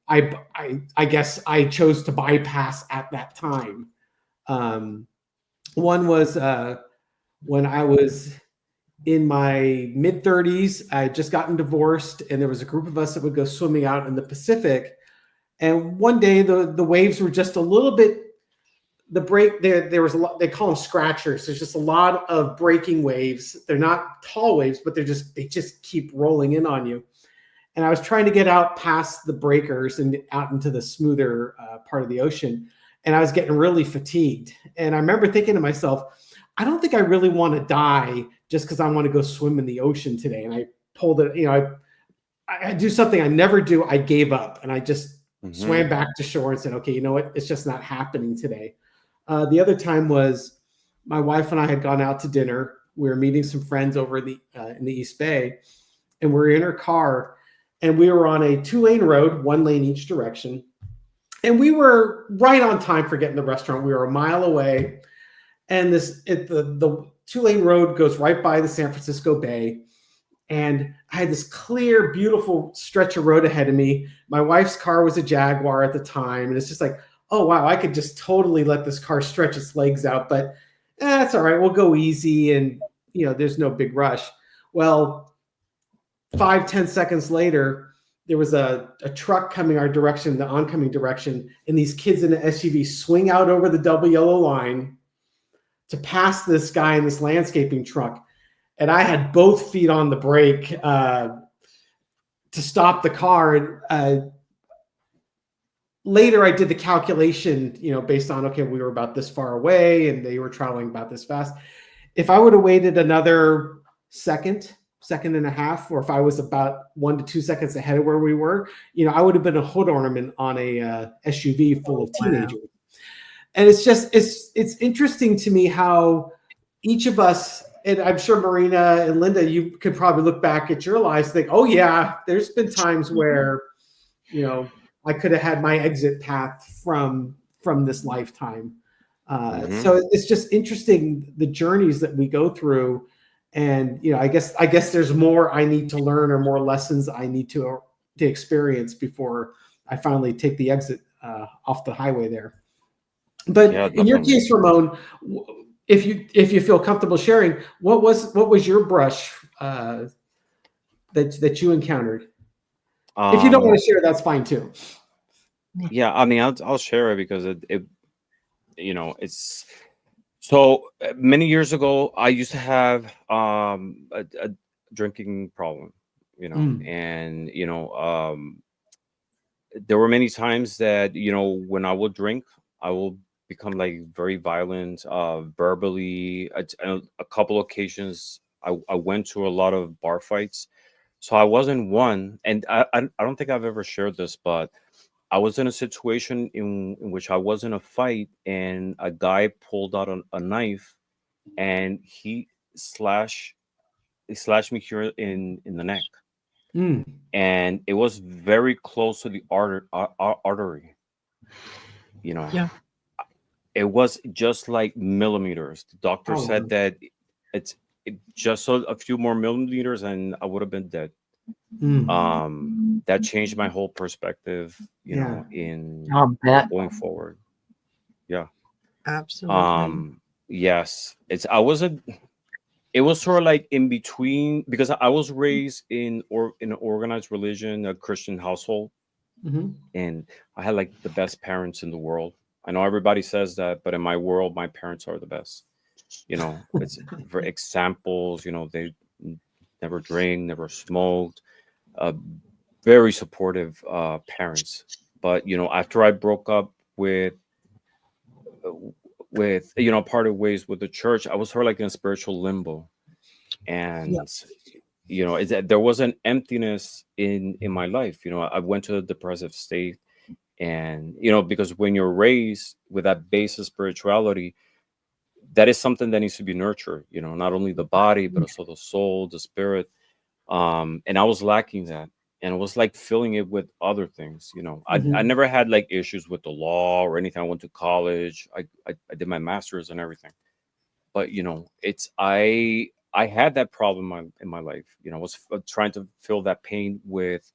S6: I guess I chose to bypass at that time. One was when I was in my mid-30s. I had just gotten divorced, and there was a group of us that would go swimming out in the Pacific. And one day the waves were just a little bit, there was a lot, they call them scratchers. There's just a lot of breaking waves. They're not tall waves, but they just keep rolling in on you. And I was trying to get out past the breakers and out into the smoother part of the ocean. And I was getting really fatigued. And I remember thinking to myself, I don't think I really want to die just because I want to go swim in the ocean today. And I pulled it, you know, I do something I never do. I gave up, and I just swam back to shore and said, okay, you know what? It's just not happening today. The other time was my wife and I had gone out to dinner. We were meeting some friends over in the East Bay, and we were in her car, and we were on a 2-lane road, 1 lane each direction. And we were right on time for getting to the restaurant. We were a mile away, and the 2-lane road goes right by the San Francisco Bay. And I had this clear, beautiful stretch of road ahead of me. My wife's car was a Jaguar at the time. And it's just like, oh, wow, I could just totally let this car stretch its legs out. But that's all right. We'll go easy. And, you know, there's no big rush. Well, 5-10 seconds later, there was a truck coming our direction, the oncoming direction. And these kids in an SUV swing out over the double yellow line to pass this guy in this landscaping truck. And I had both feet on the brake to stop the car. Later, I did the calculation, you know, based on, okay, we were about this far away and they were traveling about this fast. If I would have waited another second and a half, or if I was about 1 to 2 seconds ahead of where we were, you know, I would have been a hood ornament on a SUV full of teenagers. Wow. And it's just, it's interesting to me how each of us, and I'm sure Marina and Linda, you could probably look back at your lives and think, oh yeah, there's been times where, you know, I could have had my exit path from this lifetime. So it's just interesting, the journeys that we go through. And, you know, I guess there's more I need to learn, or more lessons I need to experience before I finally take the exit off the highway there. But
S11: Yeah,
S6: in your
S11: definitely.
S6: case, Ramon, if you feel comfortable sharing, what was your brush that you encountered? If you don't want to share, that's fine too.
S11: Yeah, I mean, I'll share it because it it's so many years ago. I used to have a drinking problem, and there were many times that when I would drink, I will become like very violent, verbally. A couple occasions, I went to a lot of bar fights. So I wasn't one, and I don't think I've ever shared this, but I was in a situation in which I was in a fight, and a guy pulled out a knife, and he slashed me here in the neck,
S6: Mm.
S11: and it was very close to the artery.
S1: Yeah.
S11: It was just like millimeters. The doctor
S6: Oh,
S11: said
S6: wow.
S11: that it just a few more millimeters, and I would have been dead. That changed my whole perspective,
S6: Yeah.
S11: in
S10: I'll bet.
S11: going forward. Yeah.
S1: Absolutely.
S11: Yes. It was sort of like in between, because I was raised in an organized religion, a Christian household,
S6: Mm-hmm.
S11: and I had like the best parents in the world. I know everybody says that, but in my world, my parents are the best. It's for examples, they never drink, never smoked, very supportive parents. But after I broke up with parted ways with the church, I was sort of like in a spiritual limbo, and there was an emptiness in my life. I went to a depressive state, and because when you're raised with that base of spirituality, that is something that needs to be nurtured, not only the body but also the soul, the spirit. And I was lacking that, and it was like filling it with other things. I never had like issues with the law or anything. I went to college. I did my master's and everything, but I had that problem in my life. I was trying to fill that pain with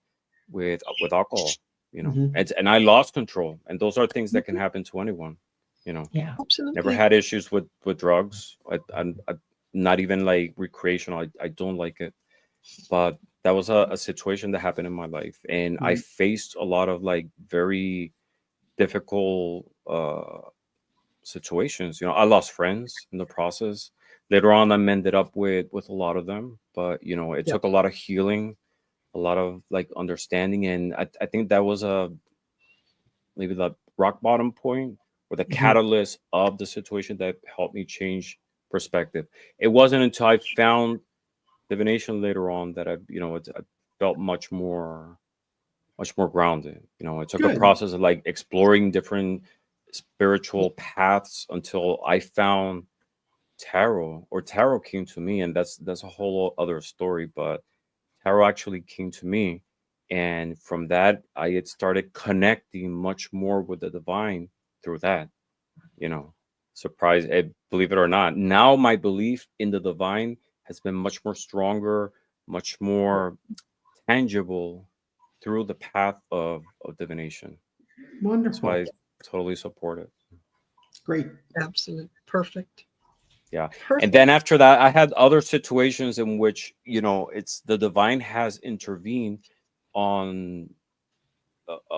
S11: alcohol. And I lost control, and those are things that can happen to anyone.
S10: Yeah.
S11: Never
S1: Absolutely.
S11: had issues with drugs. I'm not even like recreational. I don't like it, but that was a situation that happened in my life, and I faced a lot of like very difficult situations. I lost friends in the process. Later on, I ended up with a lot of them, but it
S1: Yep.
S11: took a lot of healing, a lot of like understanding, and I think that was maybe the rock bottom point or the catalyst of the situation that helped me change perspective. It wasn't until I found divination later on that I felt much more grounded. It took a
S6: Good.
S11: process of like exploring different spiritual paths until I found tarot, or tarot came to me, and that's a whole other story. But tarot actually came to me, and from that I had started connecting much more with the divine through that. You know, surprise, believe it or not. Now my belief in the divine has been much more stronger, much more tangible through the path of divination. That's why
S6: Wonderful.
S11: I totally support it.
S6: Great.
S1: Absolutely. Perfect.
S11: Yeah. And
S1: Perfect.
S11: then after that, I had other situations in which, it's the divine has intervened on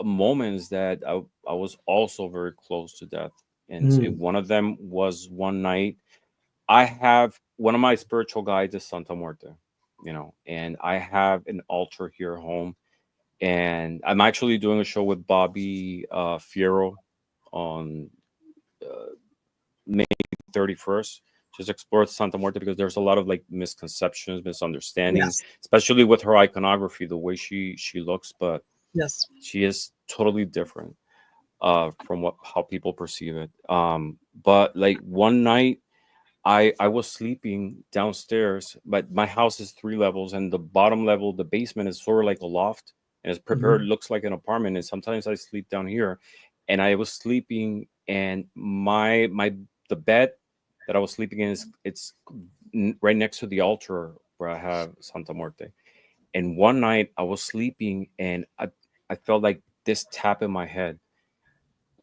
S11: moments that I was also very close to death. And one of them was one night. I have one of my spiritual guides is Santa Muerte, and I have an altar here at home. And I'm actually doing a show with Bobby Fierro on May 31st. Just explore Santa Muerte because there's a lot of like misconceptions, misunderstandings,
S1: Yes.
S11: especially with her iconography, the way she looks, but
S1: Yes.
S11: she is totally different from how people perceive it. But like one night I was sleeping downstairs, but my house is 3 levels, and the bottom level, the basement, is sort of like a loft, and it's prepared, looks like an apartment. And sometimes I sleep down here, and I was sleeping, and the bed that I was sleeping in it's right next to the altar where I have Santa Muerte. And one night I was sleeping, and I felt like this tap in my head,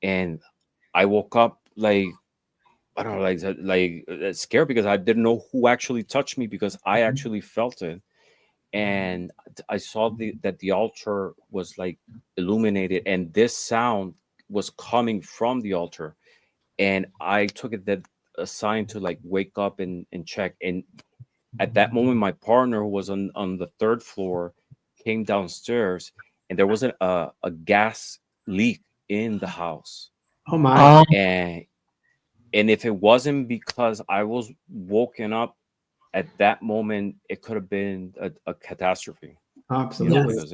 S11: and I woke up like, I don't know, scared, because I didn't know who actually touched me, because I actually felt it. And I saw that the altar was like illuminated, and this sound was coming from the altar. And I took it that a sign to like wake up and check. And at that moment, my partner, who was on the third floor, came downstairs, and there was a gas leak in the house.
S6: Oh my.
S11: And if it wasn't because I was woken up at that moment, it could have been a catastrophe.
S6: Absolutely.
S11: Because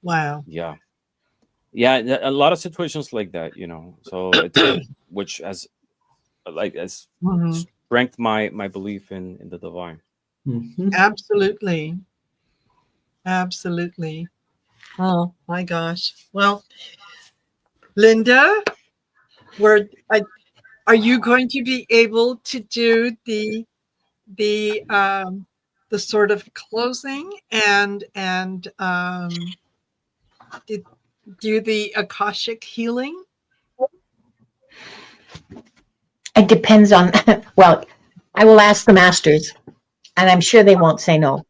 S1: Wow.
S11: Yeah, a lot of situations like that. So it's which has strengthened my belief in the divine.
S1: Absolutely. Absolutely. Oh my gosh. Well, Linda, are you going to be able to do the sort of closing and do the Akashic healing?
S10: It depends on, well, I will ask the masters, and I'm sure they won't say no,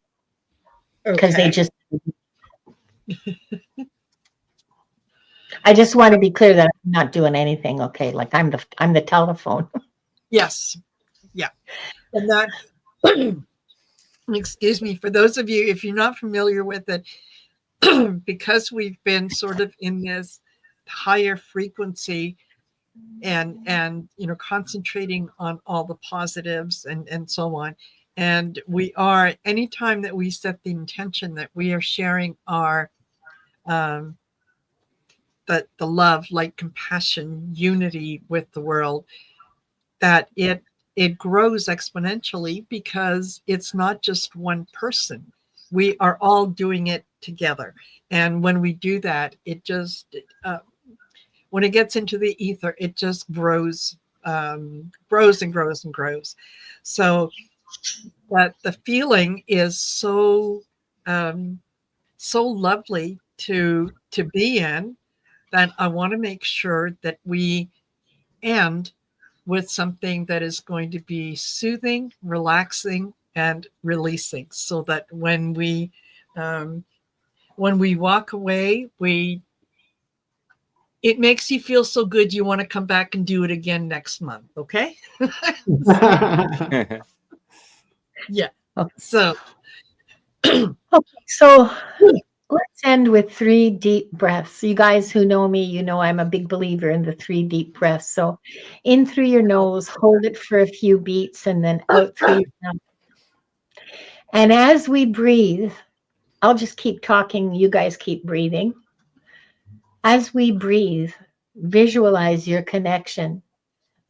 S10: because they just, I just want to be clear that I'm not doing anything, okay? Like I'm the telephone.
S1: Yes. Yeah. And that, excuse me, for those of you, if you're not familiar with it, because we've been sort of in this higher frequency and concentrating on all the positives and so on. And we are, anytime that we set the intention that we are sharing our the love, light, compassion, unity with the world, that it grows exponentially, because it's not just one person. We are all doing it together. And when we do that, it just, when it gets into the ether, it just grows and grows and grows. So that the feeling is so lovely to be in, that I want to make sure that we end with something that is going to be soothing, relaxing, and releasing, so that when we walk away, it makes you feel so good you want to come back and do it again next month. Okay. Yeah. So
S10: So let's end with 3 deep breaths. You guys who know me, you know I'm a big believer in the 3 deep breaths. So in through your nose, hold it for a few beats, and then out through your mouth. And as we breathe, I'll just keep talking, you guys keep breathing. As we breathe, visualize your connection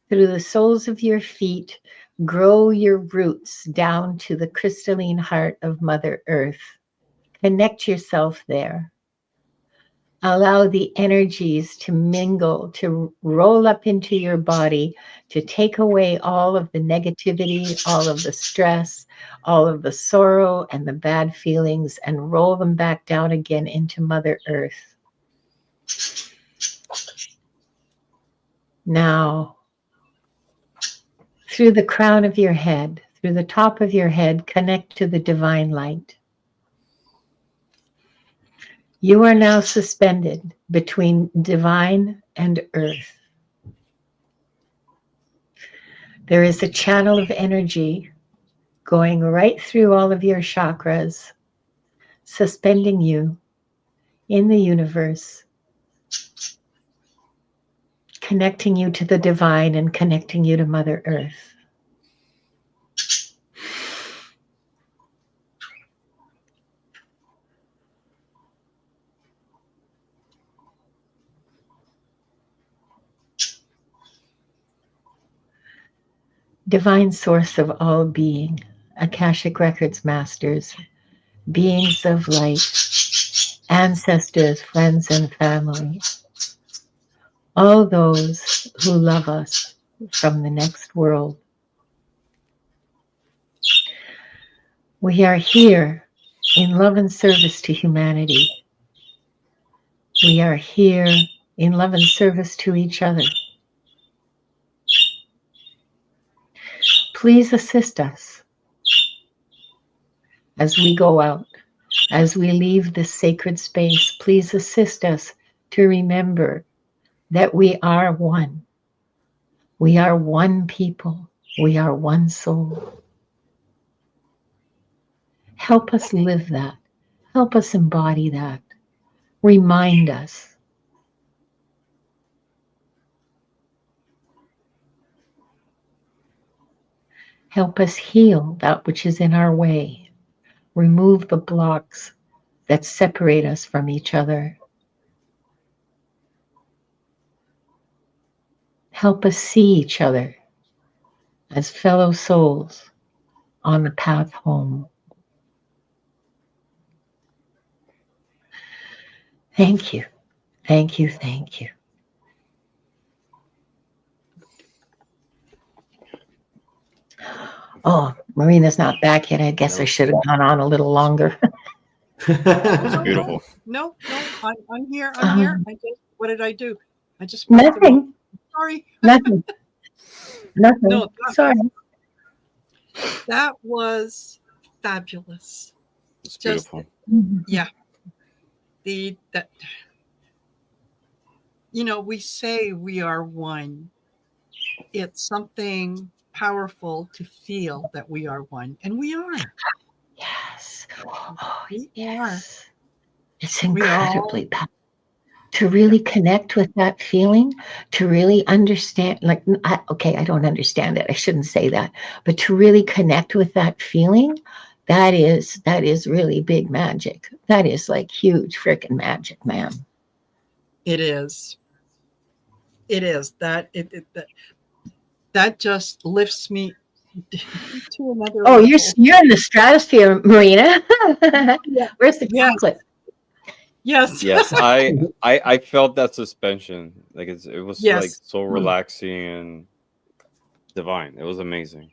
S10: through the soles of your feet. Grow your roots down to the crystalline heart of Mother Earth. Connect yourself there. Allow the energies to mingle, to roll up into your body, to take away all of the negativity, all of the stress, all of the sorrow and the bad feelings, and roll them back down again into Mother Earth. Now, through the crown of your head, through the top of your head, connect to the divine light. You are now suspended between divine and earth. There is a channel of energy going right through all of your chakras, suspending you in the universe, connecting you to the divine and connecting you to Mother Earth. Divine source of all being, Akashic Records masters, beings of light, ancestors, friends, and family, all those who love us from the next world. We are here in love and service to humanity. We are here in love and service to each other. Please assist us as we go out, as we leave this sacred space. Please assist us to remember that we are one. We are one people. We are one soul. Help us live that. Help us embody that. Remind us. Help us heal that which is in our way. Remove the blocks that separate us from each other. Help us see each other as fellow souls on the path home. Thank you. Thank you. Thank you. Oh, Marina's not back yet. I guess I should have gone on a little longer.
S11: It's beautiful.
S1: No, I'm here. I'm here. What did I do? I just
S10: Nothing.
S1: Sorry.
S10: Nothing. Nothing.
S1: No,
S10: Sorry.
S1: That was fabulous.
S11: It's beautiful.
S1: Yeah. That we say we are one. It's something powerful to feel that we are one, and we are.
S10: Yes. Oh,
S1: We
S10: yes.
S1: are.
S10: It's incredibly powerful. To really connect with that feeling, to really understand, I don't understand it. I shouldn't say that, but to really connect with that feeling, that is really big magic. That is like huge freaking magic, man.
S1: It is. It is that that just lifts me to another
S10: Oh,
S1: level.
S10: you're in the stratosphere, Marina. Where's the
S1: Yes.
S10: chocolate?
S1: Yes.
S11: Yes, I felt that suspension. Like it was
S1: Yes.
S11: like so relaxing and divine. It was amazing.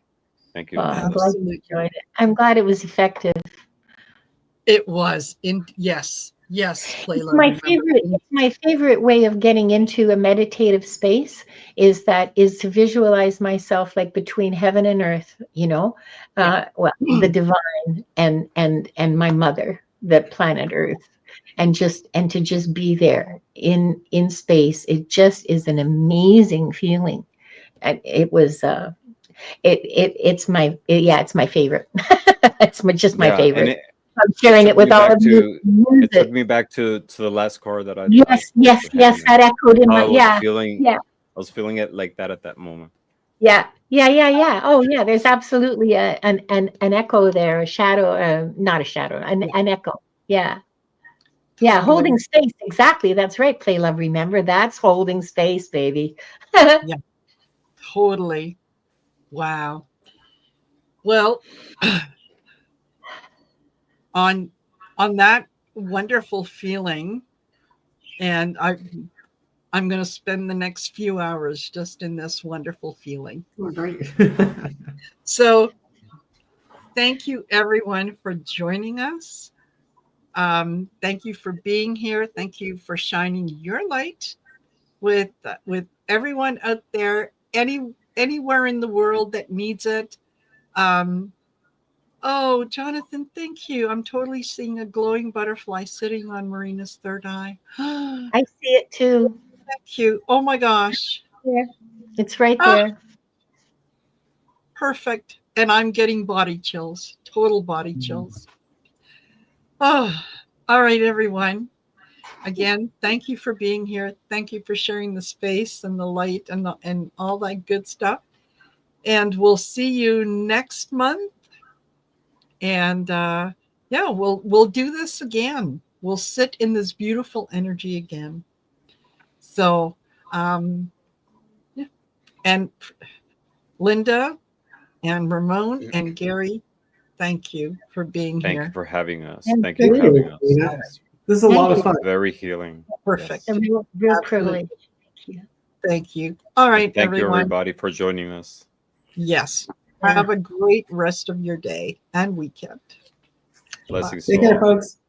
S11: Thank you.
S10: Well, I'm glad you
S1: Absolutely.
S10: enjoyed it. I'm glad it was effective.
S1: It was. Yes, Playla.
S10: It's my favorite way of getting into a meditative space is to visualize myself like between heaven and earth, the divine and my mother, the planet Earth, and to just be there in space. It just is an amazing feeling. And it was it's my favorite. It's my favorite.
S11: And
S10: I'm sharing it with all of you.
S11: It took me back to the last card that I
S10: Yes. That echoed in my
S11: I was feeling it like that at that moment.
S10: Yeah. Oh, yeah. There's absolutely an echo there, a shadow, not a shadow, an echo. Yeah. Yeah, holding space. Exactly. That's right. Play Love. Remember, that's holding space, baby.
S1: Yeah, totally. Wow. Well, on that wonderful feeling, and I'm going to spend the next few hours just in this wonderful feeling.
S6: Oh, great.
S1: So, thank you everyone for joining us. Thank you for being here. Thank you for shining your light with everyone out there, anywhere in the world that needs it. Oh, Jonathan, thank you. I'm totally seeing a glowing butterfly sitting on Marina's third eye.
S10: I see it too.
S1: Thank you. Oh my gosh.
S10: Yeah, it's right there.
S1: Perfect. And I'm getting body chills, total body chills. Oh, all right, everyone. Again, thank you for being here. Thank you for sharing the space and the light and all that good stuff. And we'll see you next month. And we'll do this again. We'll sit in this beautiful energy again. So, and Linda and Ramon and Gary, thank you for being here.
S11: Thank you for having us.
S10: Thank
S11: Thank you for
S10: you.
S11: having us.
S6: Yeah. This is a lot of fun.
S11: Very healing.
S1: Perfect.
S10: A real privilege.
S1: Thank you. All right,
S11: Thank
S1: everyone.
S11: you, everybody, for joining us.
S1: Yes. Have a great rest of your day and weekend.
S11: Blessings
S6: Take
S11: to
S6: care,
S11: all.
S6: folks.